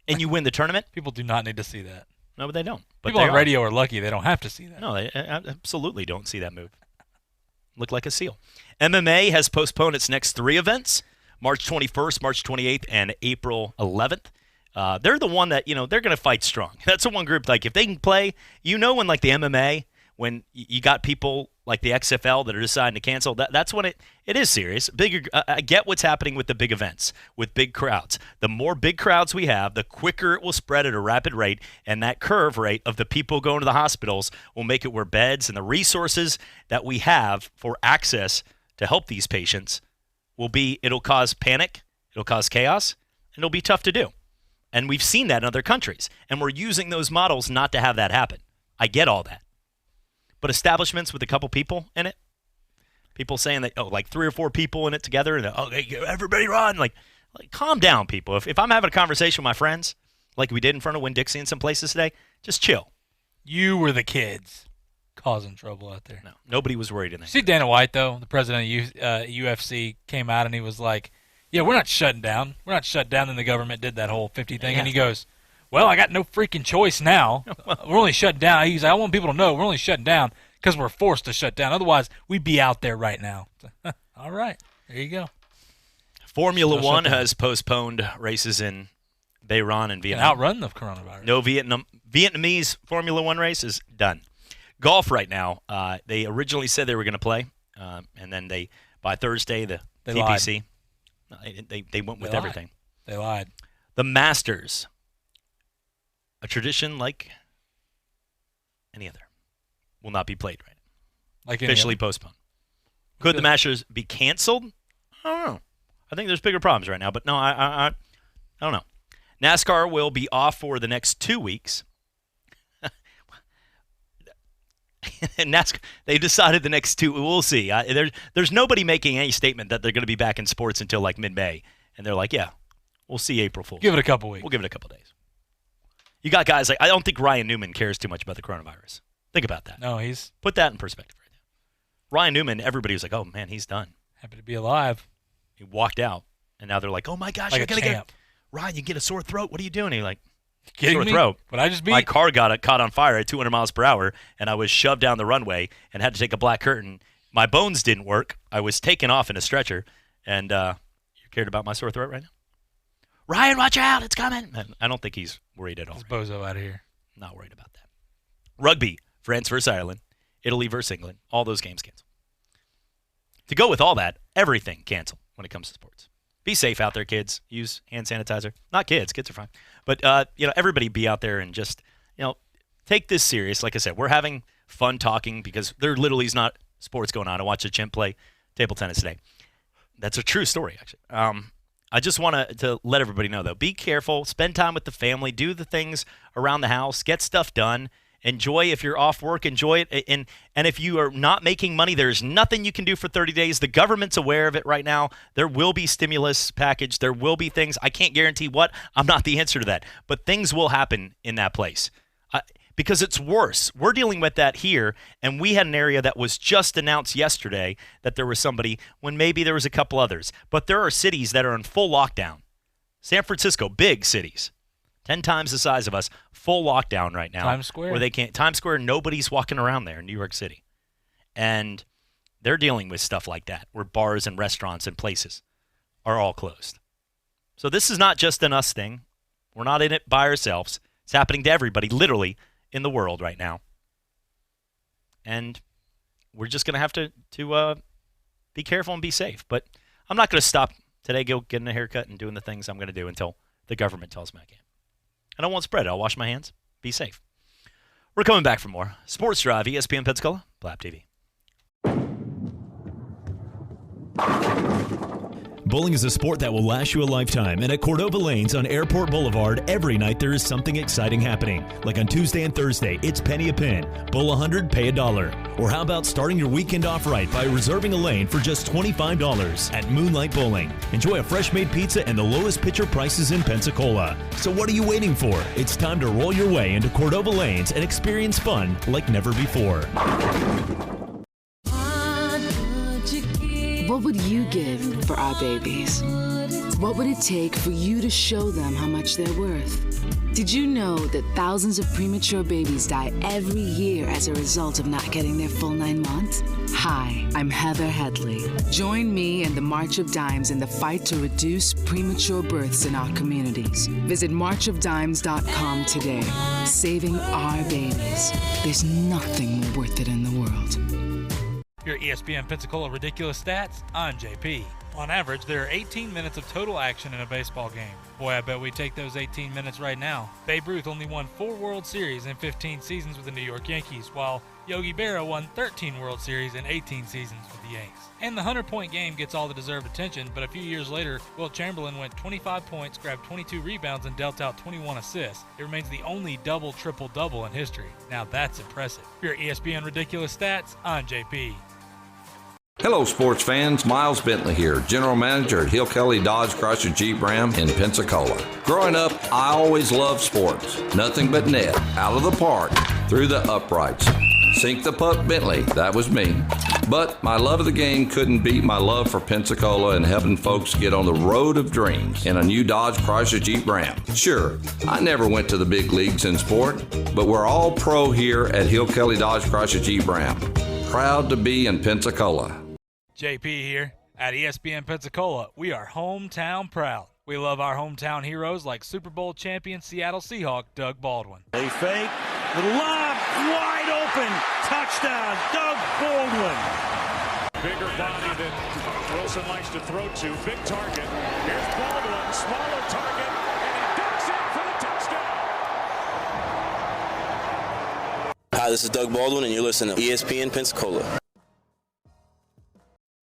And you win the tournament? People do not need to see that. No, but they don't. But people on radio are lucky. They don't have to see that. No, they absolutely don't see that move. Look like a seal. MMA has postponed its next 3 events, March 21st, March 28th, and April 11th. They're the one that, they're going to fight strong. That's the one group, like, if they can play, when, like, the MMA, when you got people like the XFL that are deciding to cancel, that's when it is serious. Bigger. I get what's happening with the big events, with big crowds. The more big crowds we have, the quicker it will spread at a rapid rate, and that curve rate of the people going to the hospitals will make it where beds and the resources that we have for access to help these patients it'll cause panic, it'll cause chaos, and it'll be tough to do. And we've seen that in other countries, and we're using those models not to have that happen. I get all that. But establishments with a couple people in it, people saying that, like 3 or 4 people in it together, and everybody run. Like, calm down, people. If I'm having a conversation with my friends, like we did in front of Winn-Dixie in some places today, just chill. You were the kids causing trouble out there. No, nobody was worried in there. See Dana White, though, the president of UFC, came out and he was like, yeah, we're not shutting down. We're not shut down. Then the government did that whole 50 thing. Yeah. And he goes, well, I got no freaking choice now. We're only shutting down. He's like, I want people to know we're only shutting down because we're forced to shut down. Otherwise, we'd be out there right now. All right. There you go. Formula One has postponed races in Bahrain and Vietnam. Outrun the coronavirus. No Vietnamese Formula One race is done. Golf right now, they originally said they were going to play, and then by Thursday, the TPC, they went with everything. They lied. The Masters. A tradition like any other will not be played right now. Like officially postponed. Could the Masters be canceled? I don't know. I think there's bigger problems right now, but no, I don't know. NASCAR will be off for the next 2 weeks. And NASCAR, they decided the next 2. We'll see. There's nobody making any statement that they're going to be back in sports until like mid-May, and they're like, yeah, We'll see April Fool's. Give it a couple weeks. We'll give it a couple days. You got guys like, I don't think Ryan Newman cares too much about the coronavirus. Think about that. No, he's... Put that in perspective right now. Ryan Newman, everybody was like, oh, man, he's done. Happy to be alive. He walked out, and now they're like, oh, my gosh, Like you're a going to get... champ. Ryan, you get a sore throat. What are you doing? And he's like, Kidding sore me? throat. What I just beat? My car got caught on fire at 200 miles per hour, and I was shoved down the runway and had to take a black curtain. My bones didn't work. I was taken off in a stretcher, and you cared about my sore throat right now? Ryan, watch out. It's coming. I don't think he's worried at all. This bozo out of here. Not worried about that. Rugby, France versus Ireland, Italy versus England, all those games canceled. To go with all that, everything canceled when it comes to sports. Be safe out there, kids. Use hand sanitizer. Not kids. Kids are fine. But, everybody be out there and just, take this serious. Like I said, we're having fun talking because there literally is not sports going on. I watched a chimp play table tennis today. That's a true story, actually. I just want to let everybody know, though, be careful. Spend time with the family. Do the things around the house. Get stuff done. Enjoy. If you're off work, enjoy it. And if you are not making money, there's nothing you can do for 30 days. The government's aware of it right now. There will be stimulus package. There will be things. I can't guarantee what. I'm not the answer to that. But things will happen in that place. Because it's worse. We're dealing with that here, and we had an area that was just announced yesterday that there was somebody when maybe there was a couple others. But there are cities that are in full lockdown. San Francisco, big cities, 10 times the size of us, full lockdown right now. Times Square. Where they can't. Times Square, nobody's walking around there in New York City. And they're dealing with stuff like that, where bars and restaurants and places are all closed. So this is not just an us thing. We're not in it by ourselves. It's happening to everybody, literally, in the world right now. And we're just going to have to be careful and be safe. But I'm not going to stop today, go getting a haircut and doing the things I'm going to do until the government tells me I can. And I won't spread it. I'll wash my hands. Be safe. We're coming back for more Sports Drive, ESPN Pensacola, Blab TV. Bowling is a sport that will last you a lifetime, and at Cordova Lanes on Airport Boulevard, every night there is something exciting happening. Like on Tuesday and Thursday, it's penny a pin. Bowl 100, pay $1. Or how about starting your weekend off right by reserving a lane for just $25 at Moonlight Bowling. Enjoy a fresh-made pizza and the lowest pitcher prices in Pensacola. So what are you waiting for? It's time to roll your way into Cordova Lanes and experience fun like never before. What would you give for our babies? What would it take for you to show them how much they're worth? Did you know that thousands of premature babies die every year as a result of not getting their full 9 months? Hi, I'm Heather Headley. Join me and the March of Dimes in the fight to reduce premature births in our communities. Visit marchofdimes.com today. Saving our babies. There's nothing more worth it in the world. Your ESPN Pensacola Ridiculous Stats, I'm JP. On average, there are 18 minutes of total action in a baseball game. Boy, I bet we take those 18 minutes right now. Babe Ruth only won 4 World Series in 15 seasons with the New York Yankees, while Yogi Berra won 13 World Series in 18 seasons with the Yanks. And the 100-point game gets all the deserved attention, but a few years later, Wilt Chamberlain went 25 points, grabbed 22 rebounds, and dealt out 21 assists. It remains the only double, triple-double in history. Now that's impressive. For your ESPN Ridiculous Stats, I'm JP. Hello, sports fans. Miles Bentley here, General Manager at Hill Kelly Dodge Chrysler Jeep Ram in Pensacola. Growing up, I always loved sports. Nothing but net, out of the park, through the uprights. Sink the puck Bentley, that was me. But my love of the game couldn't beat my love for Pensacola and helping folks get on the road of dreams in a new Dodge Chrysler Jeep Ram. Sure, I never went to the big leagues in sport, but we're all pro here at Hill Kelly Dodge Chrysler Jeep Ram. Proud to be in Pensacola. JP here. At ESPN Pensacola, we are hometown proud. We love our hometown heroes like Super Bowl champion Seattle Seahawk Doug Baldwin. They fake, the lob, wide open, touchdown, Doug Baldwin. Bigger body that Wilson likes to throw to, big target. Here's Baldwin, smaller target, and he ducks in for the touchdown. Hi, this is Doug Baldwin, and you're listening to ESPN Pensacola.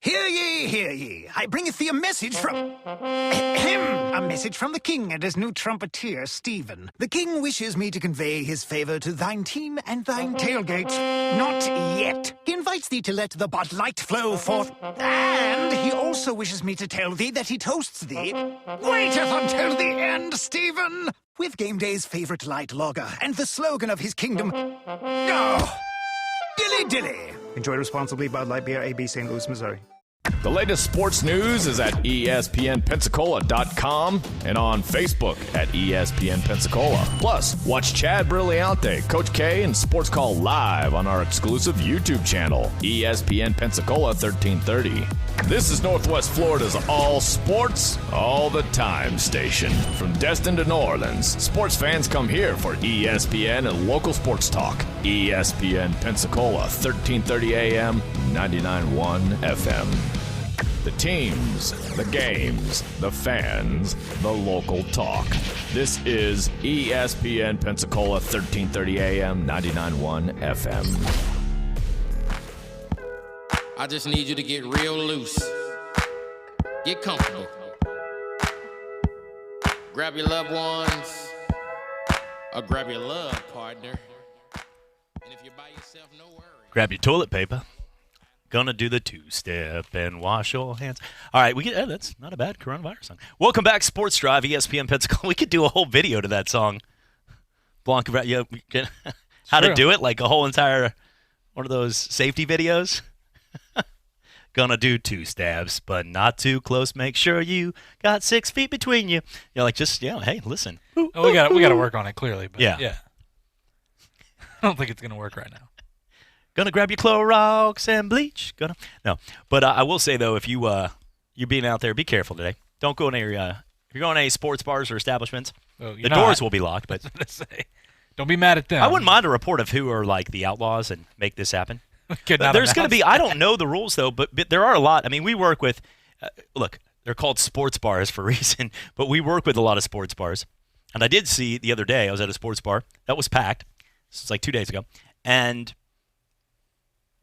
Hear ye, hear ye. I bringeth thee a message from him. A message from the king and his new trumpeter, Stephen. The king wishes me to convey his favor to thine team and thine tailgate. Not yet. He invites thee to let the Bud Light flow forth. And he also wishes me to tell thee that he toasts thee. Waiteth until the end, Stephen. With game day's favorite light lager and the slogan of his kingdom. Oh, dilly dilly. Enjoy responsibly. Bud Light Beer, AB, St. Louis, Missouri. The latest sports news is at ESPNpensacola.com and on Facebook at ESPN Pensacola. Plus, watch Chad Brilliante, Coach K, and Sports Call live on our exclusive YouTube channel, ESPN Pensacola 1330. This is Northwest Florida's all sports, all the time station. From Destin to New Orleans, sports fans come here for ESPN and local sports talk. ESPN Pensacola, 1330 AM, 99.1 FM. The teams, the games, the fans, the local talk. This is ESPN Pensacola, 1330 AM, 99.1 FM. I just need you to get real loose. Get comfortable. Grab your loved ones or grab your love partner. And if you're by yourself, no worries. Grab your toilet paper. Gonna do the two-step and wash your hands. All right, that's not a bad coronavirus song. Welcome back, Sports Drive, ESPN Pensacola. We could do a whole video to that song. Blanca, how to do it, like a whole entire one of those safety videos. Gonna do two stabs, but not too close. Make sure you got 6 feet between you. You're like, hey, listen. Oh, we got to work on it clearly. But yeah. I don't think it's gonna work right now. Gonna grab your Clorox and bleach. But I will say though, if you're being out there, be careful today. Don't go near. If you're going to any sports bars or establishments, the doors will be locked. But don't be mad at them. I wouldn't mind a report of who are like the outlaws and make this happen. There's going to be. I don't know the rules though, but there are a lot. I mean, we work with. Look, they're called sports bars for a reason, but we work with a lot of sports bars. And I did see the other day. I was at a sports bar that was packed. This was like 2 days ago, and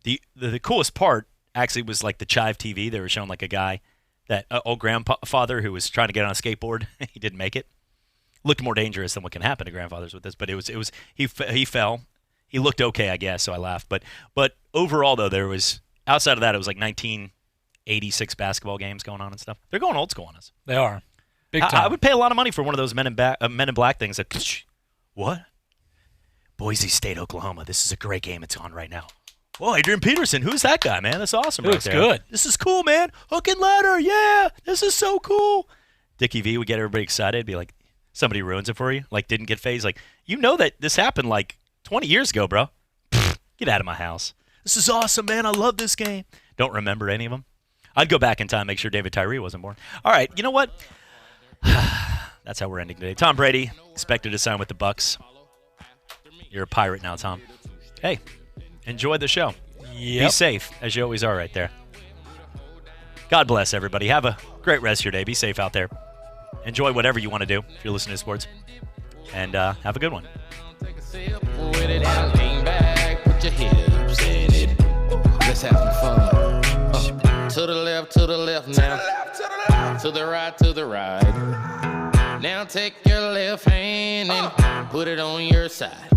the coolest part actually was like the Chive TV. They were showing like a guy, that old grandfather who was trying to get on a skateboard. He didn't make it. Looked more dangerous than what can happen to grandfathers with this, but he fell. He looked okay, I guess, so I laughed. But overall, though, there was, outside of that, it was like 1986 basketball games going on and stuff. They're going old school on us. They are. Big time. I would pay a lot of money for one of those Men in Black things. What? Boise State, Oklahoma. This is a great game. It's on right now. Whoa, Adrian Peterson. Who's that guy, man? That's awesome. Looks good. This is cool, man. Hook and ladder. Yeah, this is so cool. Dickie V would get everybody excited. Be like, somebody ruins it for you. Like, didn't get phased. Like, you know that this happened like 20 years ago, bro. Get out of my house. This is awesome, man. I love this game. Don't remember any of them. I'd go back in time, make sure David Tyree wasn't born. All right, you know what? That's how we're ending today. Tom Brady expected to sign with the Bucks. You're a pirate now, Tom. Hey, enjoy the show. Yep. Be safe, as you always are right there. God bless everybody. Have a great rest of your day. Be safe out there. Enjoy whatever you want to do if you're listening to sports. And have a good one. Take a sip with it and lean back, put your hips in it. Let's have some fun. To the left now. To the right. Now take your left hand and put it on your side.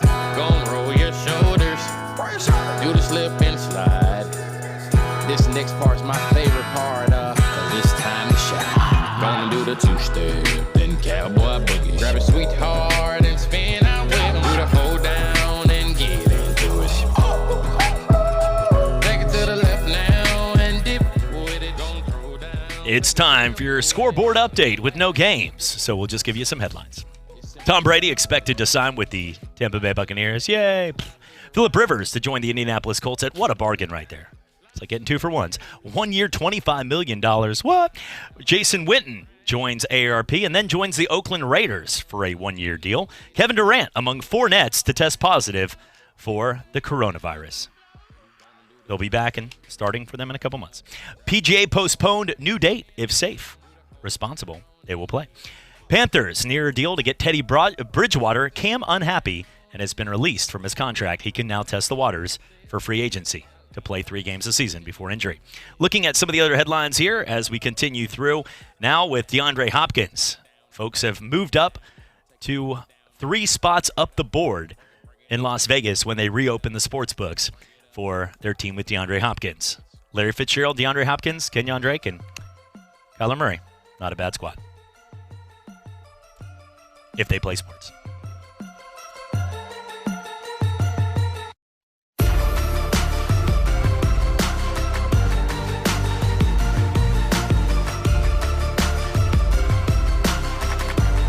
Gonna roll your shoulders. Do the slip and slide. This next part's my favorite part, 'cause it's time to shine. Gonna do the two-step, then cowboy boogie. Grab a sweetheart and spin out with him. Do the hold down and get into it. Take it to the left now and dip with it. Gonna throw down. It's time for your scoreboard update with no games, so we'll just give you some headlines. Tom Brady expected to sign with the Tampa Bay Buccaneers. Yay. Phillip Rivers to join the Indianapolis Colts. What a bargain right there. It's like getting 2 for 1s. 1 year, $25 million. What? Jason Witten joins AARP and then joins the Oakland Raiders for a 1-year deal. Kevin Durant among 4 Nets to test positive for the coronavirus. They'll be back and starting for them in a couple months. PGA postponed new date. If safe, responsible, they will play. Panthers near a deal to get Teddy Bridgewater. Cam unhappy and has been released from his contract. He can now test the waters for free agency. to play 3 games a season before injury. Looking at some of the other headlines here as we continue through. Now with DeAndre Hopkins. Folks have moved up to 3 spots up the board in Las Vegas when they reopen the sports books for their team with DeAndre Hopkins. Larry Fitzgerald, DeAndre Hopkins, Kenyon Drake, and Kyler Murray. Not a bad squad if they play sports.